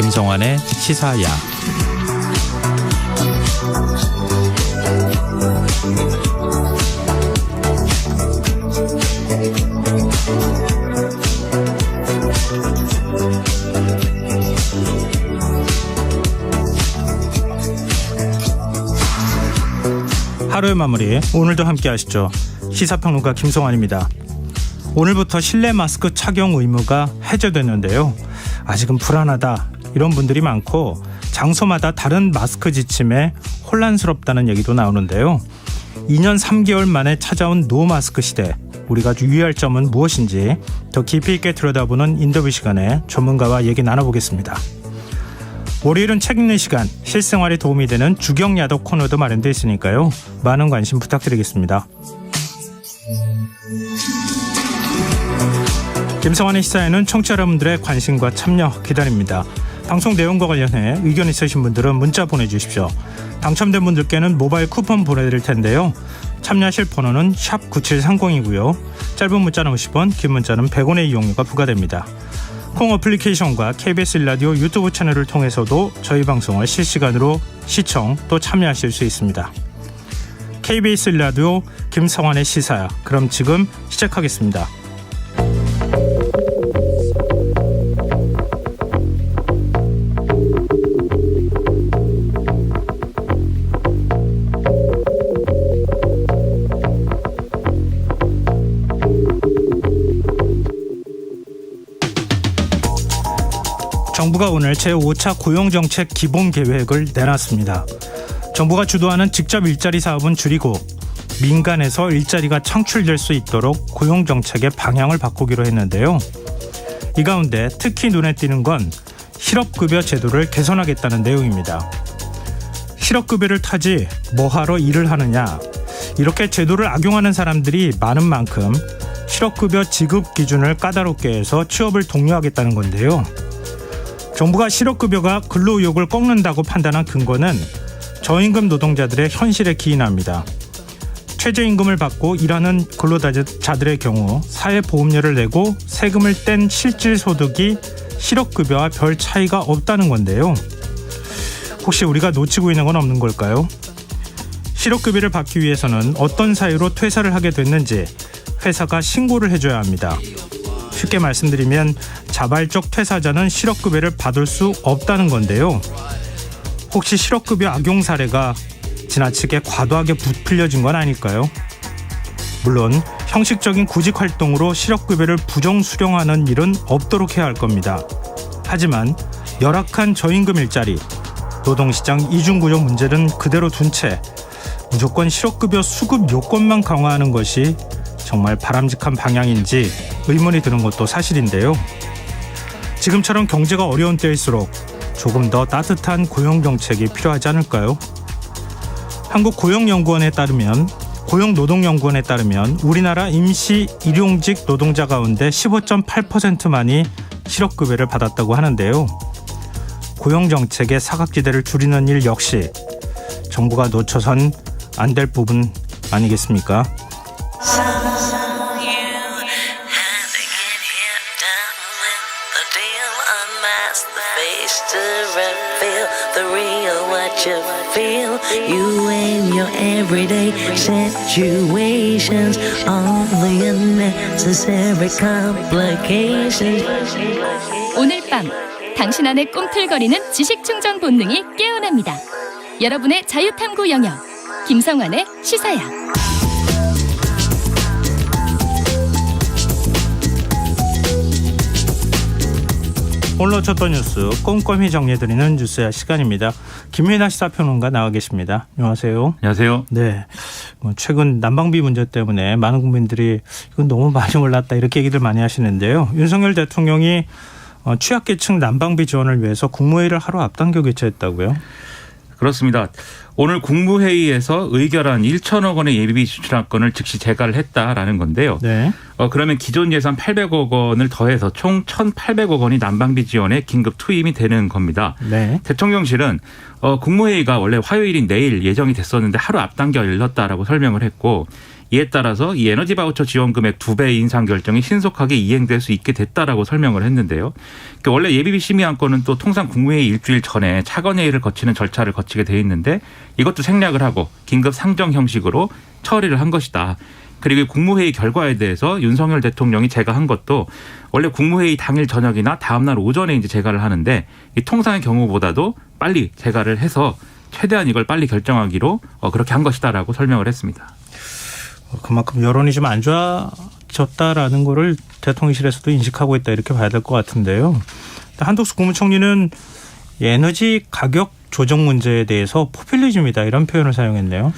김성환의 시사야. 하루의 마무리, 오늘도 함께 하시죠. 시사평론가 김성환입니다. 오늘부터 실내 마스크 착용 의무가 해제됐는데요. 아직은 불안하다 이런 분들이 많고 장소마다 다른 마스크 지침에 혼란스럽다는 얘기도 나오는데요. 2년 3개월 만에 찾아온 노마스크 시대, 우리가 유의할 점은 무엇인지 더 깊이 있게 들여다보는 인터뷰 시간에 전문가와 얘기 나눠보겠습니다. 월요일은 책 읽는 시간, 실생활에 도움이 되는 주경야독 코너도 마련되어 있으니까요. 많은 관심 부탁드리겠습니다. 김성환의 시사에는 청취자 여러분들의 관심과 참여 기다립니다. 방송 내용과 관련해 의견 있으신 분들은 문자 보내주십시오. 당첨된 분들께는 모바일 쿠폰 보내드릴 텐데요. 참여하실 번호는 샵 9730이고요. 짧은 문자는 50원, 긴 문자는 100원의 이용료가 부과됩니다. 콩 어플리케이션과 KBS 라디오 유튜브 채널을 통해서도 저희 방송을 실시간으로 시청 또 참여하실 수 있습니다. KBS 라디오 김성환의 시사야. 그럼 지금 시작하겠습니다. 정부가 오늘 제5차 고용정책 기본계획을 내놨습니다. 정부가 주도하는 직접 일자리 사업은 줄이고 민간에서 일자리가 창출될 수 있도록 고용정책의 방향을 바꾸기로 했는데요. 이 가운데 특히 눈에 띄는 건 실업급여 제도를 개선하겠다는 내용입니다. 실업급여를 타지 뭐하러 일을 하느냐, 이렇게 제도를 악용하는 사람들이 많은 만큼 실업급여 지급 기준을 까다롭게 해서 취업을 독려하겠다는 건데요. 정부가 실업급여가 근로의욕을 꺾는다고 판단한 근거는 저임금 노동자들의 현실에 기인합니다. 최저임금을 받고 일하는 근로자들의 경우 사회보험료를 내고 세금을 뗀 실질소득이 실업급여와 별 차이가 없다는 건데요. 혹시 우리가 놓치고 있는 건 없는 걸까요? 실업급여를 받기 위해서는 어떤 사유로 퇴사를 하게 됐는지 회사가 신고를 해줘야 합니다. 쉽게 말씀드리면 자발적 퇴사자는 실업급여를 받을 수 없다는 건데요. 혹시 실업급여 악용 사례가 지나치게 과도하게 부풀려진 건 아닐까요? 물론 형식적인 구직활동으로 실업급여를 부정수령하는 일은 없도록 해야 할 겁니다. 하지만 열악한 저임금 일자리, 노동시장 이중구조 문제는 그대로 둔 채 무조건 실업급여 수급 요건만 강화하는 것이 정말 바람직한 방향인지 의문이 드는 것도 사실인데요. 지금처럼 경제가 어려운 때일수록 조금 더 따뜻한 고용정책이 필요하지 않을까요? 한국고용노동연구원에 따르면 우리나라 임시 일용직 노동자 가운데 15.8%만이 실업급여를 받았다고 하는데요. 고용정책의 사각지대를 줄이는 일 역시 정부가 놓쳐선 안 될 부분 아니겠습니까? You and your everyday situations, all the unnecessary complications. 오늘 밤 당신 안에 꿈틀거리는 지식충전 본능이 깨어납니다. 여러분의 자유탐구 영역 김성환의 시사야. 오늘 놓쳤던 뉴스 꼼꼼히 정리해드리는 뉴스야 시간입니다. 김민아 시사평론가 나와 계십니다. 안녕하세요. 안녕하세요. 네, 최근 난방비 문제 때문에 많은 국민들이 이건 너무 많이 올랐다 이렇게 얘기들 많이 하시는데요. 윤석열 대통령이 취약계층 난방비 지원을 위해서 국무회의를 하루 앞당겨 개최했다고요? 그렇습니다. 오늘 국무회의에서 의결한 1천억 원의 예비비 지출안건을 즉시 재가를 했다라는 건데요. 네. 그러면 기존 예산 800억 원을 더해서 총 1,800억 원이 난방비 지원에 긴급 투입이 되는 겁니다. 네. 대통령실은 국무회의가 원래 화요일인 내일 예정이 됐었는데 하루 앞당겨 열렸다라고 설명을 했고 이에 따라서 이 에너지 바우처 지원 금액 2배 인상 결정이 신속하게 이행될 수 있게 됐다라고 설명을 했는데요. 원래 예비비 심의 안건은 또 통상 국무회의 일주일 전에 차관회의를 거치는 절차를 거치게 돼 있는데 이것도 생략을 하고 긴급 상정 형식으로 처리를 한 것이다. 그리고 국무회의 결과에 대해서 윤석열 대통령이 재가한 것도 원래 국무회의 당일 저녁이나 다음 날 오전에 이제 재가를 하는데 이 통상의 경우보다도 빨리 재가를 해서 최대한 이걸 빨리 결정하기로 그렇게 한 것이다라고 설명을 했습니다. 그만큼 여론이 좀 안 좋아졌다라는 거를 대통령실에서도 인식하고 있다 이렇게 봐야 될 것 같은데요. 한덕수 국무총리는 에너지 가격 조정 문제에 대해서 포퓰리즘이다 이런 표현을 사용했네요.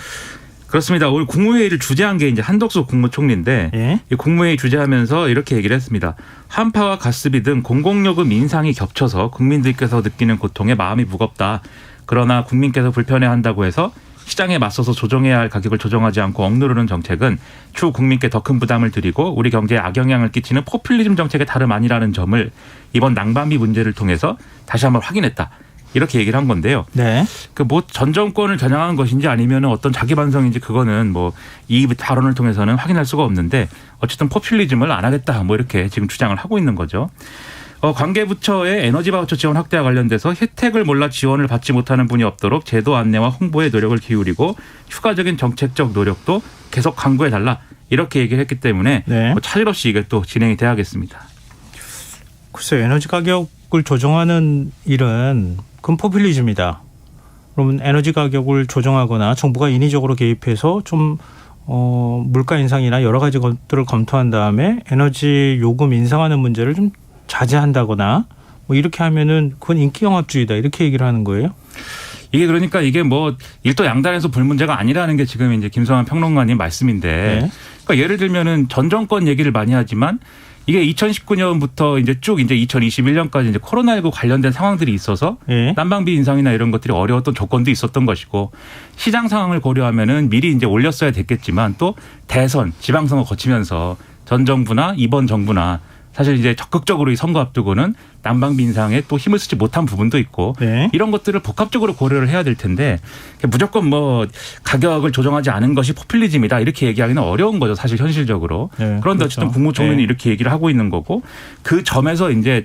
그렇습니다. 오늘 국무회의를 주재한 게 이제 한덕수 국무총리인데 예? 이 국무회의 주재하면서 이렇게 얘기를 했습니다. 한파와 가스비 등 공공요금 인상이 겹쳐서 국민들께서 느끼는 고통에 마음이 무겁다. 그러나 국민께서 불편해한다고 해서 시장에 맞서서 조정해야 할 가격을 조정하지 않고 억누르는 정책은 추후 국민께 더 큰 부담을 드리고 우리 경제에 악영향을 끼치는 포퓰리즘 정책의 다름 아니라는 점을 이번 난방비 문제를 통해서 다시 한번 확인했다. 이렇게 얘기를 한 건데요. 네. 전 정권을 겨냥한 것인지 아니면 어떤 자기 반성인지 그거는 이 발언을 통해서는 확인할 수가 없는데 어쨌든 포퓰리즘을 안 하겠다. 이렇게 지금 주장을 하고 있는 거죠. 관계부처의 에너지 바우처 지원 확대와 관련돼서 혜택을 몰라 지원을 받지 못하는 분이 없도록 제도 안내와 홍보에 노력을 기울이고 추가적인 정책적 노력도 계속 강구해달라. 이렇게 얘기를 했기 때문에 네. 차질 없이 이게 또 진행이 돼야겠습니다. 글쎄요. 에너지 가격을 조정하는 일은 그건 포퓰리즘이다. 그러면 에너지 가격을 조정하거나 정부가 인위적으로 개입해서 좀 물가 인상이나 여러 가지 것들을 검토한 다음에 에너지 요금 인상하는 문제를 좀 자제한다거나 이렇게 하면은 그건 인기영합주의다 이렇게 얘기를 하는 거예요. 이게 그러니까 이게 일도 양단에서 볼 문제가 아니라는 게 지금 이제 김성환 평론가님 말씀인데, 네. 그러니까 예를 들면은 전 정권 얘기를 많이 하지만 이게 2019년부터 이제 쭉 이제 2021년까지 이제 코로나19 관련된 상황들이 있어서 네. 난방비 인상이나 이런 것들이 어려웠던 조건도 있었던 것이고 시장 상황을 고려하면은 미리 이제 올렸어야 됐겠지만 또 대선, 지방선거 거치면서 전 정부나 이번 정부나 사실 이제 적극적으로 이 선거 앞두고는 난방비 인상에 또 힘을 쓰지 못한 부분도 있고 네. 이런 것들을 복합적으로 고려를 해야 될 텐데 무조건 가격을 조정하지 않은 것이 포퓰리즘이다 이렇게 얘기하기는 어려운 거죠. 사실 현실적으로. 네, 그런데 그렇죠. 어쨌든 국무총리는 네. 이렇게 얘기를 하고 있는 거고 그 점에서 이제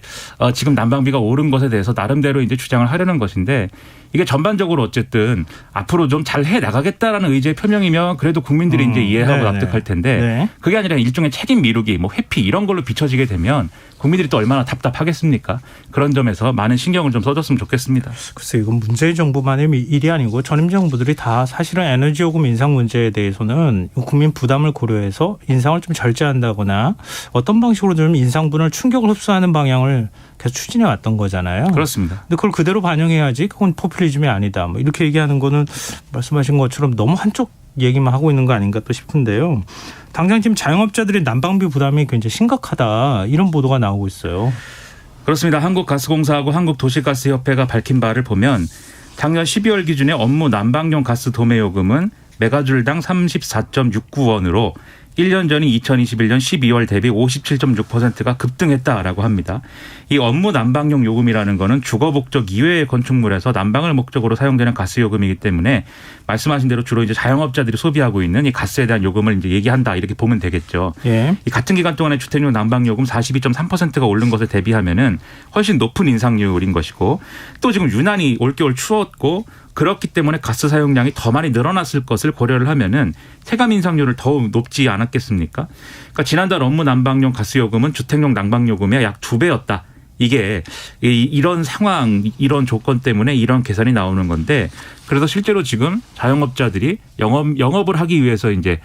지금 난방비가 오른 것에 대해서 나름대로 이제 주장을 하려는 것인데 이게 전반적으로 어쨌든 앞으로 좀 잘 해 나가겠다라는 의지의 표명이면 그래도 국민들이 이제 이해하고 네네. 납득할 텐데 네. 그게 아니라 일종의 책임 미루기, 회피 이런 걸로 비춰지게 되면 국민들이 또 얼마나 답답하겠습니까? 그런 점에서 많은 신경을 좀 써줬으면 좋겠습니다. 글쎄 이건 문재인 정부만의 일이 아니고 전임 정부들이 다 사실은 에너지 요금 인상 문제에 대해서는 국민 부담을 고려해서 인상을 좀 절제한다거나 어떤 방식으로 좀 인상분을 충격을 흡수하는 방향을 계속 추진해 왔던 거잖아요. 그렇습니다. 근데 그걸 그대로 반영해야지 그건 포퓰리즘이 아니다. 이렇게 얘기하는 거는 말씀하신 것처럼 너무 한쪽 얘기만 하고 있는 거 아닌가 또 싶은데요. 당장 지금 자영업자들의 난방비 부담이 굉장히 심각하다 이런 보도가 나오고 있어요. 그렇습니다. 한국가스공사하고 한국도시가스협회가 밝힌 바를 보면 작년 12월 기준의 업무 난방용 가스 도매요금은 메가줄당 34.69원으로 1년 전인 2021년 12월 대비 57.6%가 급등했다라고 합니다. 이 업무 난방용 요금이라는 거는 주거 목적 이외의 건축물에서 난방을 목적으로 사용되는 가스 요금이기 때문에 말씀하신 대로 주로 이제 자영업자들이 소비하고 있는 이 가스에 대한 요금을 이제 얘기한다 이렇게 보면 되겠죠. 예. 이 같은 기간 동안에 주택용 난방 요금 42.3%가 오른 것에 대비하면은 훨씬 높은 인상률인 것이고 또 지금 유난히 올겨울 추웠고 그렇기 때문에 가스 사용량이 더 많이 늘어났을 것을 고려를 하면은 체감 인상률을 더욱 높지 않았겠습니까? 그러니까 지난달 업무 난방용 가스 요금은 주택용 난방 요금의 약 2배였다. 이게 이런 상황, 이런 조건 때문에 이런 계산이 나오는 건데 그래서 실제로 지금 자영업자들이 영업을 하기 위해서 이제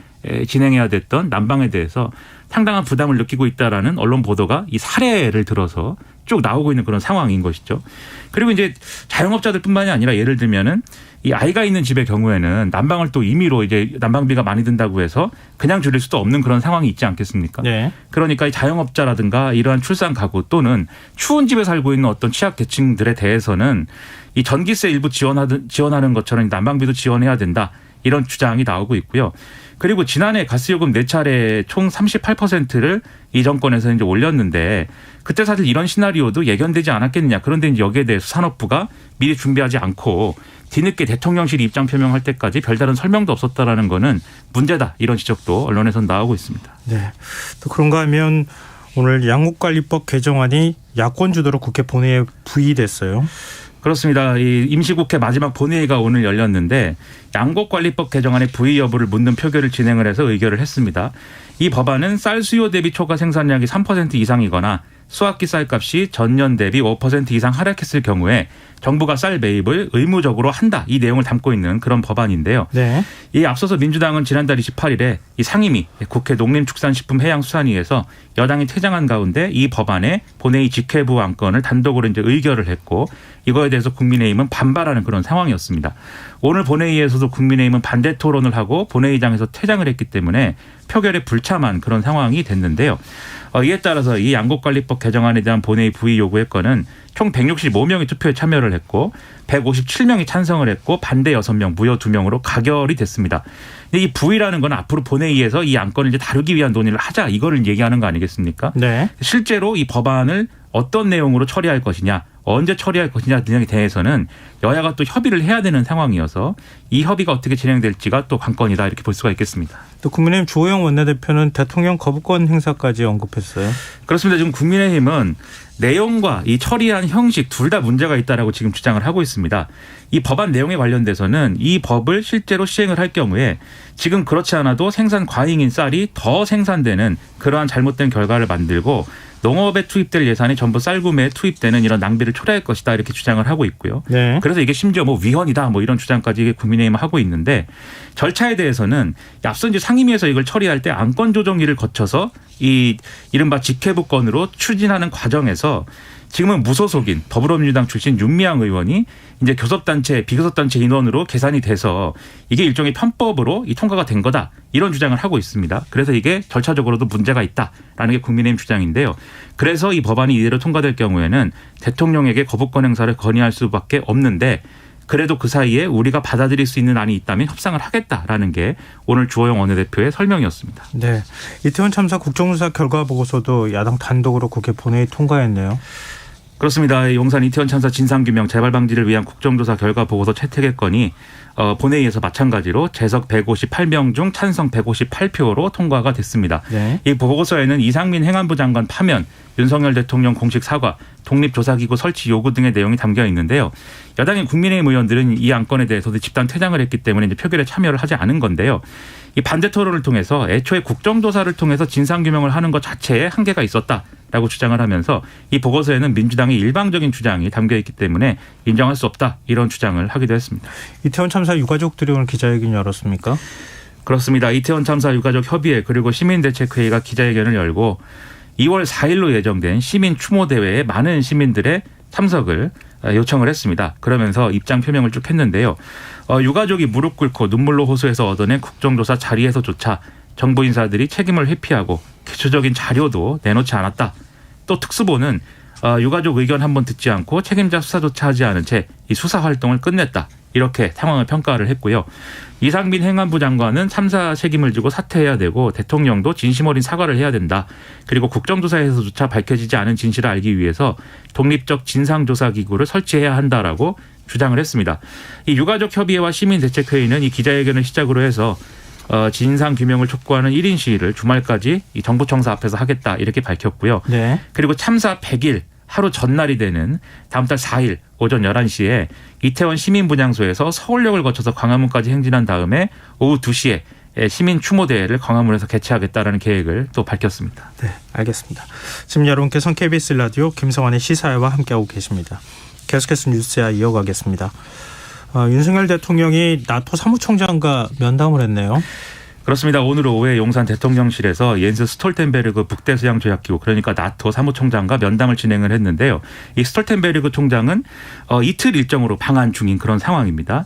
진행해야 됐던 난방에 대해서 상당한 부담을 느끼고 있다라는 언론 보도가 이 사례를 들어서 쭉 나오고 있는 그런 상황인 것이죠. 그리고 이제 자영업자들뿐만이 아니라 예를 들면은 이 아이가 있는 집의 경우에는 난방을 또 임의로 이제 난방비가 많이 든다고 해서 그냥 줄일 수도 없는 그런 상황이 있지 않겠습니까? 네. 그러니까 이 자영업자라든가 이러한 출산 가구 또는 추운 집에 살고 있는 어떤 취약계층들에 대해서는 이 전기세 일부 지원하는 것처럼 난방비도 지원해야 된다. 이런 주장이 나오고 있고요. 그리고 지난해 가스요금 4차례 총 38%를 이 정권에서 이제 올렸는데 그때 사실 이런 시나리오도 예견되지 않았겠느냐. 그런데 이제 여기에 대해서 산업부가 미리 준비하지 않고 뒤늦게 대통령실이 입장 표명할 때까지 별다른 설명도 없었다라는 거는 문제다. 이런 지적도 언론에선 나오고 있습니다. 네. 또 그런가 하면 오늘 양국관리법 개정안이 야권 주도로 국회 본회의에 부의됐어요. 그렇습니다. 이 임시국회 마지막 본회의가 오늘 열렸는데 양곡관리법 개정안의 부의 여부를 묻는 표결을 진행을 해서 의결을 했습니다. 이 법안은 쌀 수요 대비 초과 생산량이 3% 이상이거나 수확기 쌀값이 전년 대비 5% 이상 하락했을 경우에 정부가 쌀 매입을 의무적으로 한다. 이 내용을 담고 있는 그런 법안인데요. 네. 이 앞서서 민주당은 지난달 28일에 이 상임위 국회 농림축산식품해양수산위에서 여당이 퇴장한 가운데 이 법안의 본회의 직회부 안건을 단독으로 이제 의결을 했고 이거에 대해서 국민의힘은 반발하는 그런 상황이었습니다. 오늘 본회의에서도 국민의힘은 반대 토론을 하고 본회의장에서 퇴장을 했기 때문에 표결에 불참한 그런 상황이 됐는데요. 이에 따라서 이 양곡관리법 개정안에 대한 본회의 부의 요구의 건은 총 165명이 투표에 참여를 했고 157명이 찬성을 했고 반대 6명, 무효 2명으로 가결이 됐습니다. 근데 이 부의라는 건 앞으로 본회의에서 이 안건을 이제 다루기 위한 논의를 하자 이거를 얘기하는 거 아니겠습니까? 네. 실제로 이 법안을 어떤 내용으로 처리할 것이냐, 언제 처리할 것이냐 등에 대해서는 여야가 또 협의를 해야 되는 상황이어서 이 협의가 어떻게 진행될지가 또 관건이다 이렇게 볼 수가 있겠습니다. 또 국민의힘 주호영 원내대표는 대통령 거부권 행사까지 언급했어요. 그렇습니다. 지금 국민의힘은 내용과 이 처리한 형식 둘 다 문제가 있다라고 지금 주장을 하고 있습니다. 이 법안 내용에 관련돼서는 이 법을 실제로 시행을 할 경우에 지금 그렇지 않아도 생산 과잉인 쌀이 더 생산되는 그러한 잘못된 결과를 만들고 농업에 투입될 예산이 전부 쌀 구매에 투입되는 이런 낭비를 초래할 것이다 이렇게 주장을 하고 있고요. 네. 그래서 이게 심지어 뭐 위헌이다 뭐 이런 주장까지 국민의힘은 하고 있는데 절차에 대해서는 앞서 이제 상임위에서 이걸 처리할 때 안건 조정위를 거쳐서 이 이른바 직회부권으로 추진하는 과정에서 지금은 무소속인 더불어민주당 출신 윤미향 의원이 이제 교섭단체, 비교섭단체 인원으로 계산이 돼서 이게 일종의 편법으로 이 통과가 된 거다. 이런 주장을 하고 있습니다. 그래서 이게 절차적으로도 문제가 있다라는 게 국민의힘 주장인데요. 그래서 이 법안이 이대로 통과될 경우에는 대통령에게 거부권 행사를 건의할 수밖에 없는데 그래도 그 사이에 우리가 받아들일 수 있는 안이 있다면 협상을 하겠다라는 게 오늘 주호영 원내대표의 설명이었습니다. 네. 이태원 참사 국정조사 결과 보고서도 야당 단독으로 국회 본회의 통과했네요. 그렇습니다. 용산 이태원 참사 진상규명 재발 방지를 위한 국정조사 결과 보고서 채택의 건이 본회의에서 마찬가지로 재석 158명 중 찬성 158표로 통과가 됐습니다. 네. 이 보고서에는 이상민 행안부 장관 파면, 윤석열 대통령 공식 사과, 독립조사기구 설치 요구 등의 내용이 담겨 있는데요. 여당인 국민의힘 의원들은 이 안건에 대해서도 집단 퇴장을 했기 때문에 이제 표결에 참여를 하지 않은 건데요. 이 반대 토론을 통해서 애초에 국정조사를 통해서 진상규명을 하는 것 자체에 한계가 있었다라고 주장을 하면서 이 보고서에는 민주당의 일방적인 주장이 담겨 있기 때문에 인정할 수 없다 이런 주장을 하기도 했습니다. 이태원 참사 유가족들이 오늘 기자회견 열었습니까? 그렇습니다. 이태원 참사 유가족 협의회 그리고 시민대책회의가 기자회견을 열고 2월 4일로 예정된 시민 추모 대회에 많은 시민들의 참석을 요청을 했습니다. 그러면서 입장 표명을 쭉 했는데요. 유가족이 무릎 꿇고 눈물로 호소해서 얻어낸 국정조사 자리에서조차 정부 인사들이 책임을 회피하고 기초적인 자료도 내놓지 않았다. 또 특수보는 유가족 의견 한번 듣지 않고 책임자 수사조차 하지 않은 채 이 수사 활동을 끝냈다. 이렇게 상황을 평가를 했고요. 이상민 행안부 장관은 참사 책임을 지고 사퇴해야 되고 대통령도 진심 어린 사과를 해야 된다. 그리고 국정조사에서조차 밝혀지지 않은 진실을 알기 위해서 독립적 진상조사기구를 설치해야 한다라고 주장을 했습니다. 이 유가족 협의회와 시민대책회의는 이 기자회견을 시작으로 해서 진상규명을 촉구하는 1인 시위를 주말까지 이 정부청사 앞에서 하겠다 이렇게 밝혔고요. 네. 그리고 참사 100일 하루 전날이 되는 다음 달 4일 오전 11시에 이태원 시민분향소에서 서울역을 거쳐서 광화문까지 행진한 다음에 오후 2시에 시민 추모대회를 광화문에서 개최하겠다라는 계획을 또 밝혔습니다. 네, 알겠습니다. 지금 여러분께서는 KBS 라디오 김성환의 시사회와 함께하고 계십니다. 계속해서 뉴스야 이어가겠습니다. 윤석열 대통령이 나토 사무총장과 면담을 했네요. 그렇습니다. 오늘 오후에 용산 대통령실에서 옌스 스톨텐베르그 북대서양 조약기구 그러니까 나토 사무총장과 면담을 진행을 했는데요. 이 스톨텐베르그 총장은 이틀 일정으로 방한 중인 그런 상황입니다.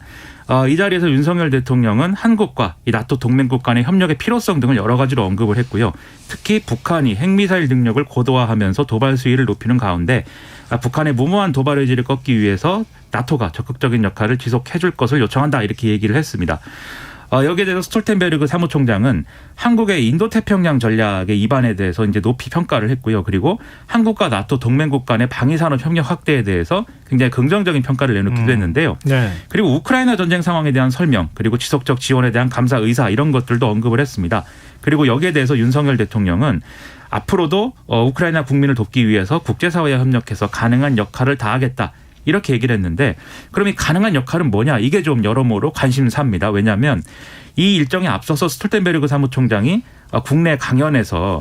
이 자리에서 윤석열 대통령은 한국과 이 나토 동맹국 간의 협력의 필요성 등을 여러 가지로 언급을 했고요. 특히 북한이 핵미사일 능력을 고도화하면서 도발 수위를 높이는 가운데 북한의 무모한 도발 의지를 꺾기 위해서 나토가 적극적인 역할을 지속해 줄 것을 요청한다 이렇게 얘기를 했습니다. 여기에 대해서 스톨텐베르그 사무총장은 한국의 인도태평양 전략의 입안에 대해서 이제 높이 평가를 했고요. 그리고 한국과 나토 동맹국 간의 방위산업 협력 확대에 대해서 굉장히 긍정적인 평가를 내놓기도 했는데요. 네. 그리고 우크라이나 전쟁 상황에 대한 설명 그리고 지속적 지원에 대한 감사 의사 이런 것들도 언급을 했습니다. 그리고 여기에 대해서 윤석열 대통령은 앞으로도 우크라이나 국민을 돕기 위해서 국제사회와 협력해서 가능한 역할을 다하겠다. 이렇게 얘기를 했는데 그럼 이 가능한 역할은 뭐냐 이게 좀 여러모로 관심사입니다. 왜냐하면 이 일정에 앞서서 스톨텐베르그 사무총장이 국내 강연에서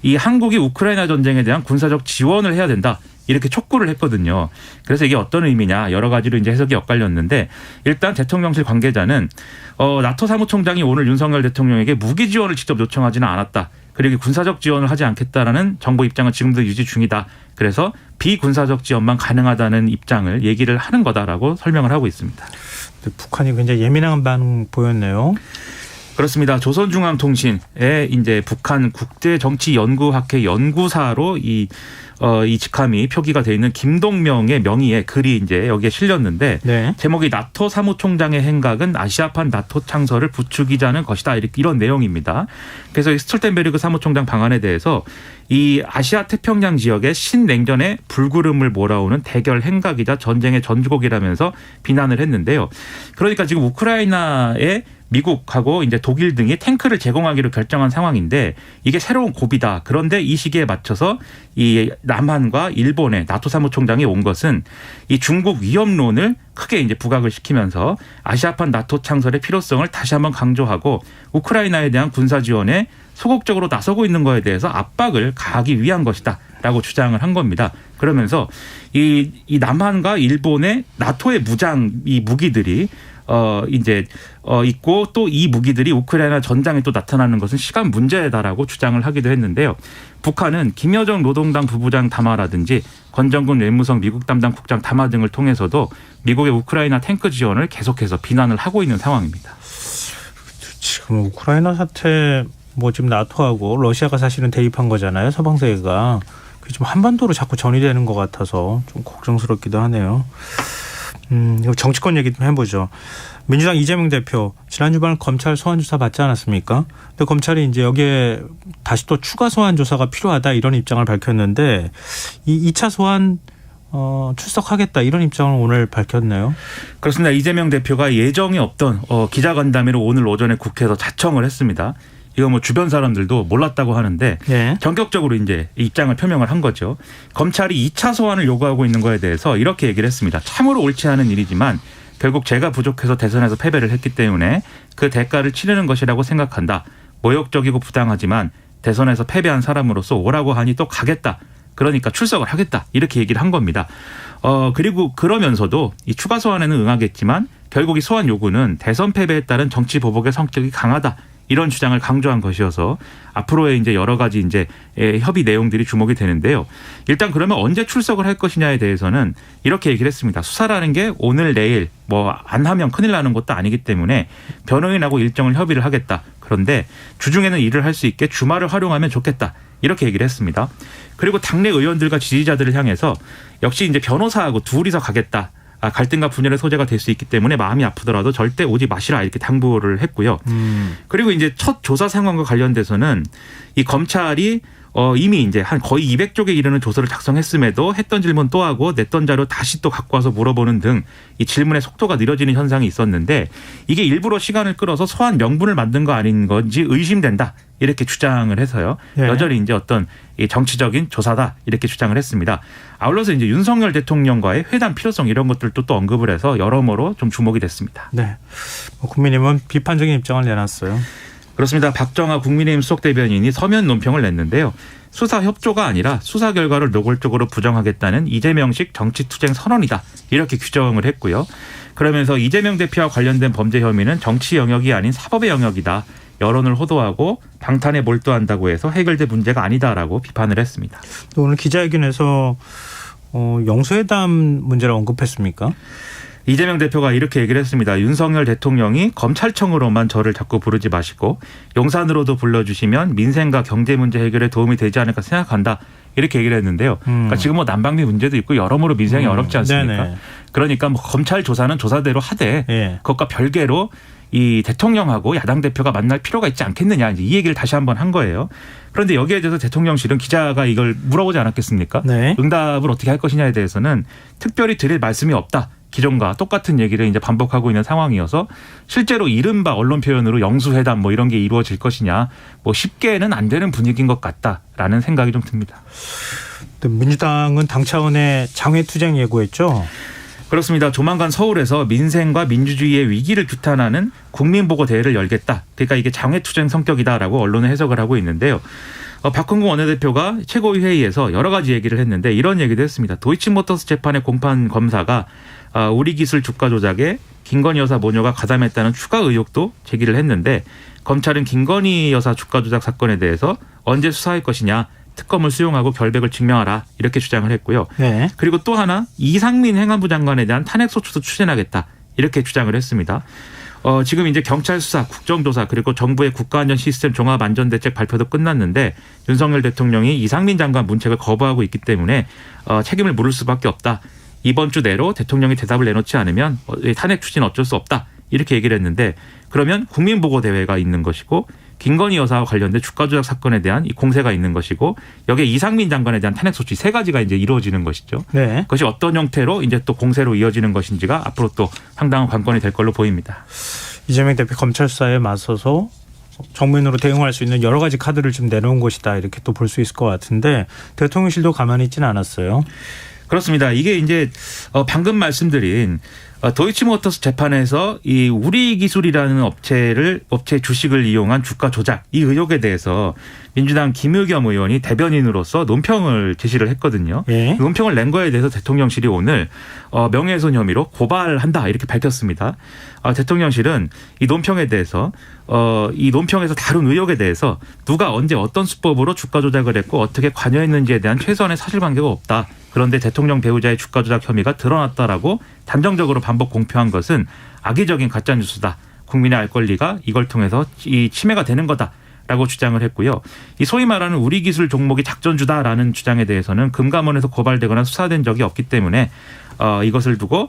이 한국이 우크라이나 전쟁에 대한 군사적 지원을 해야 된다 이렇게 촉구를 했거든요. 그래서 이게 어떤 의미냐 여러 가지로 이제 해석이 엇갈렸는데 일단 대통령실 관계자는 나토 사무총장이 오늘 윤석열 대통령에게 무기 지원을 직접 요청하지는 않았다. 그리고 군사적 지원을 하지 않겠다라는 정부 입장은 지금도 유지 중이다. 그래서 비군사적 지원만 가능하다는 입장을 얘기를 하는 거다라고 설명을 하고 있습니다. 북한이 굉장히 예민한 반응 보였네요. 그렇습니다. 조선중앙통신에 이제 북한 국제정치연구학회 연구사로 이 직함이 표기가 돼 있는 김동명의 명의의 글이 이제 여기에 실렸는데 네. 제목이 나토 사무총장의 행각은 아시아판 나토 창설을 부추기자는 것이다 이런 내용입니다. 그래서 이 스톨텐베르그 사무총장 방안에 대해서 이 아시아 태평양 지역의 신냉전의 불구름을 몰아오는 대결 행각이자 전쟁의 전주곡이라면서 비난을 했는데요. 그러니까 지금 우크라이나의 미국하고 이제 독일 등이 탱크를 제공하기로 결정한 상황인데 이게 새로운 고비다. 그런데 이 시기에 맞춰서 이 남한과 일본의 나토 사무총장이 온 것은 이 중국 위협론을 크게 이제 부각을 시키면서 아시아판 나토 창설의 필요성을 다시 한번 강조하고 우크라이나에 대한 군사 지원에 소극적으로 나서고 있는 거에 대해서 압박을 가하기 위한 것이다라고 주장을 한 겁니다. 그러면서 이 남한과 일본의 나토의 무기들이 있고 또 이 무기들이 우크라이나 전장에 또 나타나는 것은 시간 문제다라고 주장을 하기도 했는데요. 북한은 김여정 노동당 부부장 담화라든지 권정근 외무성 미국 담당 국장 담화 등을 통해서도 미국의 우크라이나 탱크 지원을 계속해서 비난을 하고 있는 상황입니다. 지금 우크라이나 사태 지금 나토하고 러시아가 사실은 대입한 거잖아요. 서방 세계가. 그게 좀 한반도로 자꾸 전이되는 것 같아서 좀 걱정스럽기도 하네요. 정치권 얘기 좀 해보죠. 민주당 이재명 대표 지난 주말 검찰 소환 조사 받지 않았습니까? 근데 검찰이 이제 여기에 다시 또 추가 소환 조사가 필요하다 이런 입장을 밝혔는데 이 2차 소환 출석하겠다 이런 입장을 오늘 밝혔네요. 그렇습니다. 이재명 대표가 예정이 없던 기자간담회로 오늘 오전에 국회에서 자청을 했습니다. 이거 주변 사람들도 몰랐다고 하는데 네. 전격적으로 이제 입장을 표명을 한 거죠. 검찰이 2차 소환을 요구하고 있는 거에 대해서 이렇게 얘기를 했습니다. 참으로 옳지 않은 일이지만 결국 제가 부족해서 대선에서 패배를 했기 때문에 그 대가를 치르는 것이라고 생각한다. 모욕적이고 부당하지만 대선에서 패배한 사람으로서 오라고 하니 또 가겠다. 그러니까 출석을 하겠다. 이렇게 얘기를 한 겁니다. 그리고 그러면서도 이 추가 소환에는 응하겠지만 결국 이 소환 요구는 대선 패배에 따른 정치 보복의 성격이 강하다. 이런 주장을 강조한 것이어서 앞으로의 이제 여러 가지 이제 협의 내용들이 주목이 되는데요. 일단 그러면 언제 출석을 할 것이냐에 대해서는 이렇게 얘기를 했습니다. 수사라는 게 오늘 내일 안 하면 큰일 나는 것도 아니기 때문에 변호인하고 일정을 협의를 하겠다. 그런데 주중에는 일을 할 수 있게 주말을 활용하면 좋겠다. 이렇게 얘기를 했습니다. 그리고 당내 의원들과 지지자들을 향해서 역시 이제 변호사하고 둘이서 가겠다. 갈등과 분열의 소재가 될 수 있기 때문에 마음이 아프더라도 절대 오지 마시라 이렇게 당부를 했고요. 그리고 이제 첫 조사 상황과 관련돼서는 이 검찰이 이미 이제 한 거의 200쪽에 이르는 조서를 작성했음에도 했던 질문 또 하고 냈던 자료 다시 또 갖고 와서 물어보는 등 이 질문의 속도가 느려지는 현상이 있었는데 이게 일부러 시간을 끌어서 소환 명분을 만든 거 아닌 건지 의심된다. 이렇게 주장을 해서요. 네. 여전히 이제 어떤 이 정치적인 조사다. 이렇게 주장을 했습니다. 아울러서 이제 윤석열 대통령과의 회담 필요성 이런 것들도 또 언급을 해서 여러모로 좀 주목이 됐습니다. 네. 국민의힘은 비판적인 입장을 내놨어요. 그렇습니다. 박정아 국민의힘 수석대변인이 서면 논평을 냈는데요. 수사 협조가 아니라 수사 결과를 노골적으로 부정하겠다는 이재명식 정치투쟁 선언이다. 이렇게 규정을 했고요. 그러면서 이재명 대표와 관련된 범죄 혐의는 정치 영역이 아닌 사법의 영역이다. 여론을 호도하고 방탄에 몰두한다고 해서 해결될 문제가 아니다라고 비판을 했습니다. 또 오늘 기자회견에서 영수회담 문제를 언급했습니까? 이재명 대표가 이렇게 얘기를 했습니다. 윤석열 대통령이 검찰청으로만 저를 자꾸 부르지 마시고 용산으로도 불러주시면 민생과 경제 문제 해결에 도움이 되지 않을까 생각한다. 이렇게 얘기를 했는데요. 그러니까 지금 뭐 난방비 문제도 있고 여러모로 민생이 어렵지 않습니까? 네네. 그러니까 뭐 검찰 조사는 조사대로 하되 그것과 별개로 이 대통령하고 야당 대표가 만날 필요가 있지 않겠느냐 이제 이 얘기를 다시 한번 한 거예요. 그런데 여기에 대해서 대통령실은 기자가 이걸 물어보지 않았겠습니까? 네. 응답을 어떻게 할 것이냐에 대해서는 특별히 드릴 말씀이 없다. 기존과 똑같은 얘기를 이제 반복하고 있는 상황이어서 실제로 이른바 언론 표현으로 영수회담 뭐 이런 게 이루어질 것이냐 뭐 쉽게는 안 되는 분위기인 것 같다라는 생각이 좀 듭니다. 민주당은 당 차원의 장외투쟁 예고했죠. 그렇습니다. 조만간 서울에서 민생과 민주주의의 위기를 규탄하는 국민보고대회를 열겠다. 그러니까 이게 장외투쟁 성격이다라고 언론은 해석을 하고 있는데요. 박홍근 원내대표가 최고위 회의에서 여러 가지 얘기를 했는데 이런 얘기도 했습니다. 도이치모터스 재판의 공판 검사가 우리 기술 주가 조작에 김건희 여사 모녀가 가담했다는 추가 의혹도 제기를 했는데 검찰은 김건희 여사 주가 조작 사건에 대해서 언제 수사할 것이냐. 특검을 수용하고 결백을 증명하라 이렇게 주장을 했고요. 네. 그리고 또 하나 이상민 행안부 장관에 대한 탄핵소추도 추진하겠다 이렇게 주장을 했습니다. 지금 이제 경찰 수사, 국정조사 그리고 정부의 국가안전 시스템 종합안전대책 발표도 끝났는데 윤석열 대통령이 이상민 장관 문책을 거부하고 있기 때문에 책임을 물을 수밖에 없다. 이번 주 내로 대통령이 대답을 내놓지 않으면 탄핵 추진 어쩔 수 없다. 이렇게 얘기를 했는데 그러면 국민보고대회가 있는 것이고 김건희 여사와 관련된 주가 조작 사건에 대한 이 공세가 있는 것이고 여기에 이상민 장관에 대한 탄핵 소추 세 가지가 이제 이루어지는 것이죠. 네. 그것이 어떤 형태로 이제 또 공세로 이어지는 것인지가 앞으로 또 상당한 관건이 될 걸로 보입니다. 이재명 대표 검찰 수사에 맞서서 정면으로 대응할 수 있는 여러 가지 카드를 좀 내놓은 것이다 이렇게 또 볼 수 있을 것 같은데 대통령실도 가만히 있지는 않았어요. 그렇습니다. 이게 이제 방금 말씀드린 도이치모터스 재판에서 이 우리기술이라는 업체 주식을 이용한 주가 조작 이 의혹에 대해서 민주당 김의겸 의원이 대변인으로서 논평을 제시를 했거든요. 예. 논평을 낸 거에 대해서 대통령실이 오늘 명예훼손 혐의로 고발한다 이렇게 밝혔습니다. 대통령실은 이 논평에 대해서 이 논평에서 다룬 의혹에 대해서 누가 언제 어떤 수법으로 주가 조작을 했고 어떻게 관여했는지에 대한 최소한의 사실관계가 없다. 그런데 대통령 배우자의 주가 조작 혐의가 드러났다라고 단정적으로 반복 공표한 것은 악의적인 가짜뉴스다. 국민의 알 권리가 이걸 통해서 이 침해가 되는 거다라고 주장을 했고요. 이 소위 말하는 우리 기술 종목이 작전주다라는 주장에 대해서는 금감원에서 고발되거나 수사된 적이 없기 때문에 이것을 두고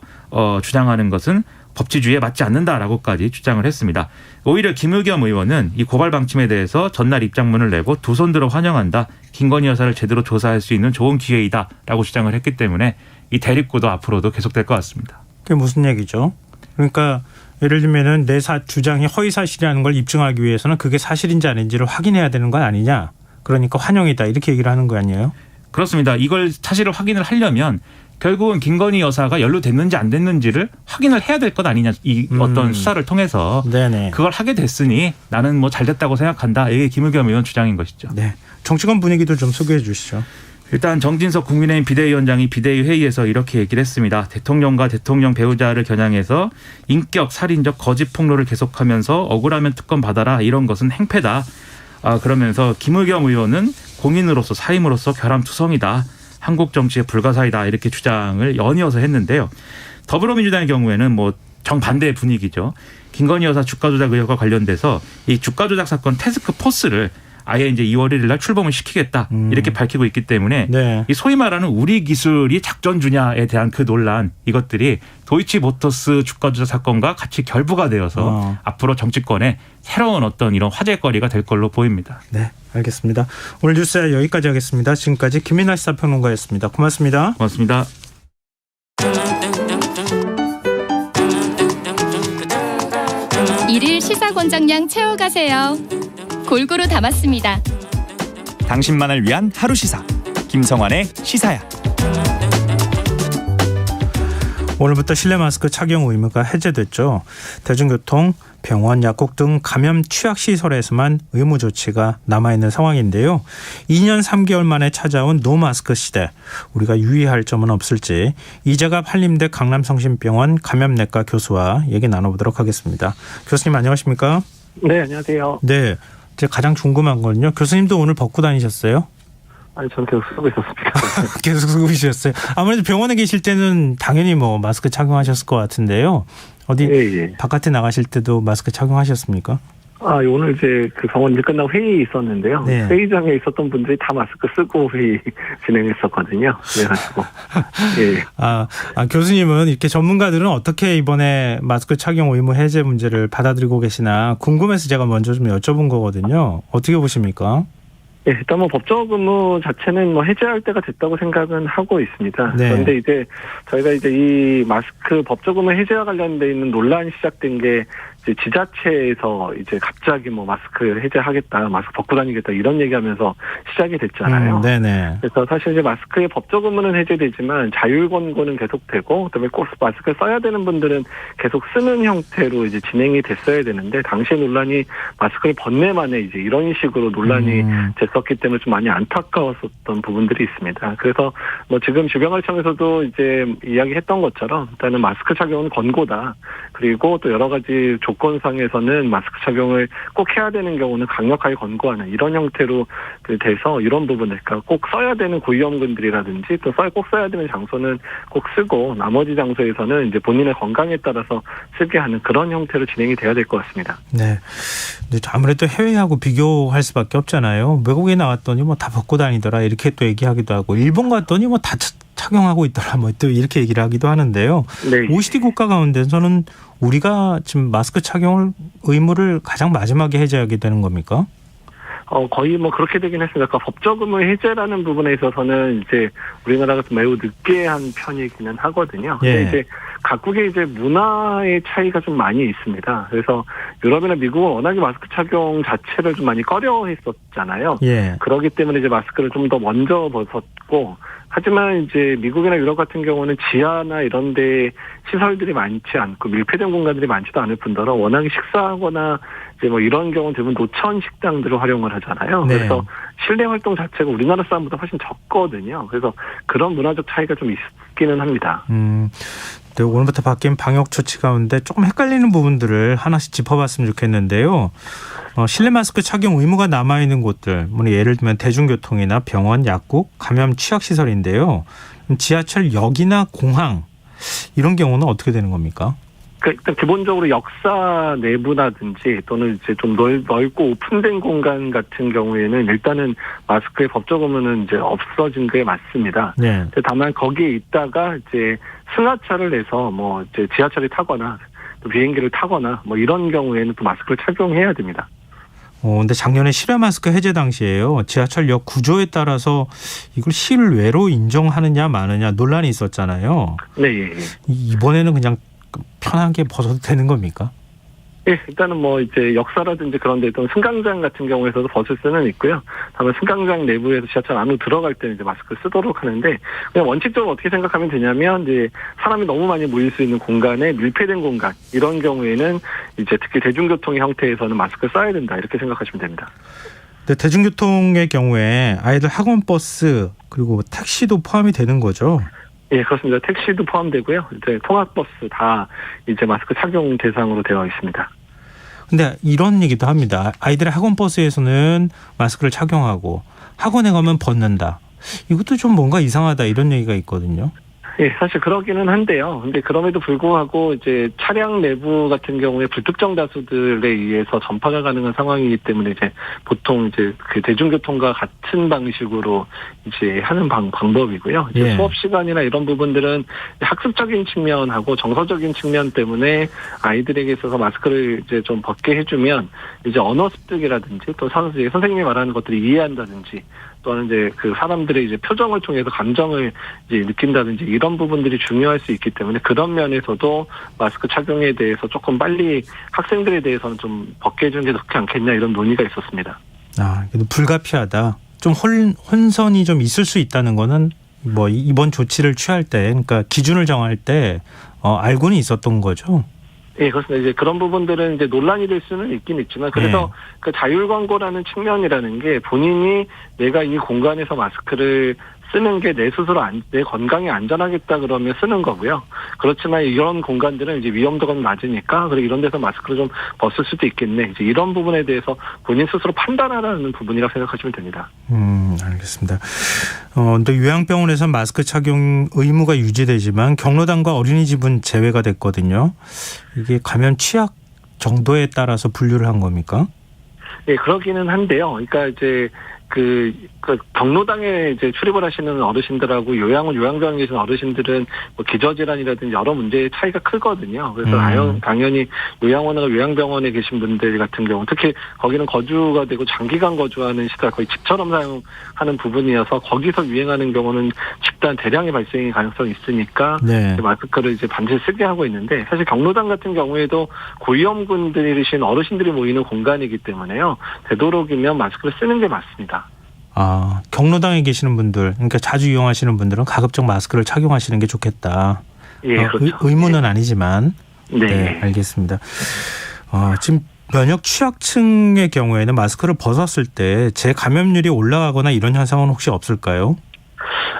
주장하는 것은 법치주의에 맞지 않는다라고까지 주장을 했습니다. 오히려 김의겸 의원은 이 고발 방침에 대해서 전날 입장문을 내고 두 손 들어 환영한다. 김건희 여사를 제대로 조사할 수 있는 좋은 기회이다라고 주장을 했기 때문에 이 대립구도 앞으로도 계속될 것 같습니다. 그게 무슨 얘기죠? 그러니까 예를 들면은 내 주장이 허위 사실이라는 걸 입증하기 위해서는 그게 사실인지 아닌지를 확인해야 되는 건 아니냐. 그러니까 환영이다 이렇게 얘기를 하는 거 아니에요? 그렇습니다. 이걸 사실을 확인을 하려면 결국은 김건희 여사가 연루됐는지 안 됐는지를 확인을 해야 될 것 아니냐. 이 어떤 수사를 통해서 네네. 그걸 하게 됐으니 나는 뭐 잘 됐다고 생각한다. 이게 김의겸 의원 주장인 것이죠. 네. 정치권 분위기도 좀 소개해 주시죠. 일단 정진석 국민의힘 비대위원장이 비대위 회의에서 이렇게 얘기를 했습니다. 대통령과 대통령 배우자를 겨냥해서 인격 살인적 거짓 폭로를 계속하면서 억울하면 특검 받아라. 이런 것은 행패다. 그러면서 김의겸 의원은 공인으로서 사임으로서 결함투성이다. 한국 정치의 불가사이다 이렇게 주장을 연이어서 했는데요. 더불어민주당의 경우에는 뭐 정반대의 분위기죠. 김건희 여사 주가 조작 의혹과 관련돼서 이 주가 조작 사건 태스크 포스를 아예 이제 2월 1일 날 출범을 시키겠다 이렇게 밝히고 있기 때문에 네. 이 소위 말하는 우리 기술이 작전주냐에 대한 그 논란 이것들이 도이치모터스 주가 조작 사건과 같이 결부가 되어서 앞으로 정치권에 새로운 어떤 이런 화제거리가 될 걸로 보입니다. 네, 알겠습니다. 오늘 뉴스야 여기까지 하겠습니다. 지금까지 김민하 시사평론가였습니다. 고맙습니다. 고맙습니다. 일일 시사권장량 채워가세요. 골고루 담았습니다. 당신만을 위한 하루 시사 김성환의 시사야. 오늘부터 실내 마스크 착용 의무가 해제됐죠. 대중교통, 병원, 약국 등 감염 취약시설에서만 의무 조치가 남아있는 상황인데요. 2년 3개월 만에 찾아온 노마스크 시대. 우리가 유의할 점은 없을지 이재갑 한림대 강남성심병원 감염내과 교수와 얘기 나눠보도록 하겠습니다. 교수님 안녕하십니까? 네, 안녕하세요. 네, 제가 가장 궁금한 거는요. 교수님도 오늘 벗고 다니셨어요? 아니, 저는 계속 쓰고 있었습니다. 계속 쓰고 계셨어요. 아무래도 병원에 계실 때는 당연히 뭐 마스크 착용하셨을 것 같은데요. 어디 예. 바깥에 나가실 때도 마스크 착용하셨습니까? 오늘 이제 그 병원 일 끝나고 회의 있었는데요. 네. 회의장에 있었던 분들이 다 마스크 쓰고 회의 진행했었거든요. 그래가지고. 예. 교수님은 이렇게 전문가들은 어떻게 이번에 마스크 착용 의무 해제 문제를 받아들이고 계시나 궁금해서 제가 먼저 좀 여쭤본 거거든요. 어떻게 보십니까? 예, 일단 뭐 법적 의무 자체는 뭐 해제할 때가 됐다고 생각은 하고 있습니다. 네. 그런데 이제 저희가 이제 이 마스크 법적 의무 해제와 관련돼 있는 논란이 시작된 게 이제 지자체에서 이제 갑자기 뭐 마스크 해제하겠다, 마스크 벗고 다니겠다 이런 얘기하면서 시작이 됐잖아요. 네네. 그래서 사실 이제 마스크의 법적 의무는 해제되지만 자율 권고는 계속되고 그다음에 꼭 마스크 써야 되는 분들은 계속 쓰는 형태로 이제 진행이 됐어야 되는데 당시 논란이 마스크를 벗내만에 이제 이런 식으로 논란이 됐었기 때문에 좀 많이 안타까웠었던 부분들이 있습니다. 그래서 뭐 지금 주병활청에서도 이제 이야기했던 것처럼 일단은 마스크 착용은 권고다. 그리고 또 여러 가지 조건상에서는 마스크 착용을 꼭 해야 되는 경우는 강력하게 권고하는 이런 형태로 돼서 이런 부분을 그러니까 꼭 써야 되는 고위험군들이라든지 또 꼭 써야 되는 장소는 꼭 쓰고 나머지 장소에서는 이제 본인의 건강에 따라서 쓰게 하는 그런 형태로 진행이 돼야 될 것 같습니다. 네. 근데 아무래도 해외하고 비교할 수밖에 없잖아요. 외국에 나갔더니 뭐 다 벗고 다니더라 이렇게 또 얘기하기도 하고 일본 갔더니 뭐 다 착용하고 있더라 뭐 또 이렇게 얘기를 하기도 하는데요. 네. OECD 국가 가운데서는 우리가 지금 마스크 착용을 의무를 가장 마지막에 해제하게 되는 겁니까? 거의 뭐 그렇게 되긴 했습니다. 그러니까 법적 의무 해제라는 부분에 있어서는 이제 우리나라가 좀 매우 늦게 한 편이기는 하거든요. 근데 예. 이제 각국의 이제 문화의 차이가 좀 많이 있습니다. 그래서 유럽이나 미국은 워낙에 마스크 착용 자체를 좀 많이 꺼려했었잖아요. 예. 그렇기 때문에 이제 마스크를 좀 더 먼저 벗었고 하지만 이제 미국이나 유럽 같은 경우는 지하나 이런 데 시설들이 많지 않고 밀폐된 공간들이 많지도 않을 뿐더러 워낙에 식사하거나 이제 뭐 이런 경우는 대부분 노천 식당들을 활용을 하잖아요. 네. 그래서 실내 활동 자체가 우리나라 사람보다 훨씬 적거든요. 그래서 그런 문화적 차이가 좀 있기는 합니다. 네, 오늘부터 바뀐 방역 조치 가운데 조금 헷갈리는 부분들을 하나씩 짚어봤으면 좋겠는데요. 실내 마스크 착용 의무가 남아있는 곳들, 뭐 예를 들면 대중교통이나 병원, 약국, 감염 취약시설인데요. 지하철역이나 공항 이런 경우는 어떻게 되는 겁니까? 일단 기본적으로 역사 내부라든지 또는 이제 좀 넓고 오픈된 공간 같은 경우에는 일단은 마스크의 법적 의무는 이제 없어진 게 맞습니다. 네. 다만 거기에 있다가 이제 승하차를 내서 뭐 이제 지하철을 타거나 또 비행기를 타거나 뭐 이런 경우에는 또 마스크를 착용해야 됩니다. 근데 작년에 실외 마스크 해제 당시에요. 지하철역 구조에 따라서 이걸 실외로 인정하느냐 마느냐 논란이 있었잖아요. 네, 예. 이번에는 그냥 편하게 벗어도 되는 겁니까? 예, 일단은 뭐 이제 역사라든지 그런 데 또 승강장 같은 경우에서도 벗을 수는 있고요. 다만 승강장 내부에서 지하철 안으로 들어갈 때는 이제 마스크를 쓰도록 하는데 그냥 원칙적으로 어떻게 생각하면 되냐면 이제 사람이 너무 많이 모일 수 있는 공간에 밀폐된 공간 이런 경우에는 이제 특히 대중교통의 형태에서는 마스크를 써야 된다 이렇게 생각하시면 됩니다. 근데 대중교통의 경우에 아이들 학원 버스 그리고 택시도 포함이 되는 거죠? 예, 그렇습니다. 택시도 포함되고요. 이제 통학버스 다 이제 마스크 착용 대상으로 되어 있습니다. 근데 이런 얘기도 합니다. 아이들의 학원 버스에서는 마스크를 착용하고 학원에 가면 벗는다. 이것도 좀 뭔가 이상하다 이런 얘기가 있거든요. 예, 사실 그러기는 한데요. 근데 그럼에도 불구하고 이제 차량 내부 같은 경우에 불특정 다수들에 의해서 전파가 가능한 상황이기 때문에 이제 보통 이제 그 대중교통과 같은 방식으로 이제 하는 방법이고요. 이제 예. 수업 시간이나 이런 부분들은 학습적인 측면하고 정서적인 측면 때문에 아이들에게 있어서 마스크를 이제 좀 벗게 해주면 이제 언어 습득이라든지 또 선생님이 말하는 것들을 이해한다든지 또는 이제 그 사람들의 이제 표정을 통해서 감정을 이제 느낀다든지 이런 부분들이 중요할 수 있기 때문에 그런 면에서도 마스크 착용에 대해서 조금 빨리 학생들에 대해서는 좀 벗게 해주는 게 좋지 않겠냐 이런 논의가 있었습니다. 그래도 불가피하다. 좀 혼선이 좀 있을 수 있다는 거는 뭐 이번 조치를 취할 때, 그러니까 기준을 정할 때 알고는 있었던 거죠. 예, 그렇습니다. 이제 그런 부분들은 이제 논란이 될 수는 있긴 있지만 그래서 그 자율 광고라는 측면이라는 게 본인이 내가 이 공간에서 마스크를 쓰는 게 내 스스로 내 건강에 안전하겠다 그러면 쓰는 거고요. 그렇지만 이런 공간들은 이제 위험도가 낮으니까 그리고 이런 데서 마스크를 좀 벗을 수도 있겠네. 이제 이런 부분에 대해서 본인 스스로 판단하라는 부분이라고 생각하시면 됩니다. 알겠습니다. 근데 요양병원에서 마스크 착용 의무가 유지되지만 경로당과 어린이집은 제외가 됐거든요. 이게 감염 취약 정도에 따라서 분류를 한 겁니까? 네, 그러기는 한데요. 그러니까 이제 그 경로당에 이제 출입을 하시는 어르신들하고 요양병원에 계신 어르신들은 뭐 기저질환이라든지 여러 문제의 차이가 크거든요. 그래서 당연히 요양원이나 요양병원에 계신 분들 같은 경우 특히 거기는 거주가 되고 장기간 거주하는 시설 거의 집처럼 사용하는 부분이어서 거기서 유행하는 경우는 집단 대량의 발생의 가능성이 있으니까 네. 마스크를 이제 반드시 쓰게 하고 있는데 사실 경로당 같은 경우에도 고위험군들이신 어르신들이 모이는 공간이기 때문에요. 되도록이면 마스크를 쓰는 게 맞습니다. 경로당에 계시는 분들, 그러니까 자주 이용하시는 분들은 가급적 마스크를 착용하시는 게 좋겠다. 예, 그렇죠. 의무는 아니지만. 네, 알겠습니다. 지금 면역 취약층의 경우에는 마스크를 벗었을 때 재감염률이 올라가거나 이런 현상은 혹시 없을까요?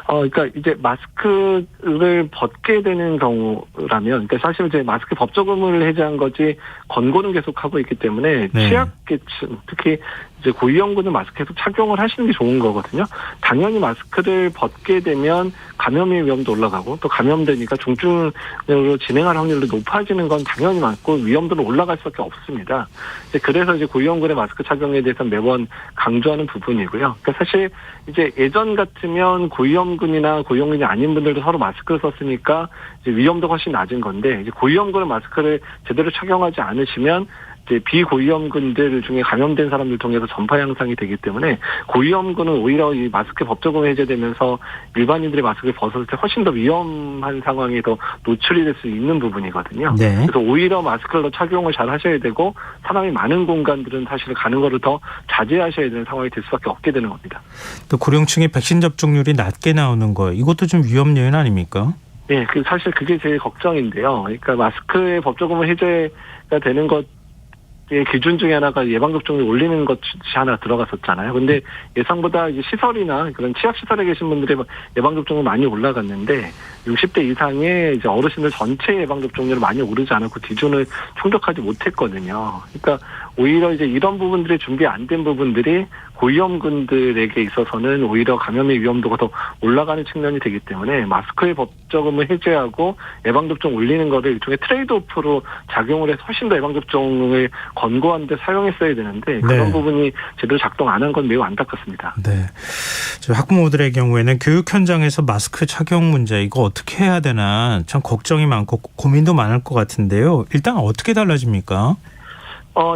그러니까 이제 마스크를 벗게 되는 경우라면, 그러니까 사실 이제 마스크 법적 의무를 해제한 거지 권고는 계속 하고 있기 때문에 네. 취약계층, 특히 이제 고위험군은 마스크 계속 착용을 하시는 게 좋은 거거든요. 당연히 마스크를 벗게 되면 감염의 위험도 올라가고 또 감염되니까 중증으로 진행할 확률도 높아지는 건 당연히 많고 위험도는 올라갈 수밖에 없습니다. 그래서 이제 고위험군의 마스크 착용에 대해서 매번 강조하는 부분이고요. 그러니까 사실 이제 예전 같으면 고위험군이나 고위험군이 아닌 분들도 서로 마스크를 썼으니까 이제 위험도가 훨씬 낮은 건데 이제 고위험군은 마스크를 제대로 착용하지 않으시면 이제 비고위험군들 중에 감염된 사람들 통해서 전파 양상이 되기 때문에 고위험군은 오히려 이 마스크 법적으로 해제되면서 일반인들이 마스크를 벗었을 때 훨씬 더 위험한 상황에 더 노출이 될 수 있는 부분이거든요. 네. 그래서 오히려 마스크를 착용을 잘 하셔야 되고 사람이 많은 공간들은 사실 가는 거를 더 자제하셔야 되는 상황이 될 수밖에 없게 되는 겁니다. 또 고령층의 백신 접종률이 낮게 나오는 거, 이것도 좀 위험 요인 아닙니까? 네, 사실 그게 제일 걱정인데요. 그러니까 마스크의 법적으로 해제가 되는 것 기준 중에 하나가 예방접종을 올리는 것이 하나 들어갔었잖아요. 근데 예상보다 이제 시설이나 그런 취약시설에 계신 분들의 예방접종은 많이 올라갔는데 60대 이상의 이제 어르신들 전체 예방접종률은 많이 오르지 않았고 기준을 충족하지 못했거든요. 그러니까 오히려 이제 이런 부분들이 준비 안 된 부분들이 고위험군들에게 있어서는 오히려 감염의 위험도가 더 올라가는 측면이 되기 때문에 마스크의 법적음을 해제하고 예방접종 올리는 거를 일종의 트레이드오프로 작용을 해서 훨씬 더 예방접종을 권고하는 데 사용했어야 되는데 그런 부분이 제대로 작동 안 한 건 매우 안타깝습니다. 네. 학부모들의 경우에는 교육 현장에서 마스크 착용 문제 이거 어떻게 해야 되나 참 걱정이 많고 고민도 많을 것 같은데요. 일단 어떻게 달라집니까?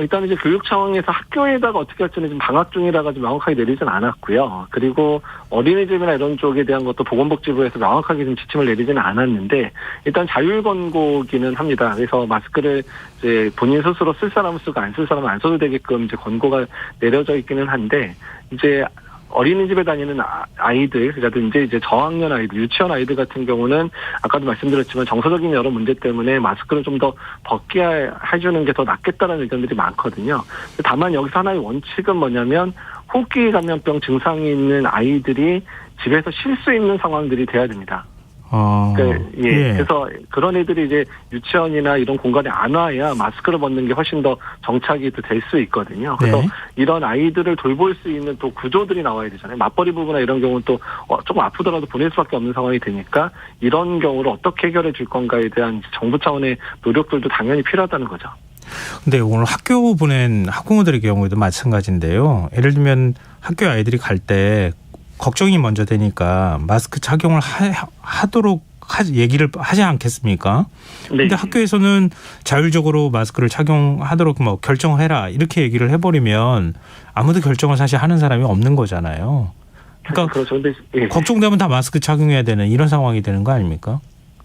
일단 이제 교육 차원에서 학교에다가 어떻게 할지는 지금 방학 중이라가 좀 명확하게 내리진 않았고요. 그리고 어린이집이나 이런 쪽에 대한 것도 보건복지부에서 명확하게 좀 지침을 내리지는 않았는데 일단 자율 권고기는 합니다. 그래서 마스크를 이제 본인 스스로 쓸 사람은 쓰고 안 쓸 사람은 안 써도 되게끔 이제 권고가 내려져 있기는 한데 이제 어린이집에 다니는 아이들이라든지 이제 저학년 아이들, 유치원 아이들 같은 경우는 아까도 말씀드렸지만 정서적인 여러 문제 때문에 마스크를 좀 더 벗게 해주는 게 더 낫겠다는 의견들이 많거든요. 다만 여기서 하나의 원칙은 뭐냐면 호흡기 감염병 증상이 있는 아이들이 집에서 쉴 수 있는 상황들이 돼야 됩니다. 그래서 그런 애들이 이제 유치원이나 이런 공간에 안 와야 마스크를 벗는 게 훨씬 더 정착이 될 수 있거든요. 그래서 이런 아이들을 돌볼 수 있는 또 구조들이 나와야 되잖아요. 맞벌이 부부나 이런 경우는 또 조금 아프더라도 보낼 수밖에 없는 상황이 되니까 이런 경우를 어떻게 해결해 줄 건가에 대한 정부 차원의 노력들도 당연히 필요하다는 거죠. 근데 오늘 학교 보낸 학부모들의 경우에도 마찬가지인데요. 예를 들면 학교 아이들이 갈 때 걱정이 먼저 되니까 마스크 착용을 하도록 얘기를 하지 않겠습니까? 그런데 학교에서는 자율적으로 마스크를 착용하도록 뭐 결정을 해라 이렇게 얘기를 해버리면 아무도 결정을 사실 하는 사람이 없는 거잖아요. 그러니까 그렇죠. 근데 걱정되면 다 마스크 착용해야 되는 이런 상황이 되는 거 아닙니까?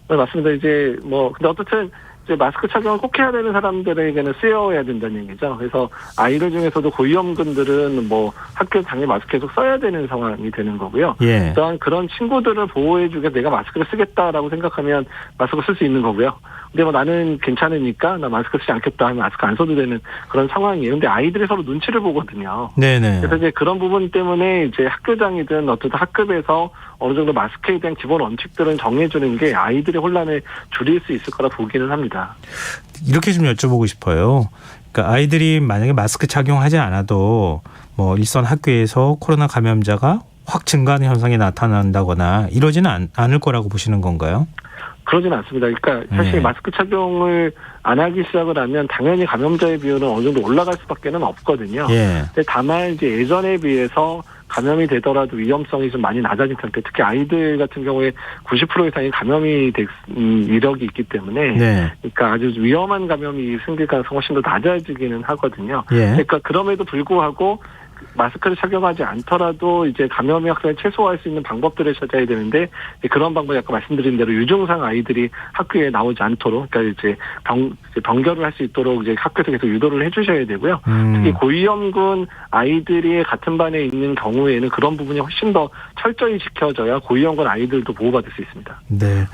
네, 맞습니다. 이제 근데 어쨌든 이제 마스크 착용을 꼭 해야 되는 사람들에게는 쓰여야 된다는 얘기죠. 그래서 아이들 중에서도 고위험군들은 학교 당연히 마스크 계속 써야 되는 상황이 되는 거고요. 또한 그런 친구들을 보호해주게 내가 마스크를 쓰겠다라고 생각하면 마스크를 쓸 수 있는 거고요. 근데 뭐 나는 괜찮으니까 나 마스크 쓰지 않겠다 하면 마스크 안 써도 되는 그런 상황이에요. 근데 아이들이 서로 눈치를 보거든요. 네네. 그래서 이제 그런 부분 때문에 이제 학교장이든 어떤 학급에서 어느 정도 마스크에 대한 기본 원칙들은 정해주는 게 아이들의 혼란을 줄일 수 있을 거라 보기는 합니다. 이렇게 좀 여쭤보고 싶어요. 그러니까 아이들이 만약에 마스크 착용하지 않아도 뭐 일선 학교에서 코로나 감염자가 확 증가하는 현상이 나타난다거나 이러지는 않을 거라고 보시는 건가요? 그러진 않습니다. 그러니까 사실 마스크 착용을 안 하기 시작을 하면 당연히 감염자의 비율은 어느 정도 올라갈 수밖에는 없거든요. 예. 근데 다만 이제 예전에 비해서 감염이 되더라도 위험성이 좀 많이 낮아진 상태. 특히 아이들 같은 경우에 90% 이상이 감염이 이력이 있기 때문에, 네. 그러니까 아주 위험한 감염이 생길 가능성이 훨씬 더 낮아지기는 하거든요. 예. 그러니까 그럼에도 불구하고 마스크를 착용하지 않더라도 이제 감염의 확산을 최소화할 수 있는 방법들을 찾아야 되는데, 그런 방법이 아까 말씀드린 대로 유증상 아이들이 학교에 나오지 않도록, 그러니까 이제 병결을 할 수 있도록 이제 학교에서 계속 유도를 해주셔야 되고요. 특히 고위험군 아이들이 같은 반에 있는 경우에는 그런 부분이 훨씬 더 철저히 지켜져야 고위험군 아이들도 보호받을 수 있습니다. 네.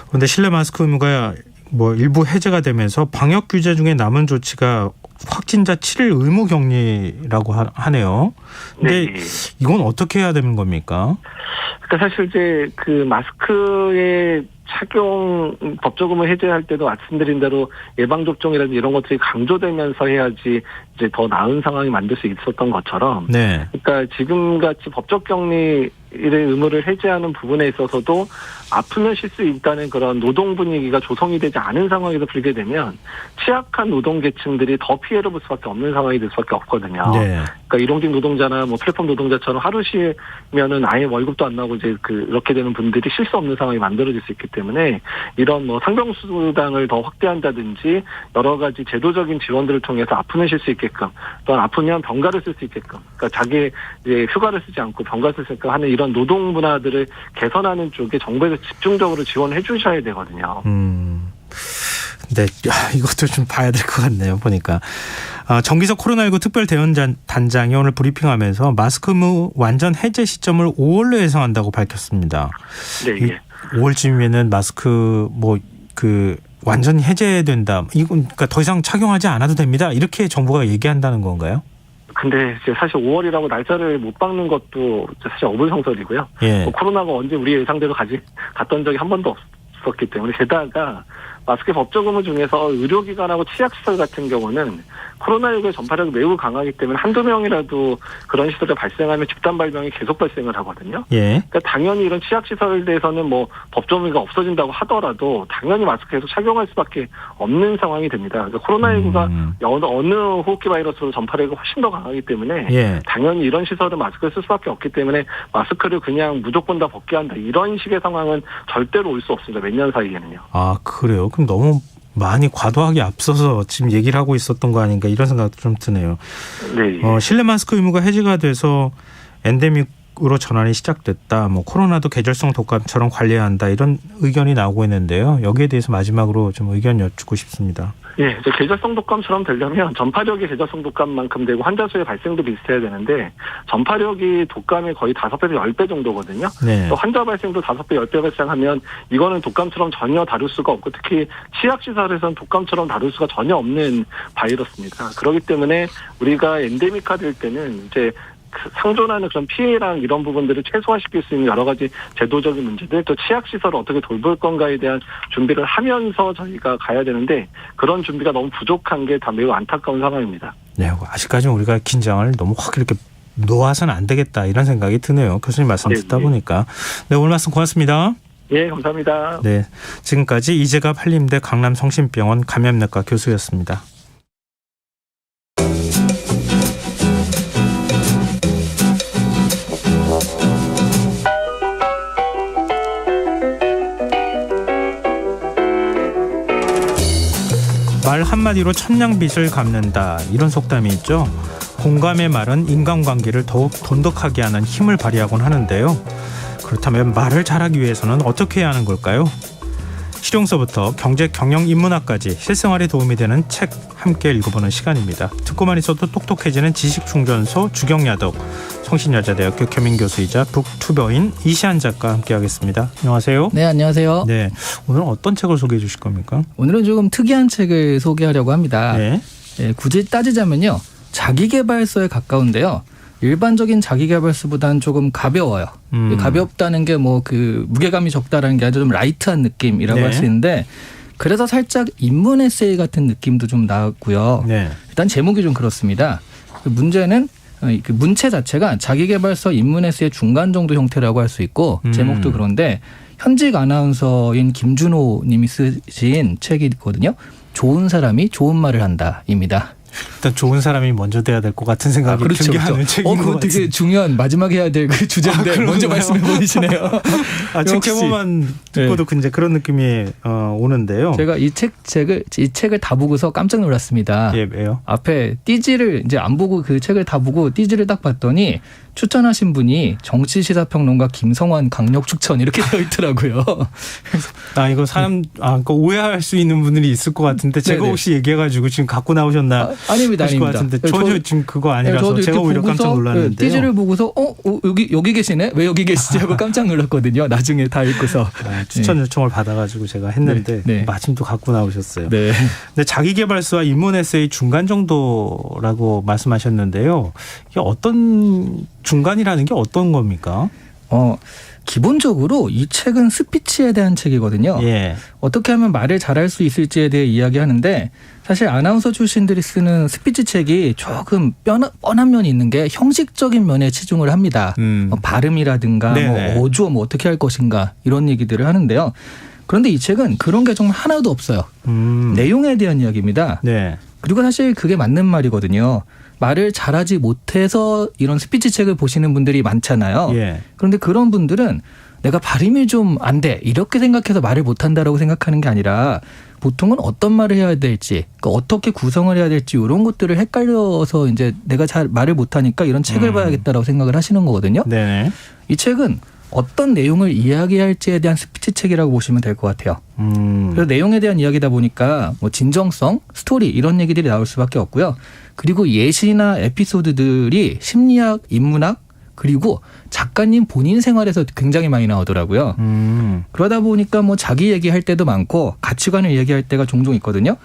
그런데 실내 마스크 의무가 뭐 일부 해제가 되면서 방역 규제 중에 남은 조치가 확진자 7일 의무 격리라고 하네요. 근데 네. 이건 어떻게 해야 되는 겁니까? 그러니까 사실 이제 그 마스크의 착용 법조금을 해제할 때도 말씀드린 대로 예방접종이라든지 이런 것들이 강조되면서 해야지 이제 더 나은 상황이 만들 수 있었던 것처럼. 네. 그러니까 지금같이 법적 격리의 의무를 해제하는 부분에 있어서도 아프면 쉴 수 있다는 그런 노동 분위기가 조성이 되지 않은 상황에서 불게 되면 취약한 노동계층들이 더 피해를 볼 수밖에 없는 상황이 될 수밖에 없거든요. 네. 그러니까 일용직 노동자나 뭐 플랫폼 노동자처럼 하루 쉬면은 아예 월급도 안 나오고 이제 이렇게 되는 분들이 쉴 수 없는 상황이 만들어질 수 있기 때문에 이런 뭐 상병수당을 더 확대한다든지 여러 가지 제도적인 지원들을 통해서 아프면 쉴 수 있게끔, 또한 아프면 병가를 쓸 수 있게끔, 그러니까 자기 이제 휴가를 쓰지 않고 병가를 쓸 수 있게끔 하는 이런 노동 문화들을 개선하는 쪽에 정부에서 집중적으로 지원해 주셔야 되거든요. 네, 이것도 좀 봐야 될 것 같네요. 보니까 정기석 코로나19 특별 대응단장이 오늘 브리핑하면서 마스크 의무 완전 해제 시점을 5월로 예상한다고 밝혔습니다. 네, 예. 5월쯤이면은 마스크 완전 해제된다. 이건 그러니까 더 이상 착용하지 않아도 됩니다. 이렇게 정부가 얘기한다는 건가요? 근데 이제 사실 5월이라고 날짜를 못 박는 것도 사실 어불성설이고요. 예. 뭐 코로나가 언제 우리 예상대로 갔던 적이 한 번도 없었기 때문에, 게다가 마스크 법적 의무 중에서 의료기관하고 치약시설 같은 경우는 코로나19의 전파력이 매우 강하기 때문에 한두 명이라도 그런 시설에 발생하면 집단 발병이 계속 발생을 하거든요. 예. 그러니까 당연히 이런 치약시설에 대해서는 뭐 법적 의무가 없어진다고 하더라도 당연히 마스크 계속 착용할 수밖에 없는 상황이 됩니다. 그러니까 코로나19가 어느 호흡기 바이러스로 전파력이 훨씬 더 강하기 때문에 예. 당연히 이런 시설은 마스크를 쓸 수밖에 없기 때문에 마스크를 그냥 무조건 다 벗게 한다, 이런 식의 상황은 절대로 올 수 없습니다. 몇 년 사이에는요. 아, 그래요? 그럼 너무 많이 과도하게 앞서서 지금 얘기를 하고 있었던 거 아닌가 이런 생각도 좀 드네요. 네. 실내 마스크 의무가 해제가 돼서 엔데믹으로 전환이 시작됐다. 뭐 코로나도 계절성 독감처럼 관리해야 한다. 이런 의견이 나오고 있는데요. 여기에 대해서 마지막으로 좀 의견 여쭙고 싶습니다. 예, 이제 계절성 독감처럼 되려면 전파력이 계절성 독감만큼 되고 환자 수의 발생도 비슷해야 되는데, 전파력이 독감의 거의 5배에서 10배 정도거든요. 네. 또 환자 발생도 5배, 10배 발생하면 이거는 독감처럼 전혀 다룰 수가 없고, 특히 치약시설에서는 독감처럼 다룰 수가 전혀 없는 바이러스입니다. 그렇기 때문에 우리가 엔데믹화 될 때는 이제 상존하는 그런 피해랑 이런 부분들을 최소화시킬 수 있는 여러 가지 제도적인 문제들, 또 치약시설을 어떻게 돌볼 건가에 대한 준비를 하면서 저희가 가야 되는데, 그런 준비가 너무 부족한 게 다 매우 안타까운 상황입니다. 네, 아직까지는 우리가 긴장을 너무 확 이렇게 놓아서는 안 되겠다 이런 생각이 드네요. 교수님 말씀 듣다 보니까. 네, 오늘 말씀 고맙습니다. 예, 감사합니다. 네, 지금까지 이재갑 한림대 강남성심병원 감염내과 교수였습니다. 말 한마디로 천냥빚을 갚는다, 이런 속담이 있죠. 공감의 말은 인간관계를 더욱 돈독하게 하는 힘을 발휘하곤 하는데요. 그렇다면 말을 잘하기 위해서는 어떻게 해야 하는 걸까요? 실용서부터 경제 경영 인문학까지 실생활에 도움이 되는 책 함께 읽어보는 시간입니다. 듣고만 있어도 똑똑해지는 지식충전소 주경야독 성신여자대학교 겸임교수이자 북튜버인 이시안 작가 함께하겠습니다. 안녕하세요. 네, 안녕하세요. 네, 오늘은 어떤 책을 소개해 주실 겁니까? 오늘은 조금 특이한 책을 소개하려고 합니다. 네. 굳이 따지자면요. 자기계발서에 가까운데요. 일반적인 자기계발서보다는 조금 가벼워요. 가볍다는 게 뭐 그 무게감이 적다라는 게 아주 좀 라이트한 느낌이라고 네. 할 수 있는데 그래서 살짝 인문 에세이 같은 느낌도 좀 나고요. 네. 일단 제목이 좀 그렇습니다. 문제는 그 문체 자체가 자기계발서 인문 에세이 중간 정도 형태라고 할 수 있고 제목도 그런데 현직 아나운서인 김준호 님이 쓰신 책이 있거든요. 좋은 사람이 좋은 말을 한다입니다. 일단 좋은 사람이 먼저 돼야 될 것 같은 생각이 들게 하는 책인 것 그거 되게 같습니다. 중요한 마지막에 해야 될 그 주제인데 그런가요? 먼저 말씀해 보이시네요. 책 역시. 제목만 듣고도 이제 그런 느낌이 오는데요. 제가 이 책을 다 보고서 깜짝 놀랐습니다. 예, 왜요? 앞에 띠지를 이제 안 보고 그 책을 다 보고 띠지를 딱 봤더니 추천하신 분이 정치시사평론가 김성환 강력 추천 이렇게 되어 있더라고요. 이거 그러니까 오해할 수 있는 분들이 있을 것 같은데 제가 네네. 혹시 얘기해가지고 지금 갖고 나오셨나 아닙니다, 하실 것 아닙니다. 같은데 전혀 지금 그거 아니라서 저도 제가 이렇게 오히려 깜짝 보고서, 놀랐는데요. 띠지를 보고서 여기 계시네? 왜 여기 계시지? 하고 깜짝 놀랐거든요. 나중에 다 읽고서. 추천 요청을 받아가지고 제가 했는데 네. 마침 또 갖고 나오셨어요. 네. 근데 자기계발서와 인문 에세이 중간 정도라고 말씀하셨는데요. 이게 어떤 중간이라는 게 어떤 겁니까? 기본적으로 이 책은 스피치에 대한 책이거든요. 예. 어떻게 하면 말을 잘할 수 있을지에 대해 이야기하는데 사실 아나운서 출신들이 쓰는 스피치 책이 조금 뻔한 면이 있는 게 형식적인 면에 치중을 합니다. 발음이라든가 네네. 어조 어떻게 할 것인가 이런 얘기들을 하는데요. 그런데 이 책은 그런 게 정말 하나도 없어요. 내용에 대한 이야기입니다. 네. 그리고 사실 그게 맞는 말이거든요. 말을 잘하지 못해서 이런 스피치 책을 보시는 분들이 많잖아요. 예. 그런데 그런 분들은 내가 발음이 좀 안 돼 이렇게 생각해서 말을 못한다라고 생각하는 게 아니라 보통은 어떤 말을 해야 될지 그러니까 어떻게 구성을 해야 될지 이런 것들을 헷갈려서 이제 내가 잘 말을 못하니까 이런 책을 봐야겠다라고 생각을 하시는 거거든요. 네. 이 책은 어떤 내용을 이야기할지에 대한 스피치 책이라고 보시면 될 것 같아요. 그래서 내용에 대한 이야기다 보니까 뭐 진정성, 스토리 이런 얘기들이 나올 수밖에 없고요. 그리고 예시나 에피소드들이 심리학, 인문학 그리고 작가님 본인 생활에서 굉장히 많이 나오더라고요. 그러다 보니까 뭐 자기 얘기할 때도 많고 가치관을 얘기할 때가 종종 있거든요.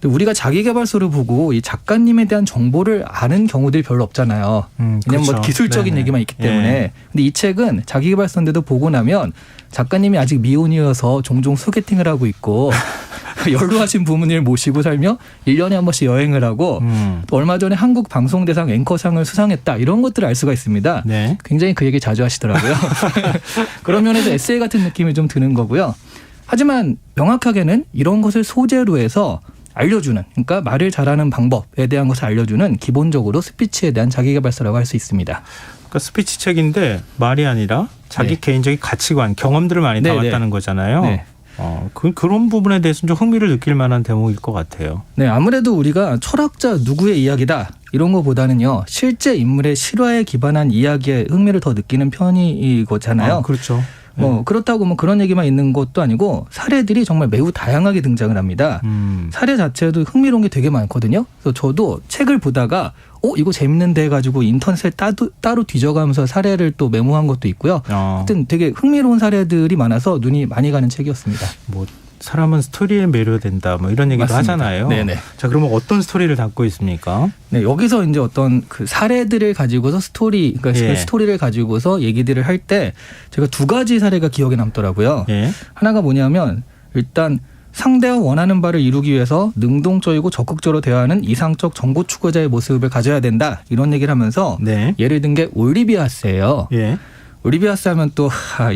우리가 자기계발서를 보고 이 작가님에 대한 정보를 아는 경우들이 별로 없잖아요. 왜냐면 그렇죠. 뭐 기술적인 네네. 얘기만 있기 때문에. 예. 근데 이 책은 자기계발서인데도 보고 나면 작가님이 아직 미혼이어서 종종 소개팅을 하고 있고 연로하신 부모님을 모시고 살며 1년에 한 번씩 여행을 하고 또 얼마 전에 한국 방송대상 앵커상을 수상했다 이런 것들을 알 수가 있습니다. 네. 굉장히 그 얘기 자주 하시더라고요. 그런 면에서 에세이 같은 느낌이 좀 드는 거고요. 하지만 명확하게는 이런 것을 소재로 해서 알려주는 그러니까 말을 잘하는 방법에 대한 것을 알려주는 기본적으로 스피치에 대한 자기계발서라고 할 수 있습니다. 그러니까 스피치 책인데 말이 아니라 자기 네. 개인적인 가치관, 경험들을 많이 네, 담았다는 거잖아요. 네. 그런 부분에 대해서는 좀 흥미를 느낄 만한 대목일 것 같아요. 네, 아무래도 우리가 철학자 누구의 이야기다 이런 것보다는요 실제 인물의 실화에 기반한 이야기에 흥미를 더 느끼는 편이거잖아요. 그렇죠. 그렇다고 뭐 그런 얘기만 있는 것도 아니고 사례들이 정말 매우 다양하게 등장을 합니다. 사례 자체도 흥미로운 게 되게 많거든요. 그래서 저도 책을 보다가 이거 재밌는데 해가지고 인터넷에 따로 뒤져가면서 사례를 또 메모한 것도 있고요. 하여튼 되게 흥미로운 사례들이 많아서 눈이 많이 가는 책이었습니다. 뭐 사람은 스토리에 매료된다 뭐 이런 얘기도 맞습니다. 하잖아요. 네네. 자, 그러면 어떤 스토리를 담고 있습니까? 네, 여기서 이제 어떤 그 사례들을 가지고서 그러니까 예. 스토리를 가지고서 얘기들을 할 때 제가 두 가지 사례가 기억에 남더라고요. 예. 하나가 뭐냐면 일단 상대와 원하는 바를 이루기 위해서 능동적이고 적극적으로 대화하는 이상적 정보 추구자의 모습을 가져야 된다. 이런 얘기를 하면서 네. 예를 든 게 올리비아 하스예요. 예. 올리비아 하스 하면 또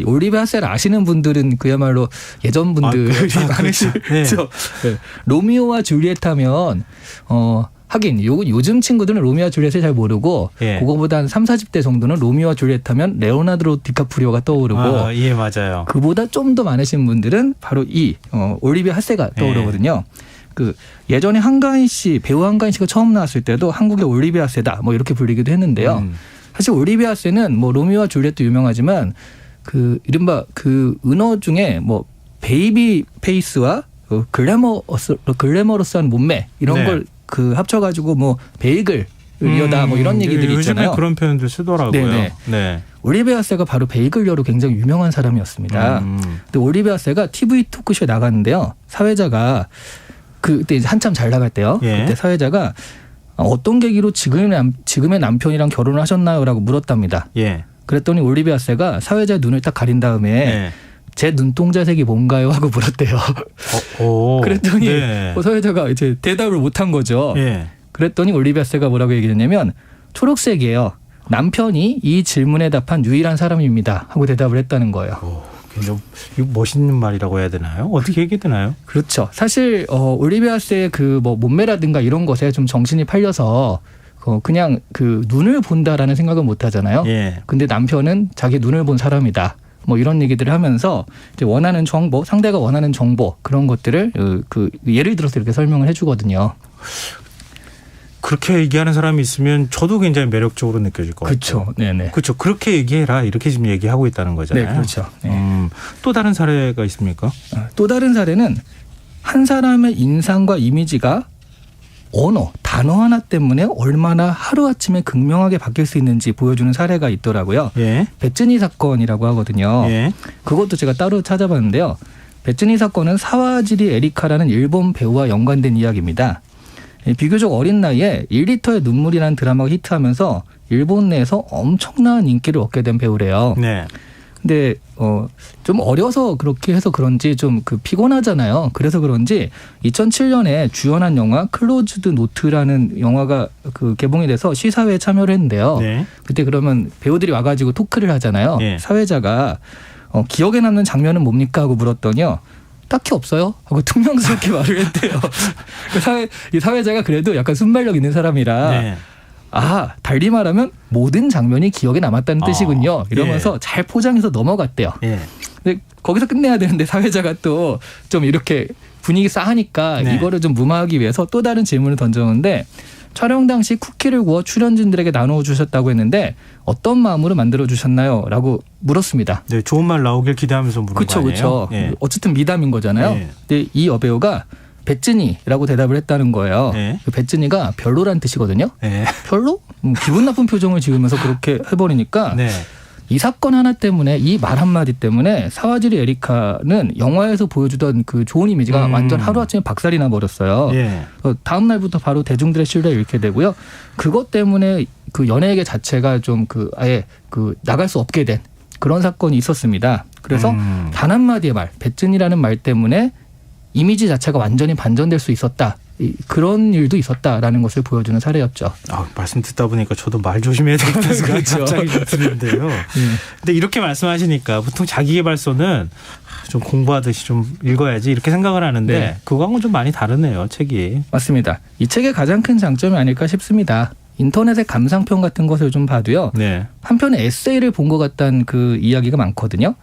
올리비아 하스를 아시는 분들은 그야말로 예전 분들이 많으시죠. 네. 네. 로미오와 주리엣 하면 하긴 요즘 친구들은 로미오와 주리엣을 잘 모르고 예. 그거보다 한 3, 40대 정도는 로미오와 주리엣 하면 레오나르도 디카프리오가 떠오르고 예, 맞아요. 그보다 좀 더 많으신 분들은 바로 이 올리비아 하스가 떠오르거든요. 그 예전에 한가인 씨 배우 한가인 씨가 처음 나왔을 때도 한국의 올리비아 하스다 뭐 이렇게 불리기도 했는데요. 사실 올리비아 하스는 뭐 로미오와 줄리엣도 유명하지만 그 이른바 그 은어 중에 뭐 베이비 페이스와 글래머러스한 몸매 이런 네. 걸 그 합쳐가지고 뭐 베이글이다 뭐 이런 얘기들이 있잖아요. 요즘에 그런 표현들 쓰더라고요. 네네. 네. 올리비아 세가 바로 베이글녀로 굉장히 유명한 사람이었습니다. 근데 올리비아 세가 TV 토크쇼에 나갔는데요. 사회자가 그때 이제 한참 잘 나갈 때요. 예. 그때 사회자가 어떤 계기로 지금의 남편이랑 결혼을 하셨나요?라고 물었답니다. 예. 그랬더니 올리비아 세가 사회자의 눈을 딱 가린 다음에 예. 제 눈동자 색이 뭔가요? 하고 물었대요. 그랬더니 네. 사회자가 이제 대답을 못한 거죠. 예. 그랬더니 올리비아 세가 뭐라고 얘기했냐면 초록색이에요. 남편이 이 질문에 답한 유일한 사람입니다. 하고 대답을 했다는 거예요. 굉장히 이거 멋있는 말이라고 해야 되나요? 어떻게 얘기해야 되나요? 그렇죠. 사실 올리비아 세의 그 뭐 몸매라든가 이런 것에 좀 정신이 팔려서 그냥 그 눈을 본다라는 생각은 못 하잖아요. 예. 근데 남편은 자기 눈을 본 사람이다. 뭐 이런 얘기들을 하면서 이제 원하는 정보, 상대가 원하는 정보 그런 것들을 그 예를 들어서 이렇게 설명을 해주거든요. 그렇게 얘기하는 사람이 있으면 저도 굉장히 매력적으로 느껴질 것 같아요. 그렇죠. 네네. 그렇죠. 그렇게 얘기해라 이렇게 지금 얘기하고 있다는 거잖아요. 네, 그렇죠. 네. 또 다른 사례가 있습니까? 또 다른 사례는 한 사람의 인상과 이미지가 언어, 단어 하나 때문에 얼마나 하루아침에 극명하게 바뀔 수 있는지 보여주는 사례가 있더라고요. 예. 배쯔니 사건이라고 하거든요. 예. 그것도 제가 따로 찾아봤는데요. 배쯔니 사건은 사와지리 에리카라는 일본 배우와 연관된 이야기입니다. 비교적 어린 나이에 1리터의 눈물이라는 드라마가 히트하면서 일본 내에서 엄청난 인기를 얻게 된 배우래요. 네. 근데 좀 어려서 그렇게 해서 그런지 좀 그 피곤하잖아요. 그래서 그런지 2007년에 주연한 영화 클로즈드 노트라는 영화가 그 개봉이 돼서 시사회에 참여를 했는데요. 네. 그때 그러면 배우들이 와가지고 토크를 하잖아요. 예. 사회자가 기억에 남는 장면은 뭡니까 하고 물었더니요. 딱히 없어요 하고 퉁명스럽게 말을 했대요. 이 사회자가 그래도 약간 순발력 있는 사람이라 네. 달리 말하면 모든 장면이 기억에 남았다는 뜻이군요. 이러면서 예. 잘 포장해서 넘어갔대요. 예. 근데 거기서 끝내야 되는데 사회자가 또 좀 이렇게 분위기 싸하니까 네. 이거를 좀 무마하기 위해서 또 다른 질문을 던졌는데 촬영 당시 쿠키를 구워 출연진들에게 나누어 주셨다고 했는데 어떤 마음으로 만들어 주셨나요? 라고 물었습니다. 네, 좋은 말 나오길 기대하면서 물은 거 그렇죠, 아니에요? 그렇죠. 예. 어쨌든 미담인 거잖아요. 예. 근데 이 여배우가 배쯔니라고 대답을 했다는 거예요. 예. 그 배쯔니가 별로란 뜻이거든요. 예. 별로? 기분 나쁜 표정을 지으면서 그렇게 해버리니까 네. 이 사건 하나 때문에 이 말 한마디 때문에 사와지리 에리카는 영화에서 보여주던 그 좋은 이미지가 완전 하루아침에 박살이 나버렸어요. 예. 다음 날부터 바로 대중들의 신뢰를 잃게 되고요. 그것 때문에 그 연예계 자체가 좀 아예 나갈 수 없게 된 그런 사건이 있었습니다. 그래서 단 한마디의 말, 배쯔니라는 말 때문에 이미지 자체가 완전히 반전될 수 있었다. 그런 일도 있었다라는 것을 보여주는 사례였죠. 말씀 듣다 보니까 저도 말 조심해야 되겠다는 생각이 그렇죠. 갑자기 드는데요. 근데 이렇게 말씀하시니까 보통 자기계발서는 좀 공부하듯이 좀 읽어야지 이렇게 생각을 하는데 네. 그거하고는 좀 많이 다르네요, 책이. 맞습니다. 이 책의 가장 큰 장점이 아닐까 싶습니다. 인터넷의 감상평 같은 것을 좀 봐도요. 네. 한편의 에세이를 본 것 같다는 그 이야기가 많거든요.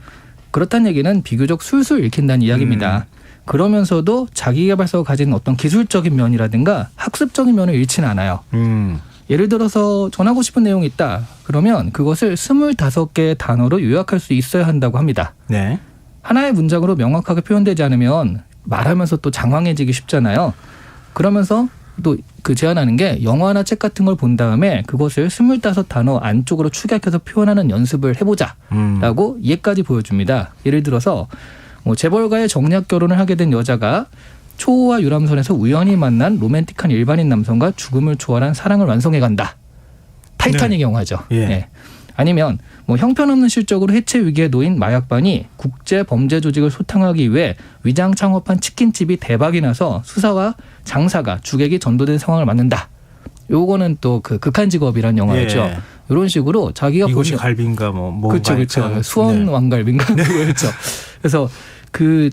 그렇다는 얘기는 비교적 술술 읽힌다는 이야기입니다. 그러면서도 자기계발서가 가진 어떤 기술적인 면이라든가 학습적인 면을 잃지는 않아요. 예를 들어서 전하고 싶은 내용이 있다. 그러면 그것을 25개의 단어로 요약할 수 있어야 한다고 합니다. 네. 하나의 문장으로 명확하게 표현되지 않으면 말하면서 또 장황해지기 쉽잖아요. 그러면서 또 제안하는 게 영화나 책 같은 걸 본 다음에 그것을 25단어 안쪽으로 축약해서 표현하는 연습을 해보자라고 예까지 보여줍니다. 예를 들어서 재벌가의 정략 결혼을 하게 된 여자가 초호화 유람선에서 우연히 만난 로맨틱한 일반인 남성과 죽음을 초월한 사랑을 완성해간다. 타이타닉 네. 영화죠. 예. 네. 아니면 형편없는 실적으로 해체 위기에 놓인 마약반이 국제 범죄 조직을 소탕하기 위해 위장 창업한 치킨집이 대박이 나서 수사와 장사가 주객이 전도된 상황을 만든다. 요거는 또 극한 직업이란 영화였죠. 예. 이런 식으로 자기가 이것이 갈비인가 그렇죠. 수원 네. 왕갈비인가 그거였죠. 그래서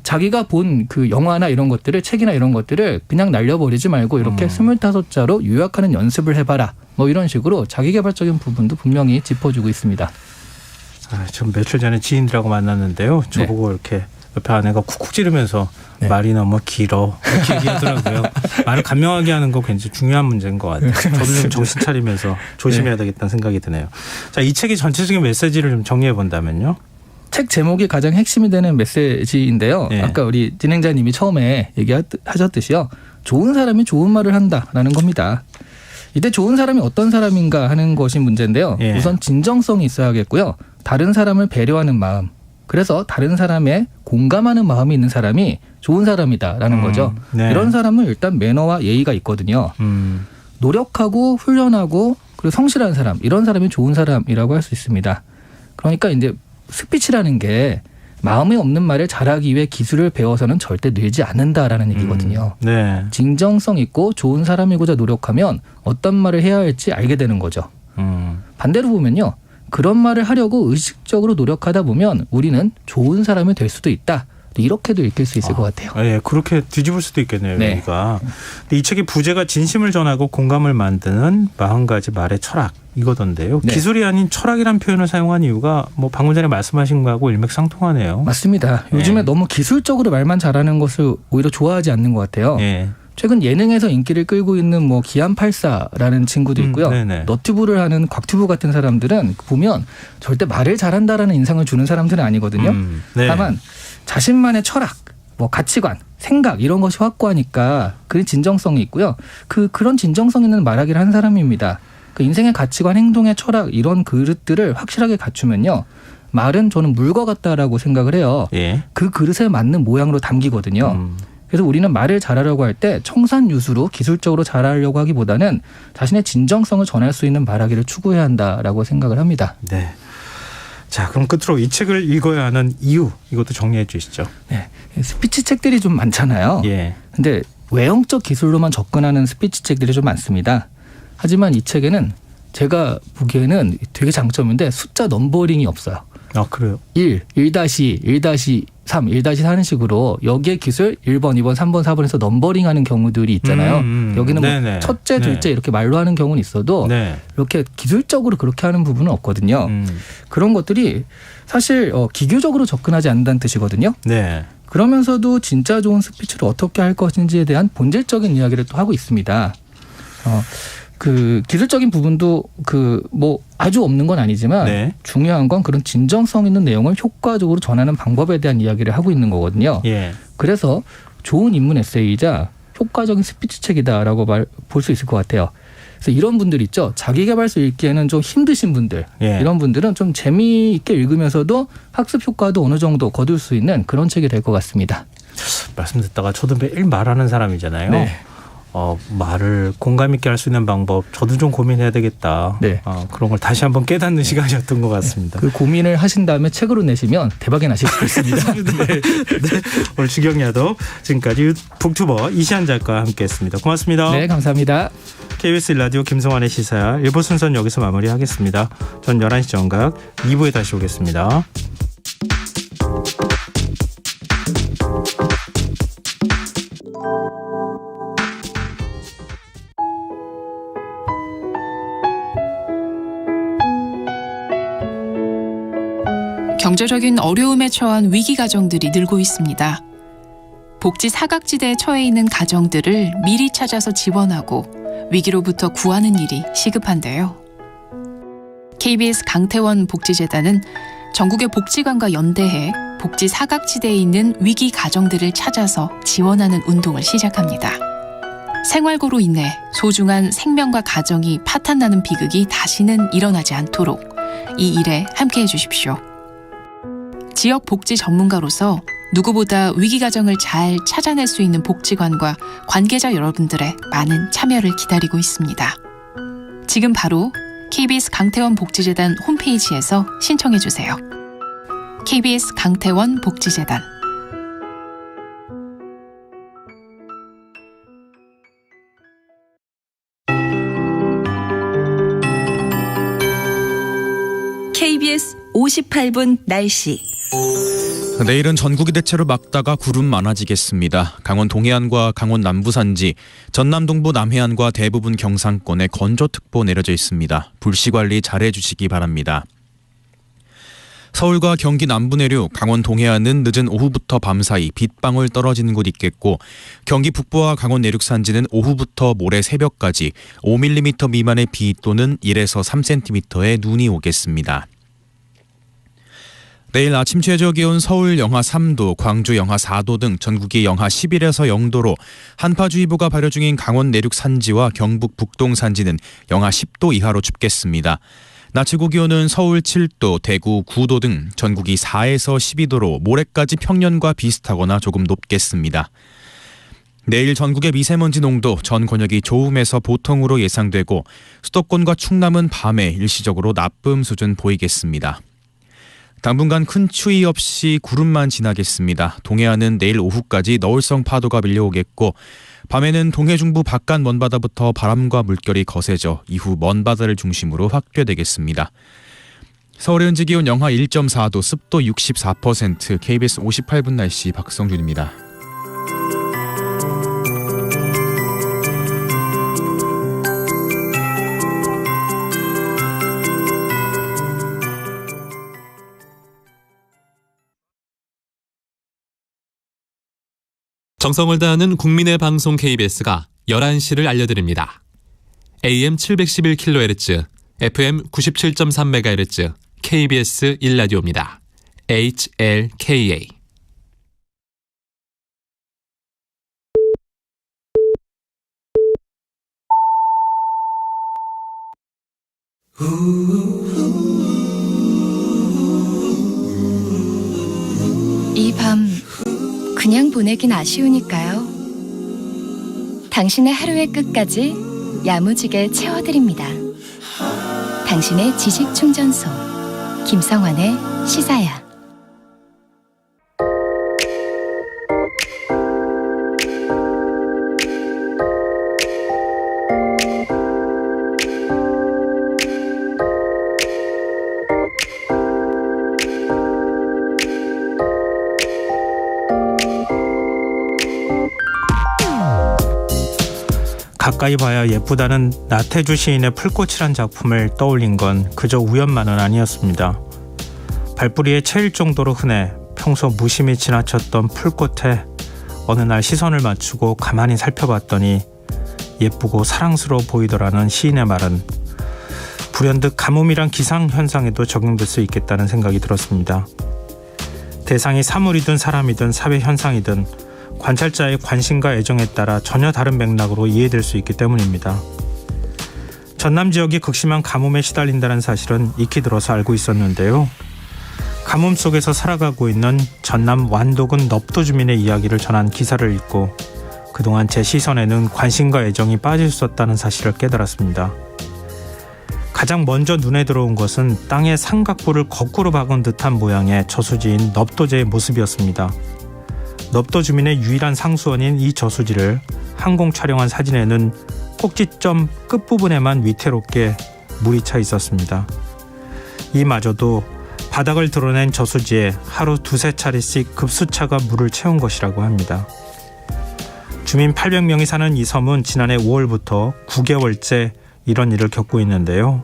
자기가 본 그 영화나 이런 것들을 책이나 이런 것들을 그냥 날려버리지 말고 이렇게 25자로 요약하는 연습을 해봐라. 이런 식으로 자기계발적인 부분도 분명히 짚어주고 있습니다. 전 며칠 전에 지인들하고 만났는데요. 저보고 이렇게 옆에 아내가 쿡쿡 찌르면서 말이 너무 길어 이렇게 얘기하더라고요. 말을 간명하게 하는 거 굉장히 중요한 문제인 것 같아요. 저도 좀 정신 차리면서 조심해야 되겠다는 생각이 드네요. 자, 이 책의 전체적인 메시지를 좀 정리해 본다면요. 책 제목이 가장 핵심이 되는 메시지인데요. 예. 아까 우리 진행자님이 처음에 얘기하셨듯이요. 좋은 사람이 좋은 말을 한다라는 겁니다. 이때 좋은 사람이 어떤 사람인가 하는 것이 문제인데요. 예. 우선 진정성이 있어야겠고요. 다른 사람을 배려하는 마음. 그래서 다른 사람에 공감하는 마음이 있는 사람이 좋은 사람이다라는 거죠. 네. 이런 사람은 일단 매너와 예의가 있거든요. 노력하고 훈련하고 그리고 성실한 사람, 이런 사람이 좋은 사람이라고 할 수 있습니다. 그러니까 이제 스피치라는 게 마음에 없는 말을 잘하기 위해 기술을 배워서는 절대 늘지 않는다라는 얘기거든요. 네. 진정성 있고 좋은 사람이고자 노력하면 어떤 말을 해야 할지 알게 되는 거죠. 반대로 보면요. 그런 말을 하려고 의식적으로 노력하다 보면 우리는 좋은 사람이 될 수도 있다. 이렇게도 읽힐 수 있을 것 같아요. 예, 그렇게 뒤집을 수도 있겠네요. 네. 여기가. 근데 이 책의 부제가 진심을 전하고 공감을 만드는 40가지 말의 철학 이거던데요. 네. 기술이 아닌 철학이란 표현을 사용한 이유가 뭐 방금 전에 말씀하신 거하고 일맥상통하네요. 맞습니다. 요즘에 너무 기술적으로 말만 잘하는 것을 오히려 좋아하지 않는 것 같아요. 예. 최근 예능에서 인기를 끌고 있는 뭐 기안84라는 친구도 있고요. 네네. 너튜브를 하는 곽튜브 같은 사람들은 보면 절대 말을 잘한다라는 인상을 주는 사람들은 아니거든요. 네. 다만 자신만의 철학, 뭐 가치관, 생각 이런 것이 확고하니까 그런 진정성이 있고요. 그런 진정성 있는 말하기를 한 사람입니다. 그 인생의 가치관, 행동의 철학 이런 그릇들을 확실하게 갖추면요. 말은 저는 물과 같다라고 생각을 해요. 예. 그 그릇에 맞는 모양으로 담기거든요. 그래서 우리는 말을 잘하려고 할 때 청산유수로 기술적으로 잘하려고 하기보다는 자신의 진정성을 전할 수 있는 말하기를 추구해야 한다라고 생각을 합니다. 네. 자, 그럼 끝으로 이 책을 읽어야 하는 이유 이것도 정리해 주시죠. 네. 스피치 책들이 좀 많잖아요. 예. 근데 외형적 기술로만 접근하는 스피치 책들이 좀 많습니다. 하지만 이 책에는 제가 보기에는 되게 장점인데 숫자 넘버링이 없어요. 아, 그래요? 1, 1-2, 1-3, 1-4는 식으로 여기에 기술 1번, 2번, 3번, 4번에서 넘버링하는 경우들이 있잖아요. 여기는 뭐 네네. 첫째, 둘째 네. 이렇게 말로 하는 경우는 있어도 네. 이렇게 기술적으로 그렇게 하는 부분은 없거든요. 그런 것들이 사실 기교적으로 접근하지 않는다는 뜻이거든요. 네. 그러면서도 진짜 좋은 스피치를 어떻게 할 것인지에 대한 본질적인 이야기를 또 하고 있습니다. 그 기술적인 부분도 뭐 아주 없는 건 아니지만 네. 중요한 건 그런 진정성 있는 내용을 효과적으로 전하는 방법에 대한 이야기를 하고 있는 거거든요. 예. 그래서 좋은 인문 에세이이자 효과적인 스피치 책이다라고 볼 수 있을 것 같아요. 그래서 이런 분들 있죠. 자기계발서 읽기에는 좀 힘드신 분들. 예. 이런 분들은 좀 재미있게 읽으면서도 학습 효과도 어느 정도 거둘 수 있는 그런 책이 될 것 같습니다. 말씀 듣다가 저도 매일 말하는 사람이잖아요. 네. 말을 공감 있게 할 수 있는 방법 저도 좀 고민해야 되겠다. 네. 그런 걸 다시 한번 깨닫는 시간이었던 것 같습니다. 그 고민을 하신 다음에 책으로 내시면 대박이 나실 수 있습니다. 네. 오늘 주경야도 지금까지 북튜버 이시안 작가와 함께했습니다. 고맙습니다. 네, 감사합니다. KBS 라디오 김성환의 시사야 1부 순서는 여기서 마무리하겠습니다. 전 11시 정각 2부에 다시 오겠습니다. 경제적인 어려움에 처한 위기 가정들이 늘고 있습니다. 복지 사각지대에 처해 있는 가정들을 미리 찾아서 지원하고 위기로부터 구하는 일이 시급한데요. KBS 강태원 복지재단은 전국의 복지관과 연대해 복지 사각지대에 있는 위기 가정들을 찾아서 지원하는 운동을 시작합니다. 생활고로 인해 소중한 생명과 가정이 파탄나는 비극이 다시는 일어나지 않도록 이 일에 함께해 주십시오. 지역 복지 전문가로서 누구보다 위기 가정을 잘 찾아낼 수 있는 복지관과 관계자 여러분들의 많은 참여를 기다리고 있습니다. 지금 바로 KBS 강태원 복지재단 홈페이지에서 신청해 주세요. KBS 강태원 복지재단. KBS 58분 날씨. 내일은 전국이 대체로 맑다가 구름 많아지겠습니다. 강원 동해안과 강원 남부산지, 전남 동부 남해안과 대부분 경상권에 건조특보 내려져 있습니다. 불씨관리 잘해주시기 바랍니다. 서울과 경기 남부 내륙, 강원 동해안은 늦은 오후부터 밤사이 빗방울 떨어지는 곳 있겠고 경기 북부와 강원 내륙 산지는 오후부터 모레 새벽까지 5mm 미만의 비 또는 1에서 3cm의 눈이 오겠습니다. 내일 아침 최저기온 서울 영하 3도, 광주 영하 4도 등 전국이 영하 11에서 0도로 한파주의보가 발효 중인 강원 내륙 산지와 경북 북동 산지는 영하 10도 이하로 춥겠습니다. 낮 최고 기온은 서울 7도, 대구 9도 등 전국이 4에서 12도로 모레까지 평년과 비슷하거나 조금 높겠습니다. 내일 전국의 미세먼지 농도 전 권역이 좋음에서 보통으로 예상되고 수도권과 충남은 밤에 일시적으로 나쁨 수준 보이겠습니다. 당분간 큰 추위 없이 구름만 지나겠습니다. 동해안은 내일 오후까지 너울성 파도가 밀려오겠고 밤에는 동해 중부 바깥 먼바다부터 바람과 물결이 거세져 이후 먼바다를 중심으로 확대되겠습니다. 서울의 현재 기온 영하 1.4도, 습도 64%, KBS 58분 날씨 박성준입니다. 정성을 다하는 국민의 방송 KBS가 11시를 알려드립니다. AM 711kHz, FM 97.3MHz, KBS 1라디오입니다. HLKA. 이 밤 그냥 보내긴 아쉬우니까요. 당신의 하루의 끝까지 야무지게 채워드립니다. 당신의 지식 충전소 김성환의 시사야. 가까이 봐야 예쁘다는 나태주 시인의 풀꽃이란 작품을 떠올린 건 그저 우연만은 아니었습니다. 발뿌리에 채일 정도로 흔해 평소 무심히 지나쳤던 풀꽃에 어느 날 시선을 맞추고 가만히 살펴봤더니 예쁘고 사랑스러워 보이더라는 시인의 말은 불현듯 가뭄이란 기상현상에도 적용될 수 있겠다는 생각이 들었습니다. 대상이 사물이든 사람이든 사회현상이든 관찰자의 관심과 애정에 따라 전혀 다른 맥락으로 이해될 수 있기 때문입니다. 전남 지역이 극심한 가뭄에 시달린다는 사실은 익히 들어서 알고 있었는데요. 가뭄 속에서 살아가고 있는 전남 완도군 넙도 주민의 이야기를 전한 기사를 읽고 그동안 제 시선에는 관심과 애정이 빠질 수 없다는 사실을 깨달았습니다. 가장 먼저 눈에 들어온 것은 땅에 삼각부를 거꾸로 박은 듯한 모양의 저수지인 넙도제의 모습이었습니다. 넙도 주민의 유일한 상수원인 이 저수지를 항공 촬영한 사진에는 꼭지점 끝부분에만 위태롭게 물이 차 있었습니다. 이마저도 바닥을 드러낸 저수지에 하루 두세 차례씩 급수차가 물을 채운 것이라고 합니다. 주민 800명이 사는 이 섬은 지난해 5월부터 9개월째 이런 일을 겪고 있는데요.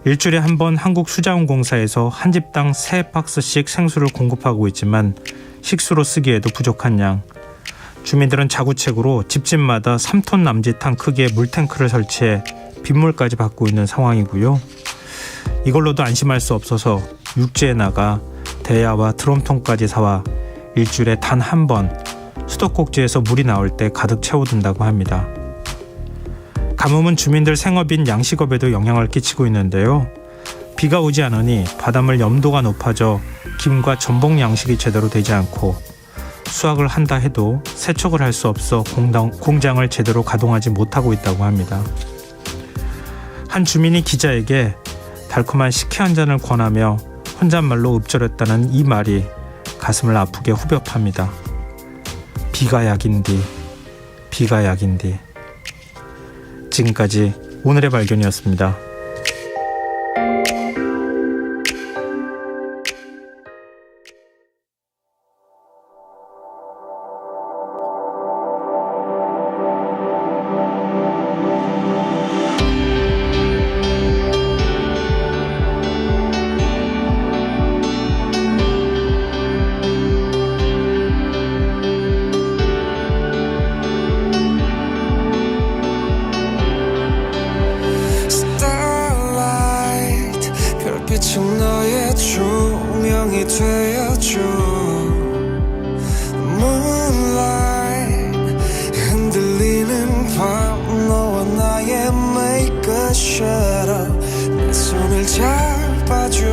일주일에 한 번 한국수자원공사에서 한 집당 3박스씩 생수를 공급하고 있지만 식수로 쓰기에도 부족한 양. 주민들은 자구책으로 집집마다 3톤 남짓한 크기의 물탱크를 설치해 빗물까지 받고 있는 상황이고요. 이걸로도 안심할 수 없어서 육지에 나가 대야와 드럼통까지 사와 일주일에 단 한 번 수도꼭지에서 물이 나올 때 가득 채워둔다고 합니다. 가뭄은 주민들 생업인 양식업에도 영향을 끼치고 있는데요. 비가 오지 않으니 바닷물 염도가 높아져 김과 전복 양식이 제대로 되지 않고 수확을 한다 해도 세척을 할 수 없어 공장을 제대로 가동하지 못하고 있다고 합니다. 한 주민이 기자에게 달콤한 식혜 한 잔을 권하며 혼잣말로 읊조렸다는 이 말이 가슴을 아프게 후벼 팝니다. 비가 약인디, 비가 약인디. 지금까지 오늘의 발견이었습니다. Stars shadow 내 손을 잡아줘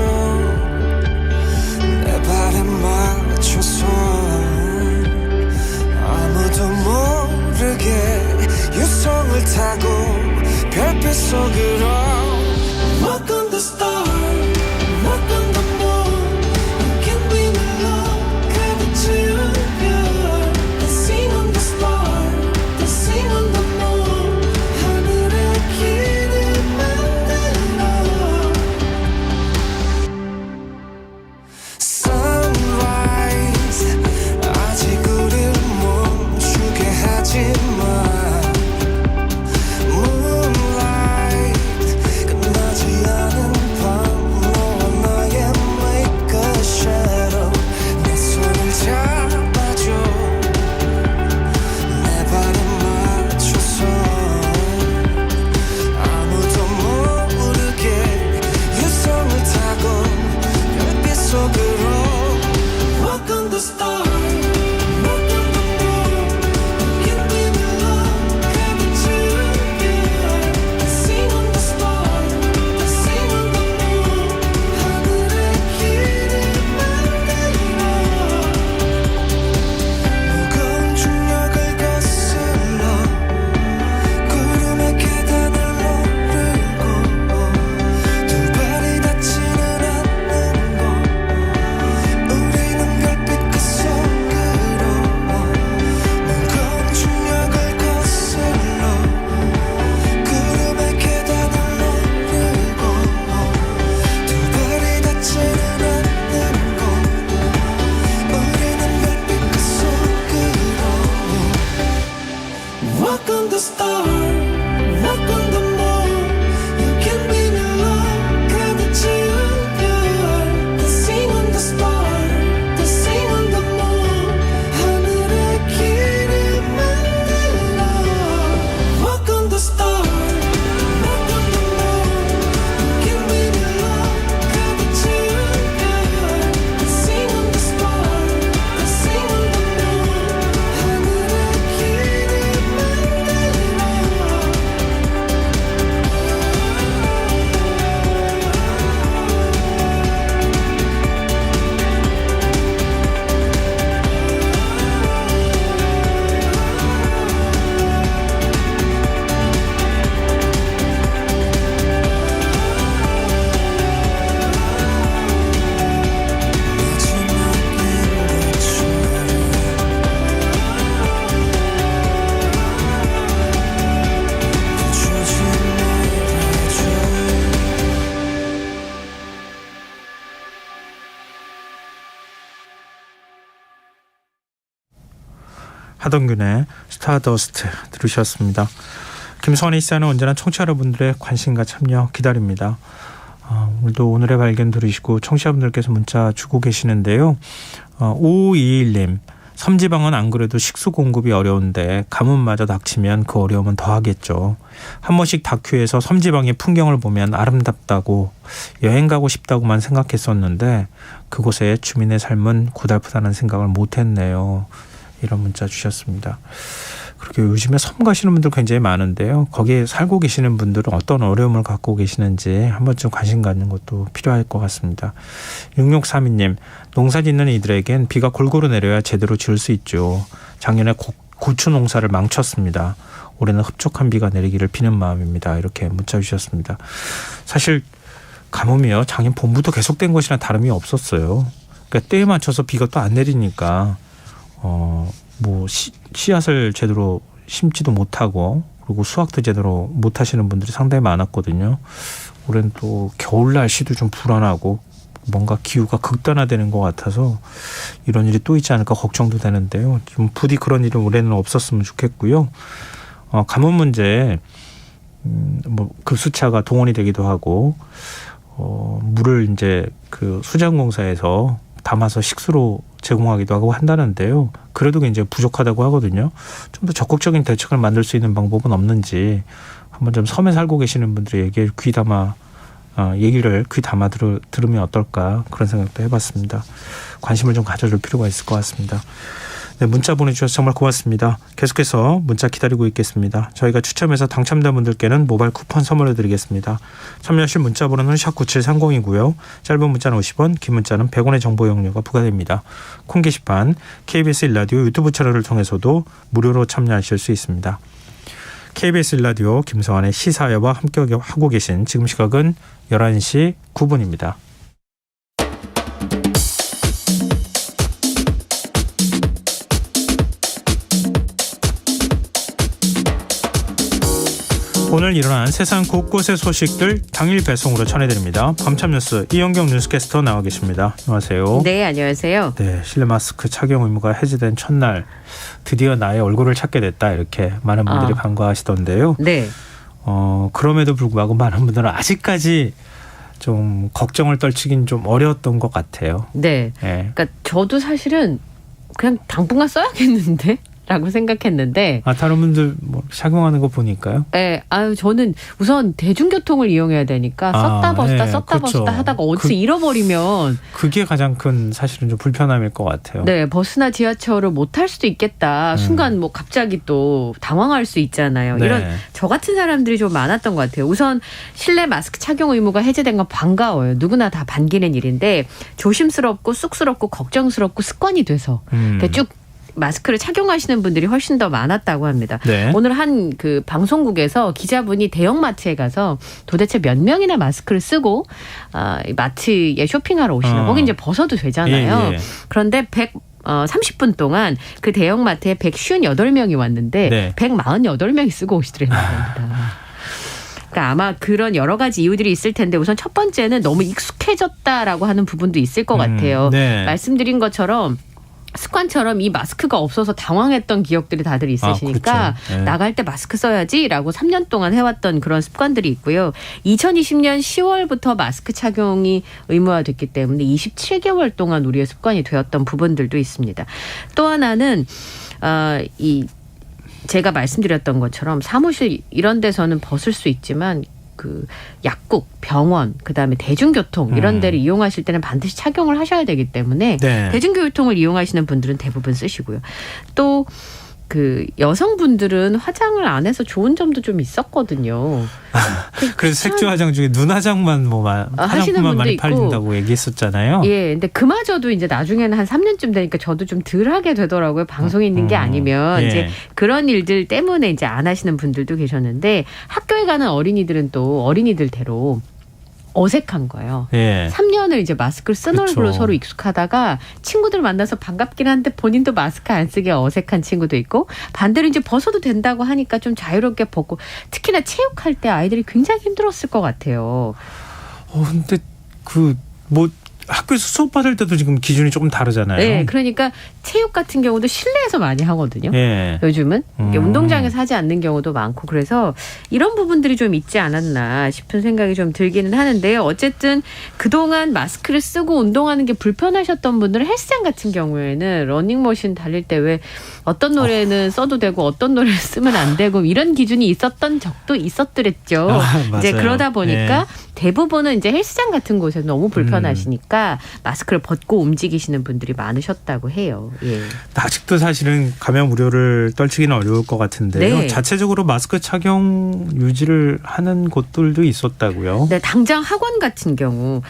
내 발에 맞춰서 아무도 모르게 유성을 타고 별빛 속으로 Walk on the star Walk on the moon Can we be love 가득 채운 별 Dancing on the star Dancing on the moon 하늘의 길을 만들어 Sunrise 아직 우릴 멈추게 하지 마 하동균의 스타더스트 들으셨습니다. 김선희 씨는 언제나 청취자 여러분들의 관심과 참여 기다립니다. 오늘도 오늘의 발견 들으시고 청취자분들께서 문자 주고 계시는데요. 5521님 섬지방은 안 그래도 식수 공급이 어려운데 가뭄마저 닥치면 그 어려움은 더하겠죠. 한 번씩 다큐에서 섬지방의 풍경을 보면 아름답다고 여행 가고 싶다고만 생각했었는데 그곳의 주민의 삶은 고달프다는 생각을 못했네요. 이런 문자 주셨습니다. 그렇게 요즘에 섬 가시는 분들 굉장히 많은데요. 거기에 살고 계시는 분들은 어떤 어려움을 갖고 계시는지 한 번쯤 관심 갖는 것도 필요할 것 같습니다. 6632님 농사 짓는 이들에겐 비가 골고루 내려야 제대로 지을 수 있죠. 작년에 고추 농사를 망쳤습니다. 올해는 흡족한 비가 내리기를 비는 마음입니다. 이렇게 문자 주셨습니다. 사실 가뭄이요. 작년 봄부터 계속된 것이랑 다름이 없었어요. 그러니까 때에 맞춰서 비가 또 안 내리니까 씨앗을 제대로 심지도 못하고 그리고 수확도 제대로 못하시는 분들이 상당히 많았거든요. 올해는 또 겨울 날씨도 좀 불안하고 뭔가 기후가 극단화되는 것 같아서 이런 일이 또 있지 않을까 걱정도 되는데요. 좀 부디 그런 일은 올해는 없었으면 좋겠고요. 가뭄 문제 급수차가 동원이 되기도 하고 물을 이제 그 수자공사에서 담아서 식수로 제공하기도 하고 한다는데요. 그래도 굉장히 부족하다고 하거든요. 좀 더 적극적인 대책을 만들 수 있는 방법은 없는지 한번 좀 섬에 살고 계시는 분들의 얘기를 귀 담아 들으면 어떨까 그런 생각도 해봤습니다. 관심을 좀 가져줄 필요가 있을 것 같습니다. 네, 문자 보내주셔서 정말 고맙습니다. 계속해서 문자 기다리고 있겠습니다. 저희가 추첨해서 당첨된 분들께는 모바일 쿠폰 선물로 드리겠습니다. 참여하실 문자 번호는 샵9730이고요. 짧은 문자는 50원, 긴 문자는 100원의 정보 이용료가 부과됩니다. 콩 게시판, KBS 1라디오 유튜브 채널을 통해서도 무료로 참여하실 수 있습니다. KBS 1라디오 김성환의 시사회와 함께하고 계신 지금 시각은 11시 9분입니다. 오늘 일어난 세상 곳곳의 소식들 당일 배송으로 전해드립니다. 밤참 뉴스 이영경 뉴스캐스터 나와 계십니다. 안녕하세요. 네, 안녕하세요. 네, 실내 마스크 착용 의무가 해제된 첫날 드디어 나의 얼굴을 찾게 됐다 이렇게 많은 분들이 반가워하시던데요. 네. 그럼에도 불구하고 많은 분들은 아직까지 좀 걱정을 떨치긴 좀 어려웠던 것 같아요. 네. 네. 그러니까 저도 사실은 그냥 당분간 써야겠는데? 라고 생각했는데. 다른 분들 뭐 착용하는 거 보니까요? 네. 저는 우선 대중교통을 이용해야 되니까 썼다 벗었다 네, 썼다 그렇죠. 벗었다 하다가 어디서 잃어버리면. 그게 가장 큰 사실은 좀 불편함일 것 같아요. 네. 버스나 지하철을 못 탈 수도 있겠다. 순간 뭐 갑자기 또 당황할 수 있잖아요. 네. 이런 저 같은 사람들이 좀 많았던 것 같아요. 우선 실내 마스크 착용 의무가 해제된 건 반가워요. 누구나 다 반기는 일인데 조심스럽고 쑥스럽고 걱정스럽고 습관이 돼서 쭉 마스크를 착용하시는 분들이 훨씬 더 많았다고 합니다. 네. 오늘 한 그 방송국에서 기자분이 대형마트에 가서 도대체 몇 명이나 마스크를 쓰고 마트에 쇼핑하러 오시나 거기 이제 벗어도 되잖아요. 예. 그런데 30분 동안 그 대형마트에 158명이 왔는데 네. 148명이 쓰고 오시더라고요. 그러니까 아마 그런 여러 가지 이유들이 있을 텐데 우선 첫 번째는 너무 익숙해졌다라고 하는 부분도 있을 것 같아요. 네. 말씀드린 것처럼 습관처럼 이 마스크가 없어서 당황했던 기억들이 다들 있으시니까 그렇죠. 네. 나갈 때 마스크 써야지라고 3년 동안 해왔던 그런 습관들이 있고요. 2020년 10월부터 마스크 착용이 의무화됐기 때문에 27개월 동안 우리의 습관이 되었던 부분들도 있습니다. 또 하나는 제가 말씀드렸던 것처럼 사무실 이런 데서는 벗을 수 있지만 그 약국, 병원, 그다음에 대중교통 이런 데를 이용하실 때는 반드시 착용을 하셔야 되기 때문에 네. 대중교통을 이용하시는 분들은 대부분 쓰시고요. 또 그 여성분들은 화장을 안 해서 좋은 점도 좀 있었거든요. 그래서 색조 화장 중에 눈 화장만 화장품만 많이 팔린다고 얘기했었잖아요. 예, 근데 그마저도 이제 나중에는 한 3년쯤 되니까 저도 좀 덜 하게 되더라고요. 방송에 있는 게 아니면 예. 이제 그런 일들 때문에 이제 안 하시는 분들도 계셨는데 학교에 가는 어린이들은 또 어린이들대로 어색한 거예요. 예. 3년을 이제 마스크를 쓴 그쵸. 얼굴로 서로 익숙하다가 친구들 만나서 반갑긴 한데 본인도 마스크 안 쓰게 어색한 친구도 있고 반대로 이제 벗어도 된다고 하니까 좀 자유롭게 벗고 특히나 체육할 때 아이들이 굉장히 힘들었을 것 같아요. 근데 학교에서 수업 받을 때도 지금 기준이 조금 다르잖아요. 네, 그러니까 체육 같은 경우도 실내에서 많이 하거든요. 예. 요즘은 운동장에서 하지 않는 경우도 많고 그래서 이런 부분들이 좀 있지 않았나 싶은 생각이 좀 들기는 하는데요. 어쨌든 그동안 마스크를 쓰고 운동하는 게 불편하셨던 분들은 헬스장 같은 경우에는 러닝머신 달릴 때 왜 어떤 노래는 써도 되고 어떤 노래를 쓰면 안 되고 이런 기준이 있었던 적도 있었더랬죠. 이제 그러다 보니까 대부분은 이제 헬스장 같은 곳에서 너무 불편하시니까 마스크를 벗고 움직이시는 분들이 많으셨다고 해요. 예. 아직도 사실은 감염 우려를 떨치기는 어려울 것 같은데요. 네. 자체적으로 마스크 착용 유지를 하는 곳들도 있었다고요. 네, 당장 학원 같은 경우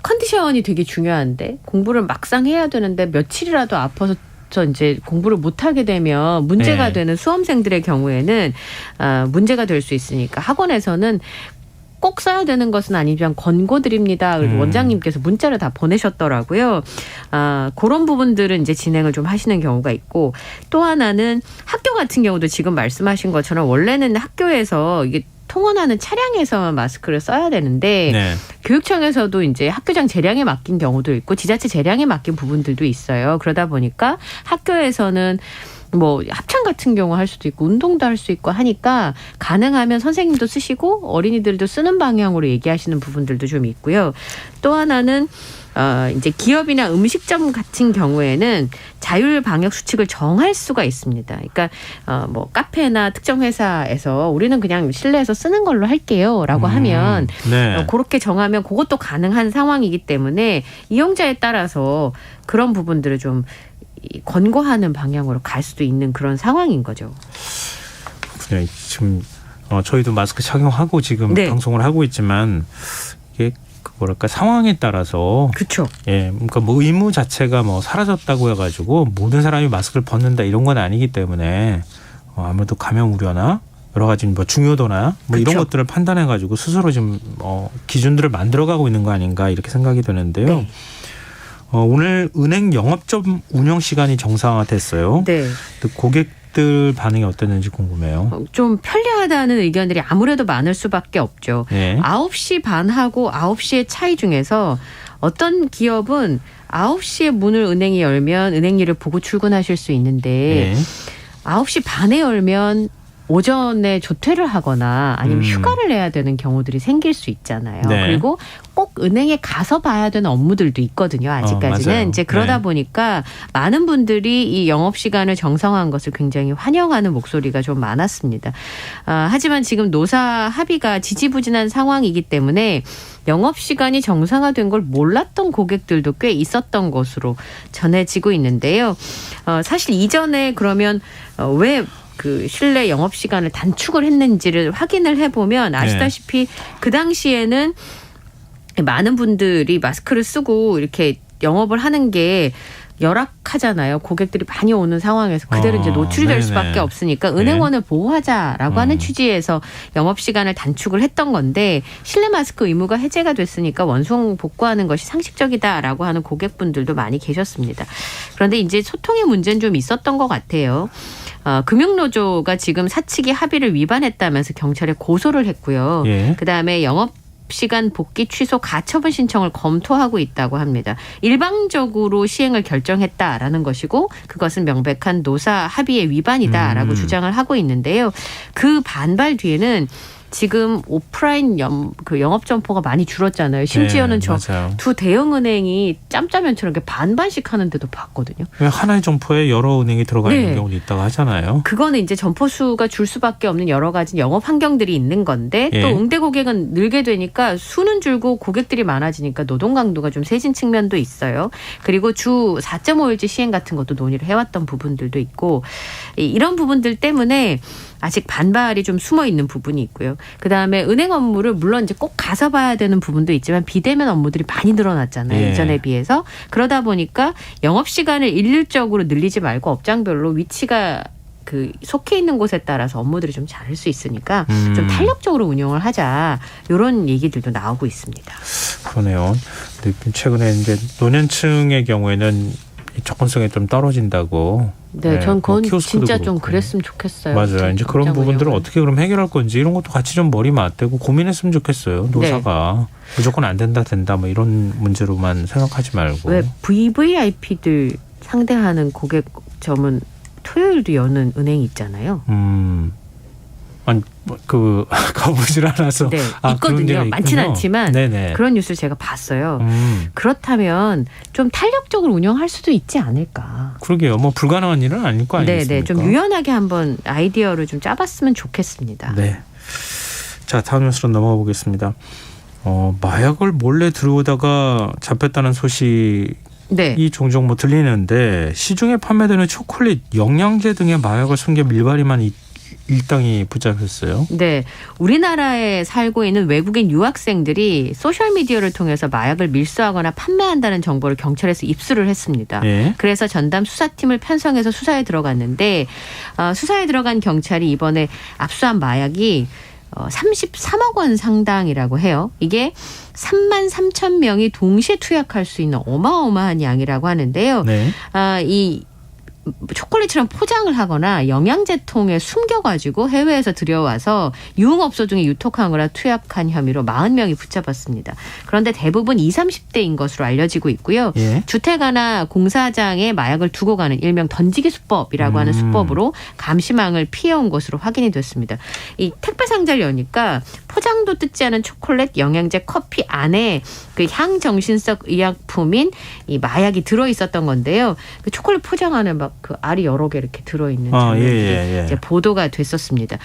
컨디션이 되게 중요한데 공부를 막상 해야 되는데 며칠이라도 아파서 이제 공부를 못하게 되면 문제가 네. 되는 수험생들의 경우에는 문제가 될 수 있으니까 학원에서는 꼭 써야 되는 것은 아니지만 권고드립니다. 원장님께서 문자를 다 보내셨더라고요. 그런 부분들은 이제 진행을 좀 하시는 경우가 있고 또 하나는 학교 같은 경우도 지금 말씀하신 것처럼 원래는 학교에서 이게 통원하는 차량에서만 마스크를 써야 되는데 네. 교육청에서도 이제 학교장 재량에 맡긴 경우도 있고 지자체 재량에 맡긴 부분들도 있어요. 그러다 보니까 학교에서는 뭐 합창 같은 경우 할 수도 있고 운동도 할 수 있고 하니까 가능하면 선생님도 쓰시고 어린이들도 쓰는 방향으로 얘기하시는 부분들도 좀 있고요. 또 하나는 이제 기업이나 음식점 같은 경우에는 자율 방역 수칙을 정할 수가 있습니다. 그러니까 뭐 카페나 특정 회사에서 우리는 그냥 실내에서 쓰는 걸로 할게요라고 하면 네. 그렇게 정하면 그것도 가능한 상황이기 때문에 이용자에 따라서 그런 부분들을 좀 이 권고하는 방향으로 갈 수도 있는 그런 상황인 거죠. 네, 지금 저희도 마스크 착용하고 지금 네. 방송을 하고 있지만 이게 뭐랄까 상황에 따라서 그렇죠. 예, 그러니까 뭐 의무 자체가 뭐 사라졌다고 해가지고 모든 사람이 마스크를 벗는다 이런 건 아니기 때문에 아무래도 감염 우려나 여러 가지 뭐 중요도나 뭐 이런 그쵸. 것들을 판단해가지고 스스로 지금 기준들을 만들어가고 있는 거 아닌가 이렇게 생각이 드는데요. 네. 오늘 은행 영업점 운영 시간이 정상화됐어요. 네. 고객들 반응이 어땠는지 궁금해요. 좀 편리하다는 의견들이 아무래도 많을 수밖에 없죠. 네. 9시 반하고 9시의 차이 중에서 어떤 기업은 9시에 문을 은행이 열면 은행 일을 보고 출근하실 수 있는데 네. 9시 반에 열면 오전에 조퇴를 하거나 아니면 휴가를 내야 되는 경우들이 생길 수 있잖아요. 네. 그리고 꼭 은행에 가서 봐야 되는 업무들도 있거든요. 아직까지는. 맞아요. 이제 그러다 네. 보니까 많은 분들이 이 영업 시간을 정상화한 것을 굉장히 환영하는 목소리가 좀 많았습니다. 하지만 지금 노사 합의가 지지부진한 상황이기 때문에 영업 시간이 정상화된 걸 몰랐던 고객들도 꽤 있었던 것으로 전해지고 있는데요. 사실 이전에 그러면 왜 그 실내 영업 시간을 단축을 했는지를 확인을 해보면 아시다시피 그 당시에는 많은 분들이 마스크를 쓰고 이렇게 영업을 하는 게 열악하잖아요. 고객들이 많이 오는 상황에서 그대로 이제 노출이 될 네네. 수밖에 없으니까 은행원을 보호하자라고 하는 취지에서 영업 시간을 단축을 했던 건데 실내 마스크 의무가 해제가 됐으니까 원송 복구하는 것이 상식적이다라고 하는 고객분들도 많이 계셨습니다. 그런데 이제 소통의 문제는 좀 있었던 것 같아요. 금융노조가 지금 사측이 합의를 위반했다면서 경찰에 고소를 했고요. 예. 그다음에 영업 시간 복귀 취소 가처분 신청을 검토하고 있다고 합니다. 일방적으로 시행을 결정했다라는 것이고 그것은 명백한 노사 합의의 위반이다라고 주장을 하고 있는데요. 그 반발 뒤에는 지금 오프라인 영업 점포가 많이 줄었잖아요. 심지어는 네, 저 두 대형 은행이 짬짜면처럼 이렇게 반반씩 하는데도 봤거든요. 하나의 점포에 여러 은행이 들어가 있는 경우도 있다고 하잖아요. 그거는 이제 점포 수가 줄 수밖에 없는 여러 가지 영업 환경들이 있는 건데 예. 또 응대 고객은 늘게 되니까 수는 줄고 고객들이 많아지니까 노동 강도가 좀 세진 측면도 있어요. 그리고 주 4.5일제 시행 같은 것도 논의를 해왔던 부분들도 있고 이런 부분들 때문에 아직 반발이 좀 숨어 있는 부분이 있고요. 그다음에 은행 업무를 물론 이제 꼭 가서 봐야 되는 부분도 있지만 비대면 업무들이 많이 늘어났잖아요. 예. 이전에 비해서. 그러다 보니까 영업 시간을 일률적으로 늘리지 말고 업장별로 위치가 그 속해 있는 곳에 따라서 업무들이 좀 잘할 수 있으니까 좀 탄력적으로 운영을 하자. 이런 얘기들도 나오고 있습니다. 그러네요. 근데 최근에 이제 노년층의 경우에는 접근성이 좀 떨어진다고. 네, 전 그건 키오스크도 진짜 좀 그렇고. 그랬으면 좋겠어요. 맞아요. 이제 그런 부분들을 어떻게 그럼 해결할 건지 이런 것도 같이 좀 머리 맞대고 고민했으면 좋겠어요. 노사가 무조건 안 된다 뭐 이런 문제로만 생각하지 말고. 왜 VVIP들 상대하는 고객점은 토요일도 여는 은행이 있잖아요. 아니 그 가보질 않아서 네, 그런 있거든요. 데가 많지는 있군요. 않지만 네네. 그런 뉴스를 제가 봤어요. 그렇다면 좀 탄력적으로 운영할 수도 있지 않을까. 그러게요. 뭐 불가능한 일은 아닐 거 아니겠습니까? 네네, 좀 유연하게 한번 아이디어를 좀 짜봤으면 좋겠습니다. 네. 자, 다음 뉴스로 넘어가 보겠습니다. 마약을 몰래 들어오다가 잡혔다는 소식이 종종 뭐 들리는데 시중에 판매되는 초콜릿, 영양제 등의 마약을 숨겨 밀바리만 일당이 붙잡혔어요. 네, 우리나라에 살고 있는 외국인 유학생들이 소셜미디어를 통해서 마약을 밀수하거나 판매한다는 정보를 경찰에서 입수를 했습니다. 예. 그래서 전담 수사팀을 편성해서 수사에 들어갔는데 수사에 들어간 경찰이 이번에 압수한 마약이 33억 원 상당이라고 해요. 이게 3만 3천 명이 동시에 투약할 수 있는 어마어마한 양이라고 하는데요. 네. 이 초콜릿처럼 포장을 하거나 영양제통에 숨겨가지고 해외에서 들여와서 유흥업소 중에 유통하거나 투약한 혐의로 40명이 붙잡았습니다. 그런데 대부분 20, 30대인 것으로 알려지고 있고요. 예. 주택가나 공사장에 마약을 두고 가는 일명 던지기 수법이라고 하는 수법으로 감시망을 피해온 것으로 확인이 됐습니다. 이 택배 상자를 여니까 포장도 뜯지 않은 초콜릿, 영양제, 커피 안에 그 향정신성 의약품인 이 마약이 들어있었던 건데요. 그 초콜릿 포장 안에 막 그 알이 여러 개 이렇게 들어있는 장면들이 이제 보도가 됐었습니다.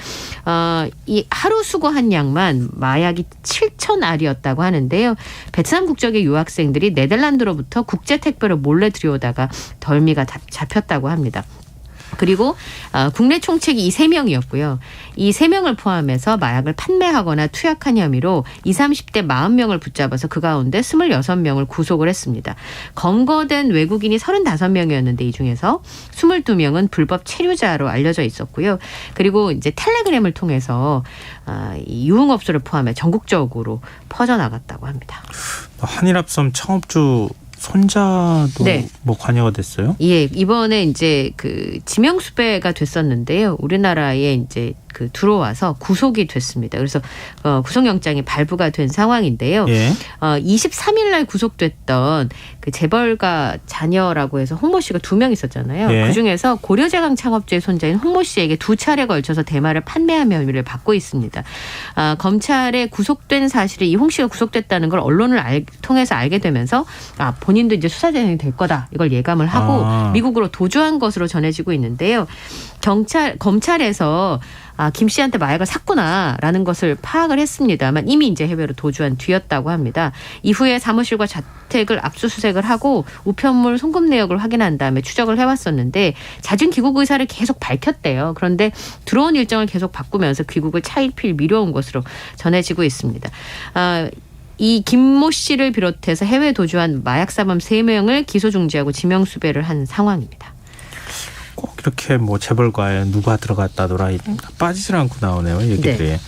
이 하루 수거한 양만 마약이 7,000알이었다고 하는데요. 베트남 국적의 유학생들이 네덜란드로부터 국제 택배를 몰래 들여오다가 덜미가 잡혔다고 합니다. 그리고 국내 총책이 이 3명이었고요. 이 3명을 포함해서 마약을 판매하거나 투약한 혐의로 20, 30대 40명을 붙잡아서 그 가운데 26명을 구속을 했습니다. 검거된 외국인이 35명이었는데 이 중에서 22명은 불법 체류자로 알려져 있었고요. 그리고 이제 텔레그램을 통해서 이 유흥업소를 포함해 전국적으로 퍼져나갔다고 합니다. 한일합섬 창업주 손자도 네. 뭐 관여가 됐어요? 예, 이번에 이제 그 지명수배가 됐었는데요. 우리나라에 이제 그 들어와서 구속이 됐습니다. 그래서 구속영장이 발부가 된 상황인데요. 예. 23일 날 구속됐던 그 재벌가 자녀라고 해서 홍모 씨가 2명 있었잖아요. 예. 그중에서 고려제강 창업주의 손자인 홍모 씨에게 2차례 걸쳐서 대마를 판매한 혐의를 받고 있습니다. 검찰에 구속된 사실을 이 홍 씨가 구속됐다는 걸 언론을 통해서 알게 되면서 본인도 이제 수사 대상이 될 거다. 이걸 예감을 하고 미국으로 도주한 것으로 전해지고 있는데요. 검찰에서 김 씨한테 마약을 샀구나라는 것을 파악을 했습니다만 이미 이제 해외로 도주한 뒤였다고 합니다. 이후에 사무실과 자택을 압수수색을 하고 우편물 송금 내역을 확인한 다음에 추적을 해왔었는데 잦은 귀국 의사를 계속 밝혔대요. 그런데 들어온 일정을 계속 바꾸면서 귀국을 차일피일 미뤄온 것으로 전해지고 있습니다. 이 김모 씨를 비롯해서 해외 도주한 마약사범 3명을 기소 중지하고 지명수배를 한 상황입니다. 꼭 이렇게 뭐 재벌가에 누가 들어갔다더라 빠지질 않고 나오네요, 얘기들이. 네.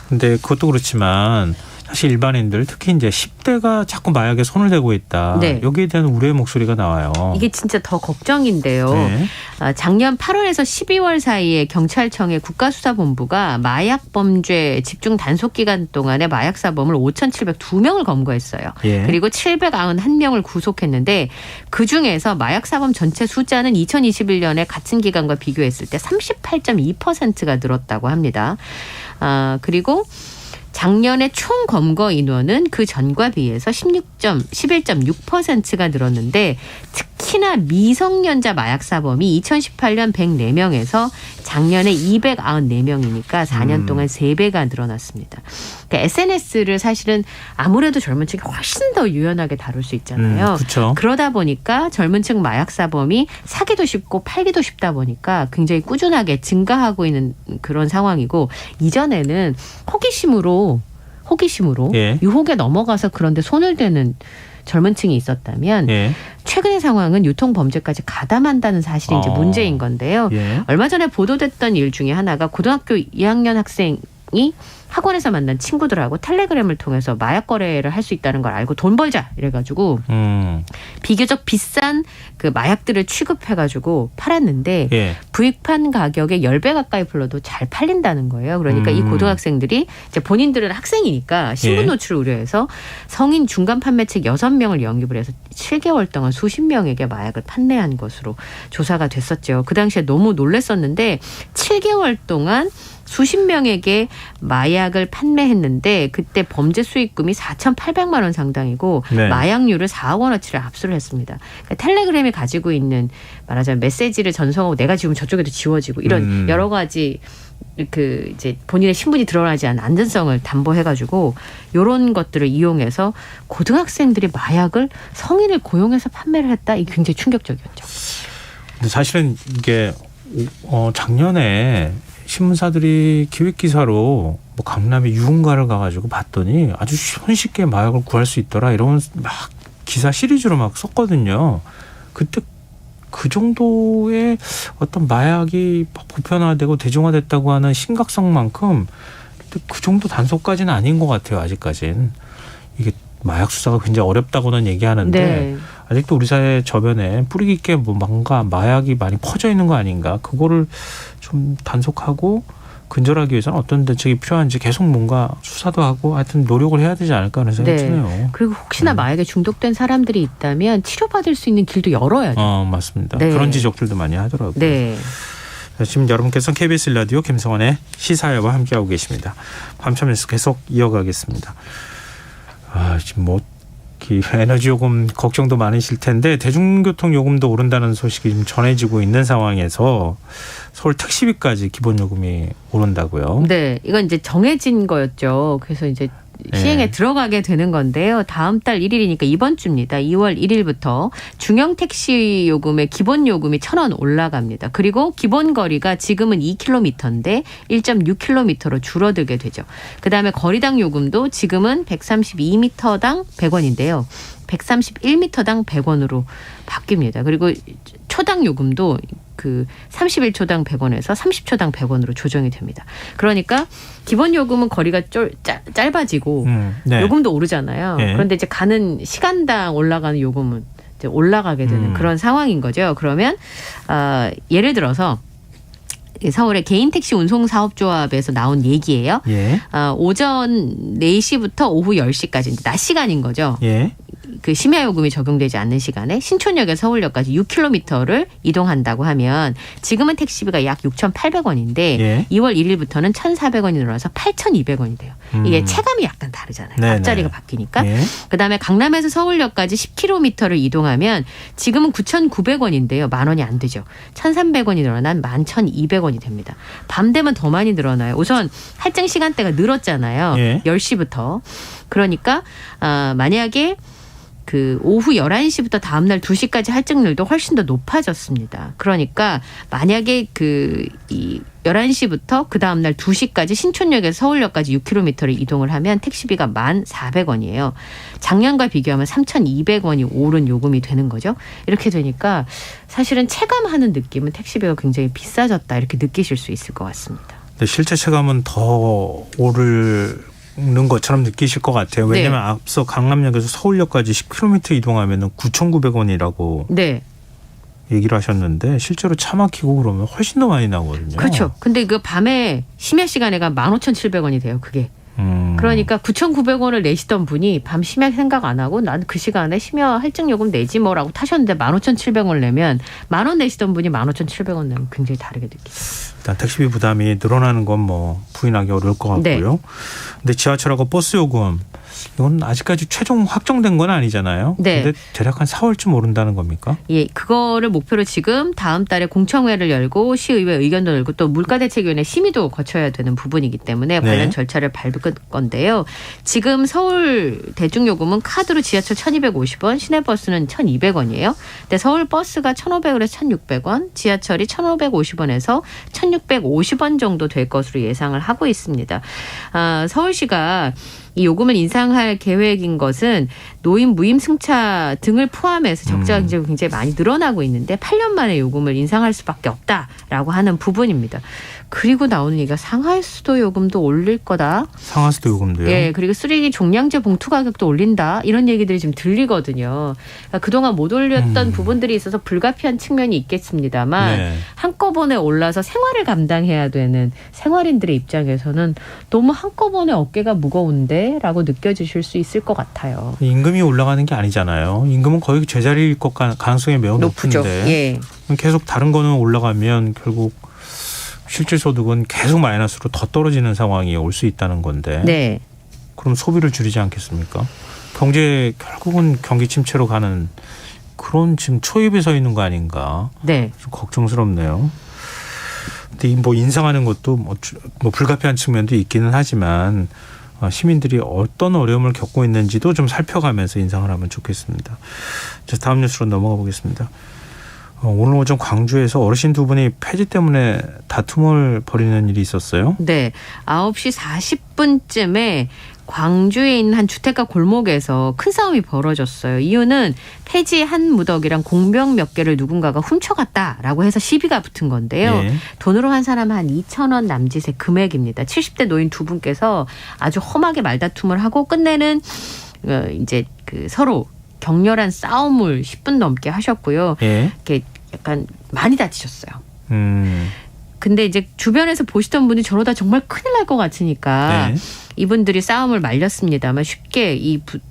근데 그것도 그렇지만 사실 일반인들 특히 이제 10대가 자꾸 마약에 손을 대고 있다. 네. 여기에 대한 우려의 목소리가 나와요. 이게 진짜 더 걱정인데요. 네. 작년 8월에서 12월 사이에 경찰청의 국가수사본부가 마약범죄 집중 단속기간 동안에 마약사범을 5,702명을 검거했어요. 예. 그리고 791명을 구속했는데 그중에서 마약사범 전체 숫자는 2021년에 같은 기간과 비교했을 때 38.2%가 늘었다고 합니다. 그리고 작년에 총 검거 인원은 그 전과 비해서 11.6%가 늘었는데 특히나 미성년자 마약사범이 2018년 104명에서 작년에 294명이니까 4년 동안 3배가 늘어났습니다. 그러니까 SNS를 사실은 아무래도 젊은 층이 훨씬 더 유연하게 다룰 수 있잖아요. 그렇죠. 그러다 보니까 젊은 층 마약사범이 사기도 쉽고 팔기도 쉽다 보니까 굉장히 꾸준하게 증가하고 있는 그런 상황이고 이전에는 호기심으로 예. 유혹에 넘어가서 그런데 손을 대는 젊은 층이 있었다면 예. 최근의 상황은 유통범죄까지 가담한다는 사실이 이제 문제인 건데요. 예. 얼마 전에 보도됐던 일 중에 하나가 고등학교 2학년 학생이 학원에서 만난 친구들하고 텔레그램을 통해서 마약 거래를 할 수 있다는 걸 알고 돈 벌자 이래가지고 비교적 비싼 그 마약들을 취급해가지고 팔았는데 예. 구입한 가격의 10배 가까이 불러도 잘 팔린다는 거예요. 그러니까 이 고등학생들이 이제 본인들은 학생이니까 신분 예. 노출을 우려해서 성인 중간 판매책 6명을 영입을 해서 7개월 동안 수십 명에게 마약을 판매한 것으로 조사가 됐었죠. 그 당시에 너무 놀랐었는데 7개월 동안 수십 명에게 마약을 판매했는데 그때 범죄 수익금이 4,800만 원 상당이고 네. 마약류를 4억 원어치를 압수를 했습니다. 그러니까 텔레그램이 가지고 있는 말하자면 메시지를 전송하고 내가 지금 저쪽에도 지워지고 이런 여러 가지 그 이제 본인의 신분이 드러나지 않은 안전성을 담보해가지고 이런 것들을 이용해서 고등학생들이 마약을 성인을 고용해서 판매를 했다. 이게 굉장히 충격적이었죠. 근데 사실은 이게 작년에 신문사들이 기획기사로 뭐 강남에 유흥가를 가가지고 봤더니 아주 손쉽게 마약을 구할 수 있더라 이런 막 기사 시리즈로 막 썼거든요. 그때 그 정도의 어떤 마약이 보편화되고 대중화됐다고 하는 심각성만큼 그 정도 단속까지는 아닌 것 같아요. 아직까지는. 이게 마약 수사가 굉장히 어렵다고는 얘기하는데 네. 아직도 우리 사회 저변에 뿌리 깊게 뭔가 마약이 많이 퍼져 있는 거 아닌가. 그거를 좀 단속하고 근절하기 위해서는 어떤 대책이 필요한지 계속 뭔가 수사도 하고 하여튼 노력을 해야 되지 않을까 하는 생각이 드네요. 그리고 혹시나 마약에 중독된 사람들이 있다면 치료받을 수 있는 길도 열어야죠. 맞습니다. 네. 그런 지적들도 많이 하더라고요. 네. 지금 여러분께서는 KBS 라디오 김성원의 시사회와 함께하고 계십니다. 밤참에서 계속 이어가겠습니다. 지금 뭐 에너지 요금 걱정도 많으실 텐데 대중교통 요금도 오른다는 소식이 좀 전해지고 있는 상황에서 서울 택시비까지 기본 요금이 오른다고요. 네, 이건 이제 정해진 거였죠. 그래서 이제 시행에 들어가게 되는 건데요. 다음 달 1일이니까 이번 주입니다. 2월 1일부터 중형 택시 요금의 기본 요금이 1,000원 올라갑니다. 그리고 기본 거리가 지금은 2km인데 1.6km로 줄어들게 되죠. 그다음에 거리당 요금도 지금은 132m당 100원인데요. 131m당 100원으로 바뀝니다. 그리고 초당 요금도 그 31초당 100원에서 30초당 100원으로 조정이 됩니다. 그러니까 기본 요금은 거리가 짧아지고 요금도 오르잖아요. 그런데 이제 가는 시간당 올라가는 요금은 이제 올라가게 되는 그런 상황인 거죠. 그러면 예를 들어서 서울의 개인택시 운송사업조합에서 나온 얘기예요. 오전 4시부터 오후 10시까지 낮 시간인 거죠. 그 심야요금이 적용되지 않는 시간에 신촌역에서 서울역까지 6km를 이동한다고 하면 지금은 택시비가 약 6,800원인데 2월 1일부터는 1,400원이 늘어나서 8,200원이 돼요. 이게 체감이 약간 다르잖아요. 앞자리가 바뀌니까. 그다음에 강남에서 서울역까지 10km를 이동하면 지금은 9,900원인데요. 10,000원이 안 되죠. 1,300원이 늘어난 11,200원이 됩니다. 밤 되면 더 많이 늘어나요. 우선 할증 시간대가 늘었잖아요. 10시부터. 그러니까 만약에 그 오후 11시부터 다음날 2시까지 할증률도 훨씬 더 높아졌습니다. 그러니까 만약에 이 11시부터 그 다음날 2시까지 신촌역에서 서울역까지 6km를 이동을 하면 택시비가 1,400원이에요. 작년과 비교하면 3,200원이 오른 요금이 되는 거죠. 이렇게 되니까 사실은 체감하는 느낌은 택시비가 굉장히 비싸졌다 이렇게 느끼실 수 있을 것 같습니다. 근데 실제 체감은 더 오르는 것처럼 느끼실 것 같아요. 왜냐하면 앞서 강남역에서 서울역까지 10km 이동하면 9,900원이라고 얘기를 하셨는데 실제로 차 막히고 그러면 훨씬 더 많이 나거든요. 그렇죠. 근데 그 밤에 심야 시간에가 15,700원이 돼요. 그게. 그러니까 9,900원을 내시던 분이 밤 심야 생각 안 하고 난 그 시간에 심야 할증 요금 내지 뭐라고 타셨는데 15,700원을 내면 10,000원 내시던 분이 15,700원 내면 굉장히 다르게 느끼죠. 일단 택시비 부담이 늘어나는 건 뭐 부인하기 어려울 것 같고요. 근데 지하철하고 버스 요금 이건 아직까지 최종 확정된 건 아니잖아요. 근데 대략 한 4월쯤 오른다는 겁니까? 예, 그거를 목표로 지금 다음 달에 공청회를 열고 시의회 의견도 열고 또 물가대책위원회 심의도 거쳐야 되는 부분이기 때문에 관련 절차를 밟을 건데요. 지금 서울 대중요금은 카드로 지하철 1,250원, 시내버스는 1,200원이에요. 근데 서울 버스가 1,500원에서 1,600원, 지하철이 1,550원에서 1,650원 정도 될 것으로 예상을 하고 있습니다. 서울시가 이 요금을 인상할 계획인 것은 노인 무임승차 등을 포함해서 적자가 굉장히 많이 늘어나고 있는데 8년 만에 요금을 인상할 수밖에 없다라고 하는 부분입니다. 그리고 나오는 얘기가 상하수도 요금도 올릴 거다. 상하수도 요금도요? 예, 그리고 쓰레기 종량제 봉투 가격도 올린다. 이런 얘기들이 지금 들리거든요. 그러니까 그동안 못 올렸던 부분들이 있어서 불가피한 측면이 있겠습니다만 한꺼번에 올라서 생활을 감당해야 되는 생활인들의 입장에서는 너무 한꺼번에 어깨가 무거운데 라고 느껴지실 수 있을 것 같아요. 임금이 올라가는 게 아니잖아요. 임금은 거의 제자리일 것 가능성이 매우 높은데 계속 다른 거는 올라가면 결국 실질 소득은 계속 마이너스로 더 떨어지는 상황이 올 수 있다는 건데 그럼 소비를 줄이지 않겠습니까? 경제 결국은 경기 침체로 가는 그런 지금 초입에 서 있는 거 아닌가 좀 걱정스럽네요. 근데 뭐 인상하는 것도 뭐 불가피한 측면도 있기는 하지만 시민들이 어떤 어려움을 겪고 있는지도 좀 살펴가면서 인상을 하면 좋겠습니다. 자, 다음 뉴스로 넘어가 보겠습니다. 오늘 오전 광주에서 어르신 두 분이 폐지 때문에 다툼을 벌이는 일이 있었어요. 네. 9시 40분쯤에 광주에 있는 한 주택가 골목에서 큰 싸움이 벌어졌어요. 이유는 폐지 한 무더기랑 공병 몇 개를 누군가가 훔쳐갔다라고 해서 시비가 붙은 건데요. 돈으로 한 사람 한 2,000원 남짓의 금액입니다. 70대 노인 두 분께서 아주 험하게 말다툼을 하고 끝내는 이제 그 서로 격렬한 싸움을 10분 넘게 하셨고요. 이렇게 약간 많이 다치셨어요. 근데 이제 주변에서 보시던 분이 저러다 정말 큰일 날 것 같으니까 네. 이분들이 싸움을 말렸습니다만 쉽게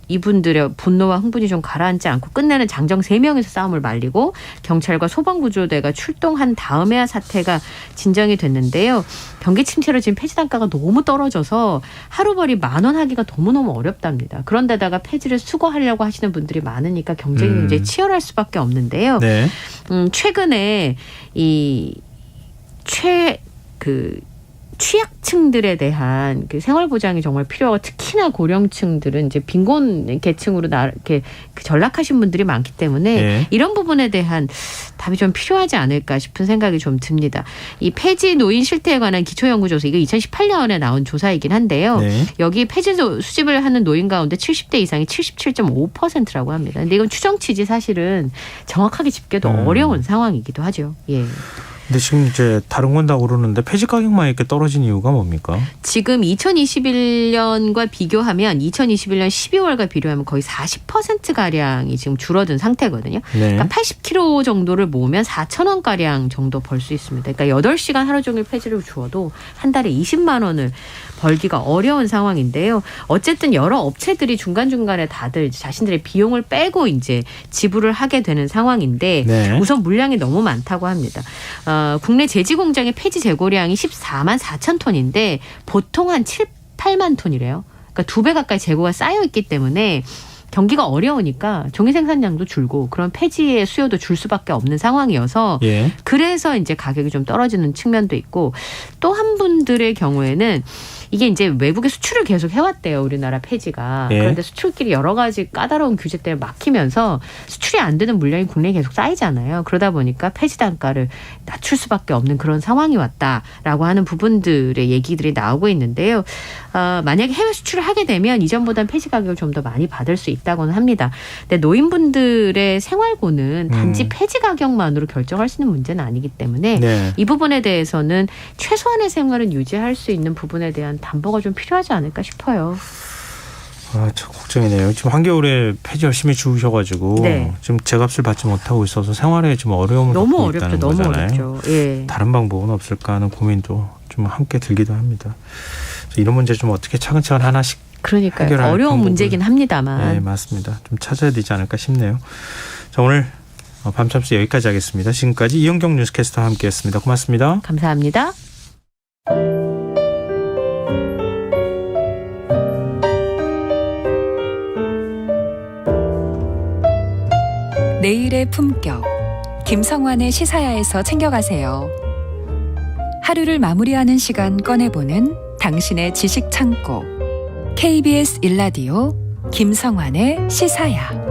이분들의 분노와 흥분이 좀 가라앉지 않고 끝내는 장정 3명에서 싸움을 말리고 경찰과 소방구조대가 출동한 다음에야 사태가 진정이 됐는데요. 경기 침체로 지금 폐지 단가가 너무 떨어져서 하루벌이 10,000원 하기가 너무너무 어렵답니다. 그런데다가 폐지를 수거하려고 하시는 분들이 많으니까 경쟁이 굉장히 치열할 수밖에 없는데요. 네. 최근에 취약층들에 대한 그 생활보장이 정말 필요하고 특히나 고령층들은 이제 빈곤 계층으로 이렇게 전락하신 분들이 많기 때문에 네. 이런 부분에 대한 답이 좀 필요하지 않을까 싶은 생각이 좀 듭니다. 이 폐지 노인 실태에 관한 기초연구조사 이거 2018년에 나온 조사이긴 한데요. 네. 여기 폐지 수집을 하는 노인 가운데 70대 이상이 77.5%라고 합니다. 근데 이건 추정치지 사실은 정확하게 집계도 어려운 상황이기도 하죠. 예. 근데 지금 이제 다른 건 다 오르는데 폐지 가격만 이렇게 떨어진 이유가 뭡니까? 지금 2021년과 비교하면 2021년 12월과 비교하면 거의 40%가량이 지금 줄어든 상태거든요. 네. 그러니까 80kg 정도를 모으면 4,000원가량 정도 벌 수 있습니다. 그러니까 8시간 하루 종일 폐지를 주어도 한 달에 20만 원을 벌기가 어려운 상황인데요. 어쨌든 여러 업체들이 중간중간에 다들 자신들의 비용을 빼고 이제 지불을 하게 되는 상황인데 네. 우선 물량이 너무 많다고 합니다. 국내 제지 공장의 폐지 재고량이 14만 4천 톤인데 보통 한 7, 8만 톤이래요. 그러니까 2배 가까이 재고가 쌓여 있기 때문에 경기가 어려우니까 종이 생산량도 줄고 그런 폐지의 수요도 줄 수밖에 없는 상황이어서 예. 그래서 이제 가격이 좀 떨어지는 측면도 있고 또 한 분들의 경우에는 이게 이제 외국에 수출을 계속 해왔대요. 우리나라 폐지가. 예. 그런데 수출길이 여러 가지 까다로운 규제 때문에 막히면서 수출이 안 되는 물량이 국내에 계속 쌓이잖아요. 그러다 보니까 폐지 단가를 낮출 수밖에 없는 그런 상황이 왔다라고 하는 부분들의 얘기들이 나오고 있는데요. 만약에 해외 수출을 하게 되면 이전보다는 폐지 가격을 좀 더 많이 받을 수 있다고는 합니다. 근데 노인분들의 생활고는 단지 폐지 가격만으로 결정할 수 있는 문제는 아니기 때문에 네. 이 부분에 대해서는 최소한의 생활은 유지할 수 있는 부분에 대한 담보가 좀 필요하지 않을까 싶어요. 참 걱정이네요. 지금 한겨울에 폐지 열심히 주우셔가지고 네. 지금 제값을 받지 못하고 있어서 생활에 지금 어려움을 너무 겪고 어렵죠. 있다는 너무 거잖아요. 어렵죠. 예. 다른 방법은 없을까 하는 고민도 좀 함께 들기도 합니다. 그래서 이런 문제 좀 어떻게 차근차근 하나씩 그러니까요. 해결할 어려운 방법을, 문제긴 합니다만. 네, 맞습니다. 좀 찾아야 되지 않을까 싶네요. 자, 오늘 밤참수 여기까지 하겠습니다. 지금까지 이영경 뉴스캐스터와 함께했습니다. 고맙습니다. 감사합니다. 내일의 품격 김성환의 시사야에서 챙겨가세요. 하루를 마무리하는 시간 꺼내보는 당신의 지식 창고 KBS 1라디오 김성환의 시사야.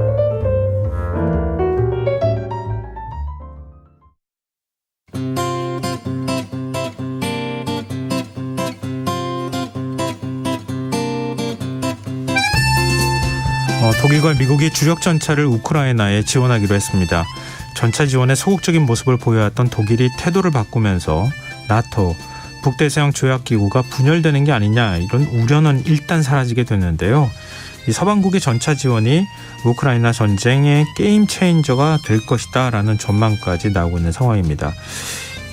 독일과 미국이 주력 전차를 우크라이나에 지원하기로 했습니다. 전차 지원에 소극적인 모습을 보여왔던 독일이 태도를 바꾸면서 나토, 북대서양 조약기구가 분열되는 게 아니냐 이런 우려는 일단 사라지게 됐는데요. 이 서방국의 전차 지원이 우크라이나 전쟁의 게임 체인저가 될 것이다라는 전망까지 나오고 있는 상황입니다.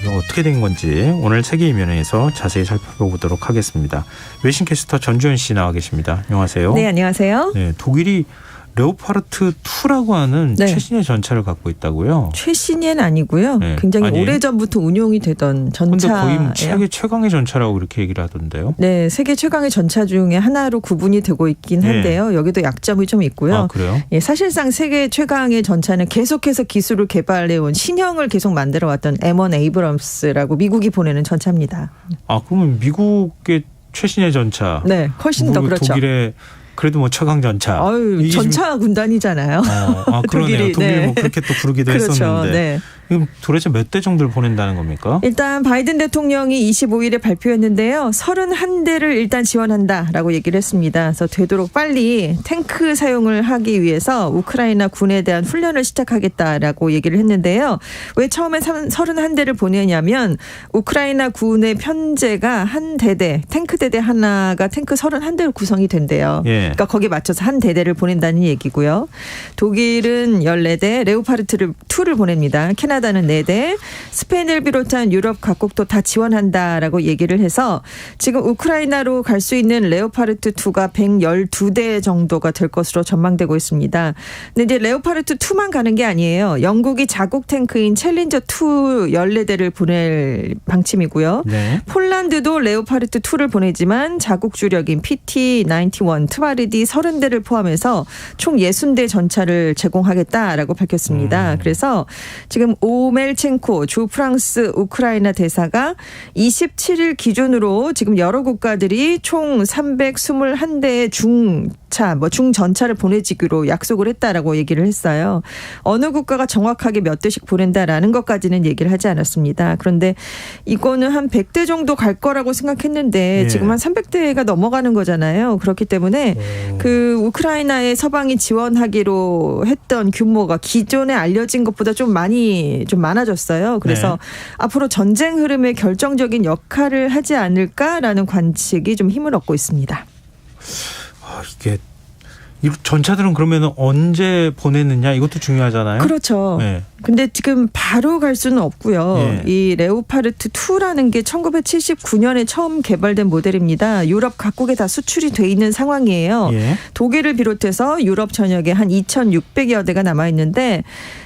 이거 어떻게 된 건지 오늘 세계이면에서 자세히 살펴보도록 하겠습니다. 외신캐스터 전주현 씨 나와 계십니다. 안녕하세요. 네, 안녕하세요. 네, 독일이 레오파르트 2라고 하는 네. 최신의 전차를 갖고 있다고요? 최신은 아니고요. 네, 굉장히 아니에요? 오래전부터 운용이 되던 근데 전차예요. 거의 세계 최강의 전차라고 그렇게 얘기를 하던데요. 네, 세계 최강의 전차 중에 하나로 구분이 되고 있긴 한데요. 여기도 약점이 좀 있고요. 아, 그래요? 예, 사실상 세계 최강의 전차는 계속해서 기술을 개발해온 신형을 계속 만들어왔던 M1 에이브럼스라고 미국이 보내는 전차입니다. 아, 그러면 미국의 최신의 전차. 네, 훨씬 더 그렇죠. 독일의 그래도 뭐 최강 전차. 아유, 전차 군단이잖아요. 아, 그러네요. 독일이 네. 뭐 그렇게 또 부르기도 그렇죠. 했었는데. 네. 그럼 도대체 몇 대 정도를 보낸다는 겁니까? 일단 바이든 대통령이 25일에 발표했는데요. 31대를 일단 지원한다라고 얘기를 했습니다. 그래서 되도록 빨리 탱크 사용을 하기 위해서 우크라이나 군에 대한 훈련을 시작하겠다라고 얘기를 했는데요. 왜 처음에 31대를 보내냐면 우크라이나 군의 편제가 한 대대, 탱크 대대 하나가 탱크 31대로 구성이 된대요. 예. 그러니까 거기에 맞춰서 한 대대를 보낸다는 얘기고요. 독일은 14대 레오파르트 2를 보냅니다. 캐나다 캐나다는 4대, 스페인을 비롯한 유럽 각국도 다 지원한다라고 얘기를 해서 지금 우크라이나로 갈 수 있는 레오파르트 2가 112대 정도가 될 것으로 전망되고 있습니다. 근데 이제 레오파르트 2만 가는 게 아니에요. 영국이 자국 탱크인 챌린저 2 14대를 보낼 방침이고요. 네. 폴란드도 레오파르트 2를 보내지만 자국 주력인 PT-91 트와리디 30대를 포함해서 총 60대 전차를 제공하겠다라고 밝혔습니다. 그래서 지금 오멜첸코 주 프랑스 우크라이나 대사가 27일 기준으로 지금 여러 국가들이 총 321대의 중전차를 보내주기로 약속을 했다라고 얘기를 했어요. 어느 국가가 정확하게 몇 대씩 보낸다라는 것까지는 얘기를 하지 않았습니다. 그런데 이거는 한 100대 정도 갈 거라고 생각했는데 예. 지금 한 300대가 넘어가는 거잖아요. 그렇기 때문에 그 우크라이나에 서방이 지원하기로 했던 규모가 기존에 알려진 것보다 좀 많아졌어요. 그래서 네. 앞으로 전쟁 흐름에 결정적인 역할을 하지 않을까라는 관측이 좀 힘을 얻고 있습니다. 이게 이 전차들은 그러면 언제 보내느냐 이것도 중요하잖아요. 그렇죠. 네. 근데 지금 바로 갈 수는 없고요. 예. 이 레오파르트 2라는 게 1979년에 처음 개발된 모델입니다. 유럽 각국에 다 수출이 돼 있는 상황이에요. 예. 독일을 비롯해서 유럽 전역에 한 2,600여 대가 남아 있는데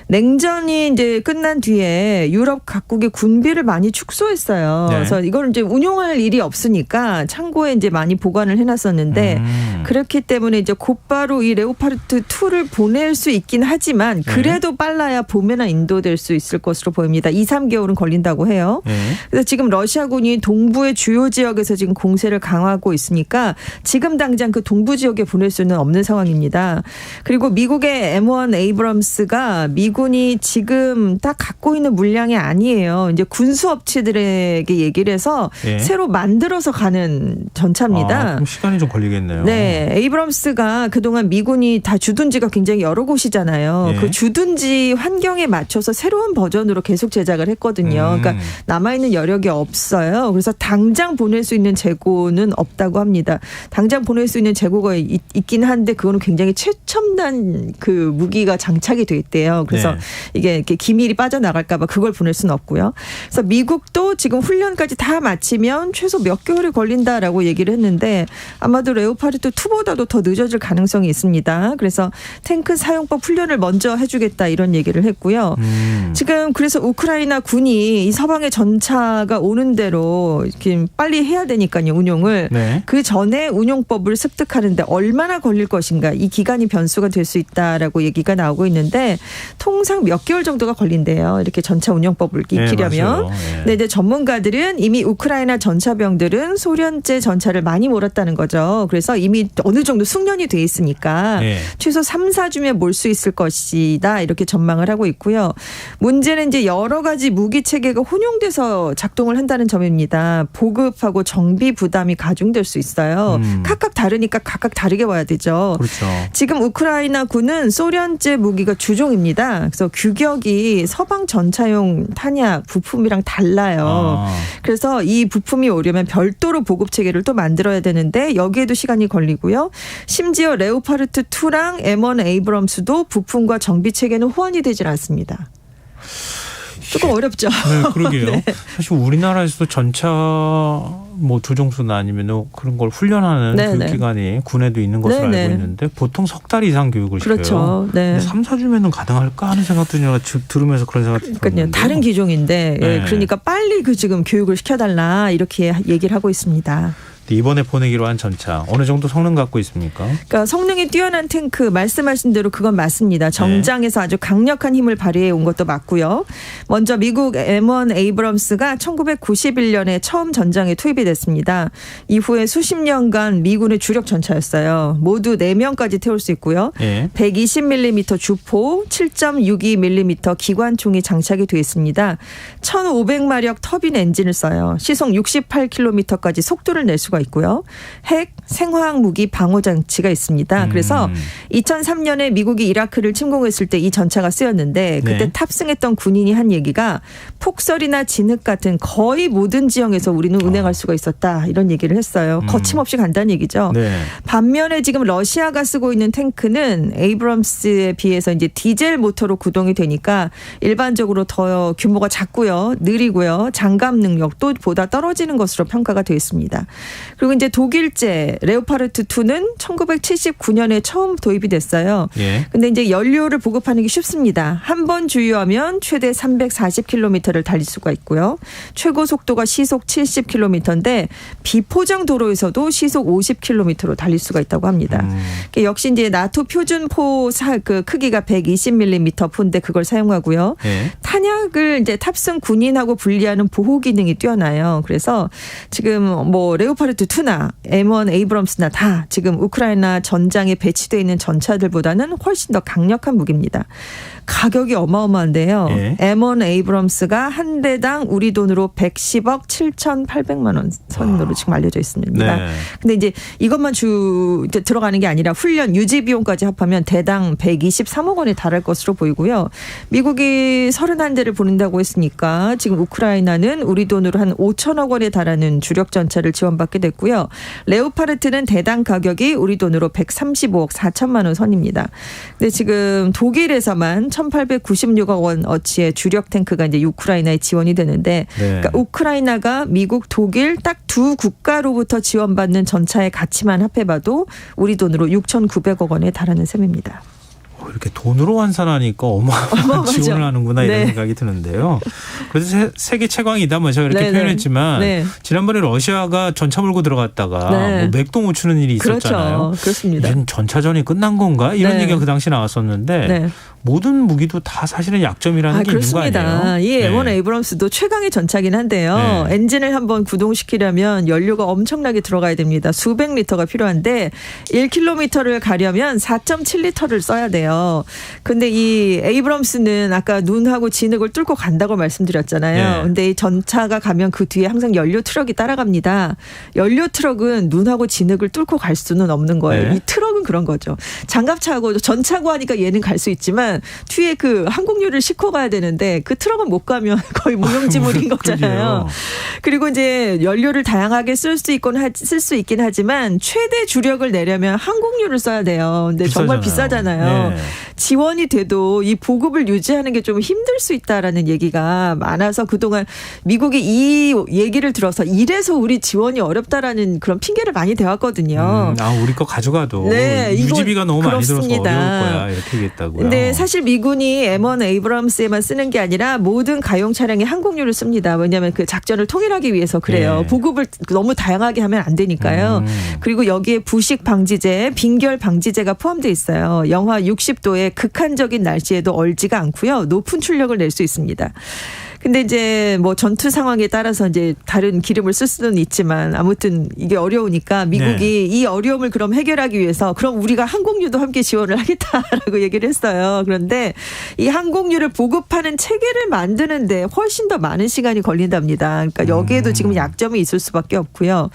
냉전이 이제 끝난 뒤에 유럽 각국의 군비를 많이 축소했어요. 네. 그래서 이걸 이제 운용할 일이 없으니까 창고에 이제 많이 보관을 해놨었는데 그렇기 때문에 이제 곧바로 이 레오파르트 2를 보낼 수 있긴 하지만 그래도 빨라야 봄에나 인도될 수 있을 것으로 보입니다. 2-3개월은 걸린다고 해요. 네. 그래서 지금 러시아군이 동부의 주요 지역에서 지금 공세를 강화하고 있으니까 지금 당장 그 동부 지역에 보낼 수는 없는 상황입니다. 그리고 미국의 M1 에이브럼스가 미군이 지금 딱 갖고 있는 물량이 아니에요. 이제 군수업체들에게 얘기를 해서 예. 새로 만들어서 가는 전차입니다. 그럼 시간이 좀 걸리겠네요. 네, 에이브럼스가 그동안 미군이 다 주둔지가 굉장히 여러 곳이잖아요. 예. 그 주둔지 환경에 맞춰서 새로운 버전으로 계속 제작을 했거든요. 그러니까 남아있는 여력이 없어요. 그래서 당장 보낼 수 있는 재고는 없다고 합니다. 당장 보낼 수 있는 재고가 있긴 한데 그거는 굉장히 최첨단 그 무기가 장착이 돼 있대요. 그래서 네. 이게 이렇게 기밀이 빠져나갈까 봐 그걸 보낼 수는 없고요. 그래서 미국도 지금 훈련까지 다 마치면 최소 몇 개월이 걸린다라고 얘기를 했는데 아마도 레오파르트 2보다도 더 늦어질 가능성이 있습니다. 그래서 탱크 사용법 훈련을 먼저 해주겠다 이런 얘기를 했고요. 지금 그래서 우크라이나 군이 이 서방의 전차가 오는 대로 이렇게 빨리 해야 되니까요, 운용을. 네. 그 전에 운용법을 습득하는데 얼마나 걸릴 것인가, 이 기간이 변수가 될 수 있다라고 얘기가 나오고 있는데 통상 몇 개월 정도가 걸린대요. 이렇게 전차 운용법을 익히려면. 네, 근데 이제 전문가들은 이미 우크라이나 전차병들은 소련제 전차를 많이 몰았다는 거죠. 그래서 이미 어느 정도 숙련이 돼 있으니까 네. 최소 3-4주면 몰 수 있을 것이다 이렇게 전망을 하고 있고요. 문제는 이제 여러 가지 무기 체계가 혼용돼서 작동을 한다는 점입니다. 보급하고 정비 부담이 가중될 수 있어요. 각각 다르니까 각각 다르게 와야 되죠. 그렇죠. 지금 우크라이나군은 소련제 무기가 주종입니다. 그래서 규격이 서방 전차용 탄약 부품이랑 달라요. 그래서 이 부품이 오려면 별도로 보급 체계를 또 만들어야 되는데 여기에도 시간이 걸리고요. 심지어 레오파르트 2랑 M1 에이브럼스도 부품과 정비 체계는 호환이 되질 않습니다. 조금 어렵죠. 네, 그러게요. 네. 사실 우리나라에서도 전차 뭐 조종수나 아니면 그런 걸 훈련하는 네, 교육 네. 기관이 군에도 있는 것으로 네, 알고 네. 있는데 보통 석 달 이상 교육을 시켜요. 그렇죠. 네. 3-4주면은 가능할까 하는 생각도 들으면서 그런 생각이 그러니까요. 들었는데. 다른 기종인데 예, 네. 그러니까 빨리 그 지금 교육을 시켜달라 이렇게 얘기를 하고 있습니다. 이번에 보내기로 한 전차 어느 정도 성능 갖고 있습니까? 그러니까 성능이 뛰어난 탱크 말씀하신 대로 그건 맞습니다. 정장에서 아주 강력한 힘을 발휘해 온 것도 맞고요. 먼저 미국 M1 에이브럼스가 1991년에 처음 전장에 투입이 됐습니다. 이후에 수십 년간 미군의 주력 전차였어요. 모두 4명까지 태울 수 있고요. 예. 120mm 주포, 7.62mm 기관총이 장착이 되어 있습니다. 1500마력 터빈 엔진을 써요. 시속 68km까지 속도를 낼 수가 수가 있고요. 핵, 생화학 무기 방어 장치가 있습니다. 그래서 2003년에 미국이 이라크를 침공했을 때 이 전차가 쓰였는데 그때 탑승했던 군인이 한 얘기가 폭설이나 진흙 같은 거의 모든 지형에서 우리는 운행할 수가 있었다. 이런 얘기를 했어요. 거침없이 간다는 얘기죠. 반면에 지금 러시아가 쓰고 있는 탱크는 에이브럼스에 비해서 이제 디젤 모터로 구동이 되니까 일반적으로 더 규모가 작고요. 느리고요. 장갑 능력도 보다 떨어지는 것으로 평가가 되어 있습니다. 그리고 이제 독일제 레오파르트 2는 1979년에 처음 도입이 됐어요. 근데 이제 연료를 보급하는 게 쉽습니다. 한 번 주유하면 최대 340km를 달릴 수가 있고요. 최고 속도가 시속 70km인데 비포장 도로에서도 시속 50km로 달릴 수가 있다고 합니다. 역시 이제 나토 표준포 그 크기가 120mm 포인데 그걸 사용하고요. 탄약을 이제 탑승 군인하고 분리하는 보호 기능이 뛰어나요. 그래서 지금 뭐 레오파르트 2나 M1 에이브럼스나 다 지금 우크라이나 전장에 배치되어 있는 전차들보다는 훨씬 더 강력한 무기입니다. 가격이 어마어마한데요. M1 에이브럼스가 한 대당 우리 돈으로 110억 7,800만 원 선으로 지금 알려져 있습니다. 근데 이제 이것만 이제 들어가는 게 아니라 훈련 유지 비용까지 합하면 대당 123억 원에 달할 것으로 보이고요. 미국이 31대를 보낸다고 했으니까 지금 우크라이나는 우리 돈으로 한 5천억 원에 달하는 주력 전차를 지원받게 됐고요. 레오파르트는 대당 가격이 우리 돈으로 135억 4천만 원 선입니다. 근데 지금 독일에서만 1,896억 원 어치의 주력 탱크가 이제 우크라이나에 지원이 되는데 그러니까 우크라이나가 미국, 독일 딱 두 국가로부터 지원받는 전차의 가치만 합해봐도 우리 돈으로 6,900억 원에 달하는 셈입니다. 이렇게 돈으로 환산하니까 어마어마한 지원을 하는구나 이런 생각이 드는데요. 그래서 세계 최강이다 뭐 제가 이렇게 표현했지만 지난번에 러시아가 전차 몰고 들어갔다가 뭐 맥도 못 추는 일이 있었잖아요. 그렇죠. 그렇습니다. 이젠 전차전이 끝난 건가 이런 얘기가 그 당시 나왔었는데 모든 무기도 다 사실은 약점이라는 게 그렇습니다. 있는 거 아니에요? 이 M1 에이브럼스도 최강의 전차긴 한데요. 엔진을 한번 구동시키려면 연료가 엄청나게 들어가야 됩니다. 수백 리터가 필요한데 1km를 가려면 4.7리터를 써야 돼요. 근데 이 에이브럼스는 아까 눈하고 진흙을 뚫고 간다고 말씀드렸잖아요. 근데 이 전차가 가면 그 뒤에 항상 연료 트럭이 따라갑니다. 연료 트럭은 눈하고 진흙을 뚫고 갈 수는 없는 거예요. 이 트럭은 그런 거죠. 장갑차고 전차고 하니까 얘는 갈 수 있지만 뒤에 그 항공유를 싣고 가야 되는데 그 트럭은 못 가면 거의 무용지물인 거잖아요. 그리고 이제 연료를 다양하게 쓸 수 있긴 하지만 최대 주력을 내려면 항공유를 써야 돼요. 근데 정말 비싸잖아요. 지원이 돼도 이 보급을 유지하는 게 좀 힘들 수 있다라는 얘기가 많아서 그동안 미국이 이 얘기를 들어서 이래서 우리 지원이 어렵다라는 그런 핑계를 많이 대왔거든요. 우리 거 가져가도 유지비가 너무 많이 들어서 어려울 거야 이렇게 얘기했다고요. 근데 사실 미군이 M1 에이브럼스에만 쓰는 게 아니라 모든 가용 차량에 항공유를 씁니다. 왜냐하면 그 작전을 통일하기 위해서 그래요. 보급을 너무 다양하게 하면 안 되니까요. 그리고 여기에 부식 방지제, 빈결 방지제가 포함되어 있어요. 영하 60도의 극한적인 날씨에도 얼지가 않고요. 높은 출력을 낼 수 있습니다. 근데 이제 뭐 전투 상황에 따라서 이제 다른 기름을 쓸 수는 있지만 아무튼 이게 어려우니까 미국이 이 어려움을 그럼 해결하기 위해서 그럼 우리가 항공유도 함께 지원을 하겠다라고 얘기를 했어요. 그런데 이 항공유를 보급하는 체계를 만드는데 훨씬 더 많은 시간이 걸린답니다. 그러니까 여기에도 지금 약점이 있을 수밖에 없고요.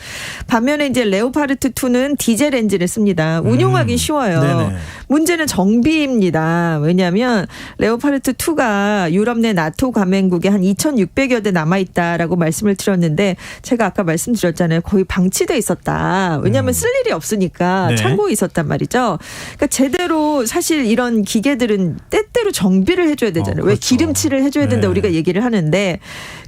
반면에 이제 레오파르트 2는 디젤 엔진을 씁니다. 운용하기 쉬워요. 문제는 정비입니다. 왜냐하면 레오파르트 2가 유럽 내 나토 가맹국에 한 2,600여 대 남아있다라고 말씀을 드렸는데 제가 아까 말씀드렸잖아요. 거의 방치돼 있었다. 왜냐하면 쓸 일이 없으니까 창고에 있었단 말이죠. 그러니까 제대로 사실 이런 기계들은 때때로 정비를 해줘야 되잖아요. 왜 기름칠을 해줘야 된다 우리가 얘기를 하는데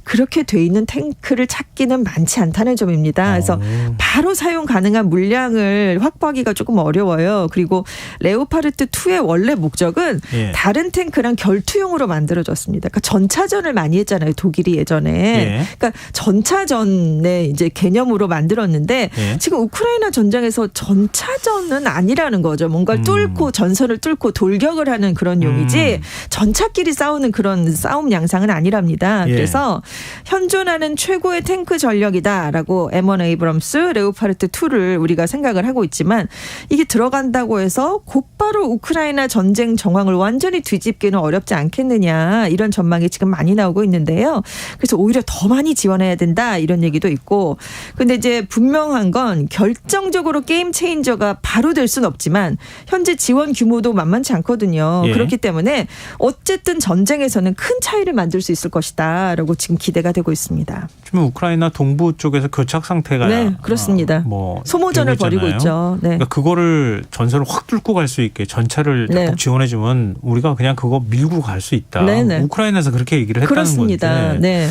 그렇게 돼 있는 탱크를 찾기는 많지 않다는 점입니다. 그래서 바로 사용 가능한 물량을 확보하기가 조금 어려워요. 그리고 레오파르트 2의 원래 목적은 다른 탱크랑 결투용으로 만들어졌습니다. 그러니까 전차전을 많이 했잖아요. 독일이 예전에. 그러니까 전차전의 이제 개념으로 만들었는데 지금 우크라이나 전장에서 전차전은 아니라는 거죠. 뭔가 뚫고 전선을 뚫고 돌격을 하는 그런 용이지 전차끼리 싸우는 그런 싸움 양상은 아니랍니다. 그래서 현존하는 최고의 탱크 전력이다라고 M1 에이브럼스 레오파르트 2를 우리가 생각을 하고 있지만 이게 들어간다고 해서 곧바로 우크라이나 전쟁 정황을 완전히 뒤집기는 어렵지 않겠느냐 이런 전망이 지금 많이 나오고 있는데요. 그래서 오히려 더 많이 지원해야 된다 이런 얘기도 있고 근데 이제 분명한 건 결정적으로 게임 체인저가 바로 될 수는 없지만 현재 지원 규모도 만만치 않거든요. 예. 그렇기 때문에 어쨌든 전쟁에서는 큰 차이를 만들 수 있을 것이다 라고 지금 기대가 되고 있습니다. 지금 우크라이나 동부 쪽에서 교착 상태가 네, 그렇습니다. 소모전을 벌이고 있죠. 네. 그러니까 그거를 전선을 확 뚫고 갈 수 있게 전차를 딱 지원해주면 우리가 그냥 그거 밀고 갈 수 있다. 네네. 우크라이나에서 그렇게 얘기를 했다는 그렇습니다. 건데. 네.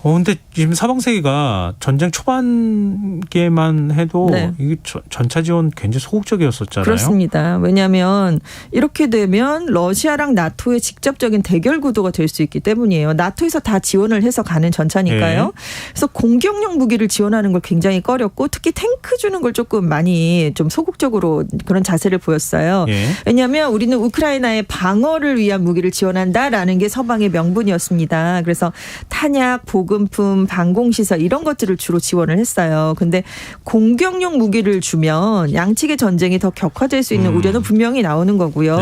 근데 지금 사방 세계가 전쟁 초반기에만 해도 이게 전차 지원 굉장히 소극적이었었잖아요. 그렇습니다. 왜냐하면 이렇게 되면 러시아랑 나토의 직접적인 대결 구도가 될 수 있기 때문이에요. 나토에서 다 지원을 해서 가는 전차니까요. 그래서 공격용 무기를 지원하는 걸 굉장히 꺼렸고 특히 탱크 주는 걸 조금 많이 좀 소극적으로 그런 자세를 보였어요. 왜냐하면 우리는 우크라이나의 방어를 위한 무기를 지원한다라는 게 서방의 명분이었습니다. 그래서 탄약, 보급품, 방공시설 이런 것들을 주로 지원을 했어요. 근데 공격용 무기를 주면 양측의 전쟁이 더 격화될 수 있는 우려는 분명히 나오는 거고요.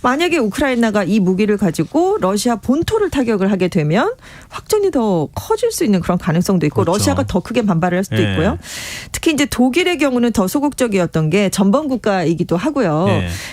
만약에 우크라이나가 이 무기를 가지고 러시아 본토를 타격을 하게 되면 확전이 더 커질 수 있는 그런 가능성도 있고 러시아가 더 크게 반발을 할 수도 있고요. 특히 이제 독일의 경우는 더 소극적이었던 게 전범 국가이기도 하고요.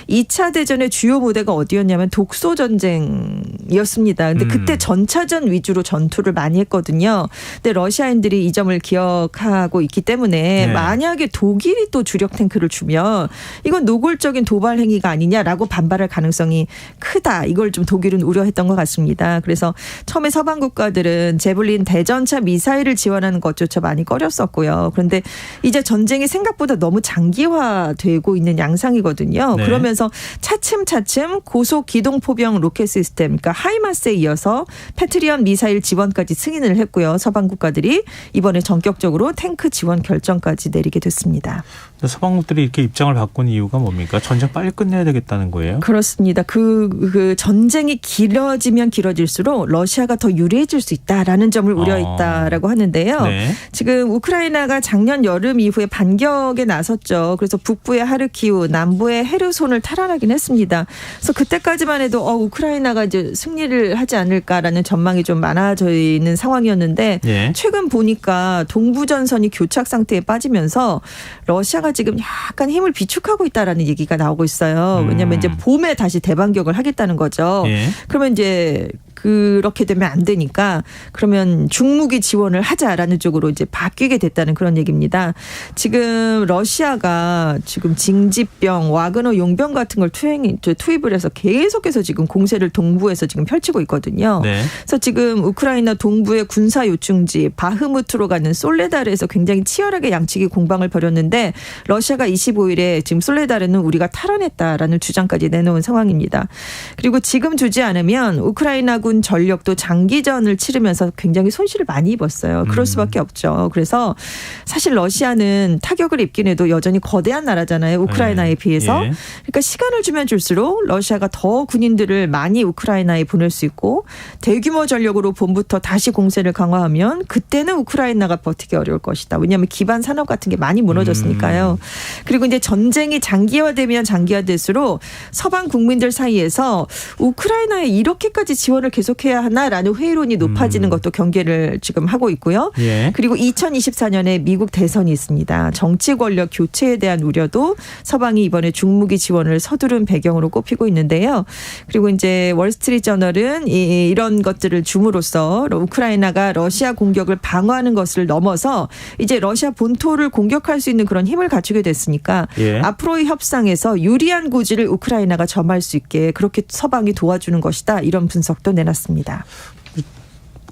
2차 대전의 주요 무대가 어디였냐면 독소 전쟁이었습니다. 근데 그때 전차전 위주로 전투를 많이 했거든요. 근데 러시아인들이 이 점을 기억하고 있기 때문에 만약에 독일이 또 주력 탱크를 주면 이건 노골적인 도발 행위가 아니냐라고 반발할 가능성이 크다. 이걸 좀 독일은 우려했던 것 같습니다. 그래서 처음에 서방 국가들은 제블린 대전차 미사일을 지원하는 것조차 많이 꺼렸었고요. 그런데 이제 전쟁이 생각보다 너무 장기화되고 있는 양상이거든요. 그러면서 차츰차츰 고속 기동 포병 로켓 시스템, 그러니까 하이마스에 이어서 패트리언 미사일 지원까지 승인을 했고요. 서방 국가들이 이번에 전격적으로 탱크 지원 결정까지 내리게 됐습니다. 서방국들이 이렇게 입장을 바꾼 이유가 뭡니까? 전쟁 빨리 끝내야 되겠다는 거예요? 그렇습니다. 그 전쟁이 길어지면 길어질수록 러시아가 더 유리해질 수 있다라는 점을 우려했다라고 하는데요. 지금 우크라이나가 작년 여름 이후에 반격에 나섰죠. 그래서 북부의 하르키우, 남부의 헤르손을 탈환하긴 했습니다. 그래서 그때까지만 해도 우크라이나가 이제 승리를 하지 않을까라는 전망이 좀 많아져 있는 상황이었는데 최근 보니까 동부 전선이 교착 상태에 빠지면서 러시아가 지금 약간 힘을 비축하고 있다라는 얘기가 나오고 있어요. 왜냐하면 이제 봄에 다시 대반격을 하겠다는 거죠. 그러면 이제 그렇게 되면 안 되니까 그러면 중무기 지원을 하자라는 쪽으로 이제 바뀌게 됐다는 그런 얘기입니다. 지금 러시아가 지금 징집병, 와그너 용병 같은 걸 투입을 해서 계속해서 지금 공세를 동부에서 지금 펼치고 있거든요. 그래서 지금 우크라이나 동부의 군사 요충지 바흐무트로 가는 솔레다르에서 굉장히 치열하게 양측이 공방을 벌였는데 러시아가 25일에 지금 솔레다르는 우리가 탈환했다라는 주장까지 내놓은 상황입니다. 그리고 지금 주지 않으면 우크라이나군 전력도 장기전을 치르면서 굉장히 손실을 많이 입었어요. 그럴 수밖에 없죠. 그래서 사실 러시아는 타격을 입긴 해도 여전히 거대한 나라잖아요. 우크라이나에 비해서. 그러니까 시간을 주면 줄수록 러시아가 더 군인들을 많이 우크라이나에 보낼 수 있고 대규모 전력으로 봄부터 다시 공세를 강화하면 그때는 우크라이나가 버티기 어려울 것이다. 왜냐하면 기반 산업 같은 게 많이 무너졌으니까요. 그리고 이제 전쟁이 장기화되면 장기화될수록 서방 국민들 사이에서 우크라이나에 이렇게까지 지원을 계속해야 하나라는 회의론이 높아지는 것도 경계를 지금 하고 있고요. 그리고 2024년에 미국 대선이 있습니다. 정치 권력 교체에 대한 우려도 서방이 이번에 중무기 지원을 서두른 배경으로 꼽히고 있는데요. 그리고 이제 월스트리트저널은 이런 것들을 줌으로써 우크라이나가 러시아 공격을 방어하는 것을 넘어서 이제 러시아 본토를 공격할 수 있는 그런 힘을 갖추게 됐으니까 앞으로의 협상에서 유리한 고지를 우크라이나가 점할 수 있게 그렇게 서방이 도와주는 것이다. 이런 분석도 내놨습니다.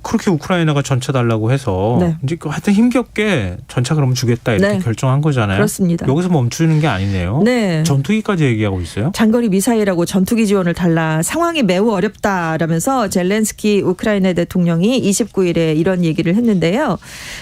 그렇게 우크라이나가 전차 달라고 해서 이제 하여튼 힘겹게 전차 그러면 주겠다 이렇게 결정한 거잖아요. 그렇습니다. 여기서 멈추는 게 아니네요. 전투기까지 얘기하고 있어요. 장거리 미사일하고 전투기 지원을 달라 상황이 매우 어렵다라면서 젤렌스키 우크라이나 대통령이 29일에 이런 얘기를 했는데요.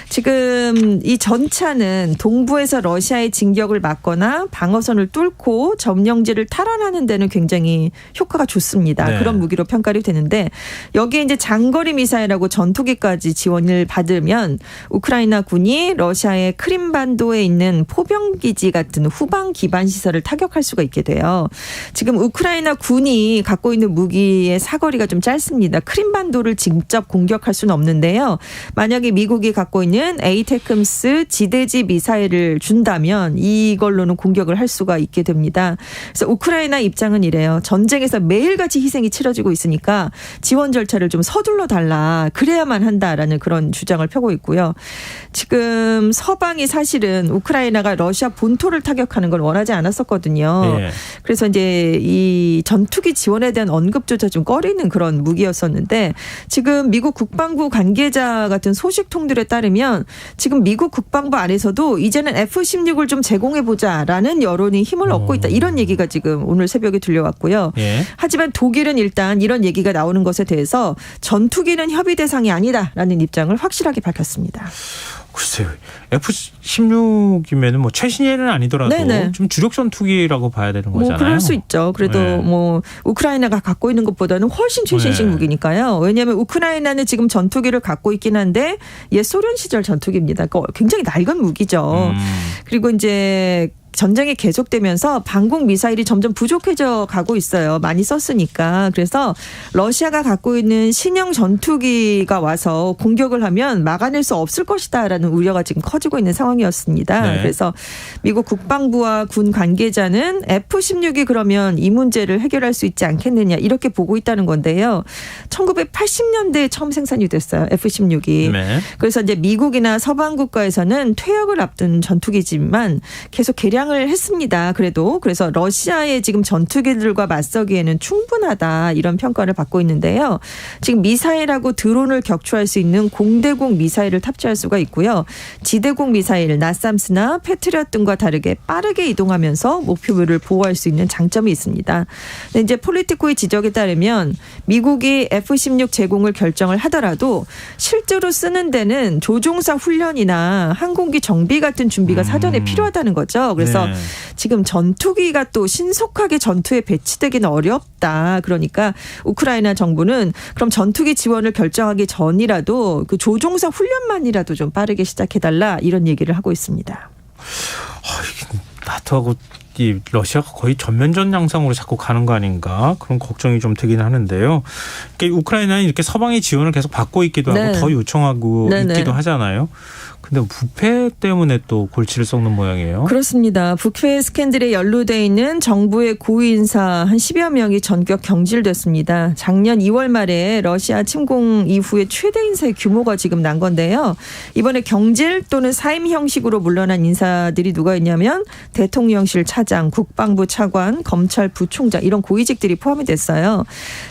지금 이 전차는 동부에서 러시아의 진격을 막거나 방어선을 뚫고 점령지를 탈환하는 데는 굉장히 효과가 좋습니다. 그런 무기로 평가를 되는데 여기에 이제 장거리 미사일하고 그리고 전투기까지 지원을 받으면 우크라이나 군이 러시아의 크림반도에 있는 포병기지 같은 후방 기반 시설을 타격할 수가 있게 돼요. 지금 우크라이나 군이 갖고 있는 무기의 사거리가 좀 짧습니다. 크림반도를 직접 공격할 수는 없는데요. 만약에 미국이 갖고 있는 에이테크임스 지대지 미사일을 준다면 이걸로는 공격을 할 수가 있게 됩니다. 그래서 우크라이나 입장은 이래요. 전쟁에서 매일같이 희생이 치러지고 있으니까 지원 절차를 좀 서둘러 달라. 그래야만 한다라는 그런 주장을 펴고 있고요. 지금 서방이 사실은 우크라이나가 러시아 본토를 타격하는 걸 원하지 않았었거든요. 네. 그래서 이제 이 전투기 지원에 대한 언급조차 좀 꺼리는 그런 무기였었는데 지금 미국 국방부 관계자 같은 소식통들에 따르면 지금 미국 국방부 안에서도 이제는 F-16을 좀 제공해보자라는 여론이 힘을 얻고 있다. 이런 얘기가 지금 오늘 새벽에 들려왔고요. 예. 하지만 독일은 일단 이런 얘기가 나오는 것에 대해서 전투기는 협의 대상이 아니다라는 입장을 확실하게 밝혔습니다. 글쎄요. F-16이면 뭐 최신鋭는 아니더라도 네네. 좀 주력 전투기라고 봐야 되는 거잖아요. 뭐 그럴 수 있죠. 그래도 네. 뭐 우크라이나가 갖고 있는 것보다는 훨씬 최신식 네. 무기니까요. 왜냐하면 우크라이나는 지금 전투기를 갖고 있긴 한데 옛 소련 시절 전투기입니다. 그러니까 굉장히 낡은 무기죠. 그리고 이제 전쟁이 계속되면서 방공 미사일이 점점 부족해져 가고 있어요. 많이 썼으니까. 그래서 러시아가 갖고 있는 신형 전투기가 와서 공격을 하면 막아낼 수 없을 것이다라는 우려가 지금 커지고 있는 상황이었습니다. 네. 그래서 미국 국방부와 군 관계자는 F-16이 그러면 이 문제를 해결할 수 있지 않겠느냐 이렇게 보고 있다는 건데요. 1980년대에 처음 생산이 됐어요. F-16이. 네. 그래서 이제 미국이나 서방 국가에서는 퇴역을 앞둔 전투기지만 계속 개량을 했습니다. 그래서 러시아의 지금 전투기들과 맞서기에는 충분하다 이런 평가를 받고 있는데요. 지금 미사일하고 드론을 격추할 수 있는 공대공 미사일을 탑재할 수가 있고요. 지대공 미사일 나삼스나 패트리엇 등과 다르게 빠르게 이동하면서 목표물을 보호할 수 있는 장점이 있습니다. 근데 이제 폴리티코의 지적에 따르면 미국이 F-16 제공을 결정을 하더라도 실제로 쓰는 데는 조종사 훈련이나 항공기 정비 같은 준비가 사전에 필요하다는 거죠. 그래서 네. 지금 전투기가 또 신속하게 전투에 배치되기는 어렵다. 그러니까 우크라이나 정부는 그럼 전투기 지원을 결정하기 전이라도 그 조종사 훈련만이라도 좀 빠르게 시작해달라 이런 얘기를 하고 있습니다. 나토하고 이 러시아가 거의 전면전 양상으로 자꾸 가는 거 아닌가 그런 걱정이 좀 되긴 하는데요. 우크라이나는 이렇게 서방의 지원을 계속 받고 있기도 하고 네. 더 요청하고 네네. 있기도 하잖아요. 근데 부패 때문에 또 골치를 썩는 모양이에요. 그렇습니다. 부패 스캔들에 연루돼 있는 정부의 고위 인사 한 10여 명이 전격 경질됐습니다. 작년 2월 말에 러시아 침공 이후에 최대 인사의 규모가 지금 난 건데요. 이번에 경질 또는 사임 형식으로 물러난 인사들이 누가 있냐면 대통령실 차장, 국방부 차관, 검찰 부총장 이런 고위직들이 포함이 됐어요.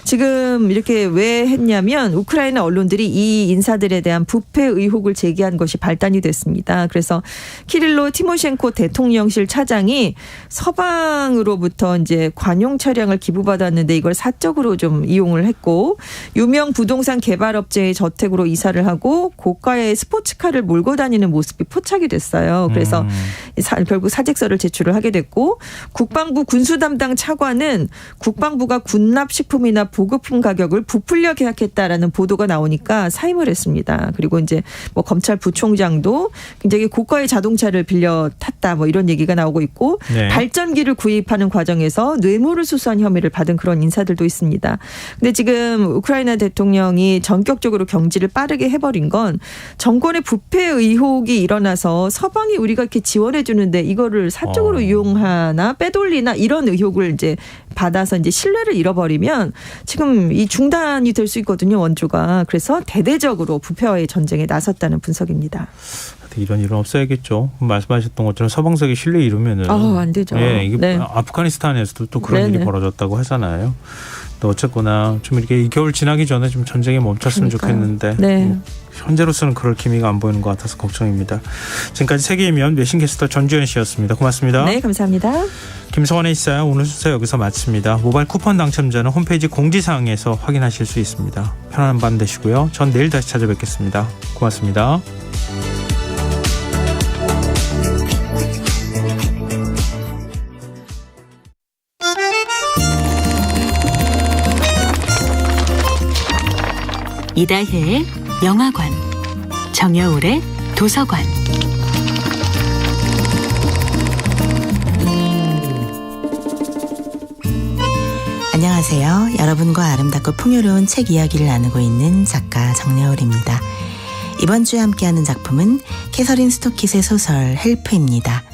지금 이렇게 왜 했냐면 우크라이나 언론들이 이 인사들에 대한 부패 의혹을 제기한 것이 발단이 됐습니다. 그래서 키릴로 티모셴코 대통령실 차장이 서방으로부터 이제 관용 차량을 기부받았는데 이걸 사적으로 좀 이용을 했고 유명 부동산 개발업체의 저택으로 이사를 하고 고가의 스포츠카를 몰고 다니는 모습이 포착이 됐어요. 그래서 결국 사직서를 제출을 하게 됐고 국방부 군수 담당 차관은 국방부가 군납식품이나 보급품 가격을 부풀려 계약했다라는 보도가 나오니까 사임을 했습니다. 그리고 이제 뭐 검찰 부총장도 굉장히 고가의 자동차를 빌려 탔다 뭐 이런 얘기가 나오고 있고 네. 발전기를 구입하는 과정에서 뇌물을 수수한 혐의를 받은 그런 인사들도 있습니다. 근데 지금 우크라이나 대통령이 전격적으로 경질을 빠르게 해버린 건 정권의 부패 의혹이 일어나서 서방이 우리가 이렇게 지원해 주는데 이거를 사적으로 이용하나 빼돌리나 이런 의혹을 이제 받아서 이제 신뢰를 잃어버리면 지금 이 중단이 될 수 있거든요, 원조가. 그래서 대대적으로 부패와의 전쟁에 나섰다는 분석입니다. 이런 일은 없어야겠죠. 말씀하셨던 것처럼 서방색이 신뢰 잃으면은 안 되죠. 예, 이게 네. 아프가니스탄에서도 또 그런 네네. 일이 벌어졌다고 하잖아요. 또 어쨌거나 좀 이렇게 이 겨울 지나기 전에 좀 전쟁이 멈췄으면 좋겠는데 네. 현재로서는 그럴 기미가 안 보이는 것 같아서 걱정입니다. 지금까지 세계이면 외신 캐스터 전주현 씨였습니다. 고맙습니다. 네, 감사합니다. 김성환의 시사야 오늘 순서 여기서 마칩니다. 모바일 쿠폰 당첨자는 홈페이지 공지사항에서 확인하실 수 있습니다. 편안한 밤 되시고요. 전 내일 다시 찾아뵙겠습니다. 고맙습니다. 이다혜의 영화관, 정여울의 도서관. 안녕하세요. 여러분과 아름답고 풍요로운 책 이야기를 나누고 있는 작가 정여울입니다. 이번 주에 함께하는 작품은 캐서린 스토킷의 소설 헬프입니다.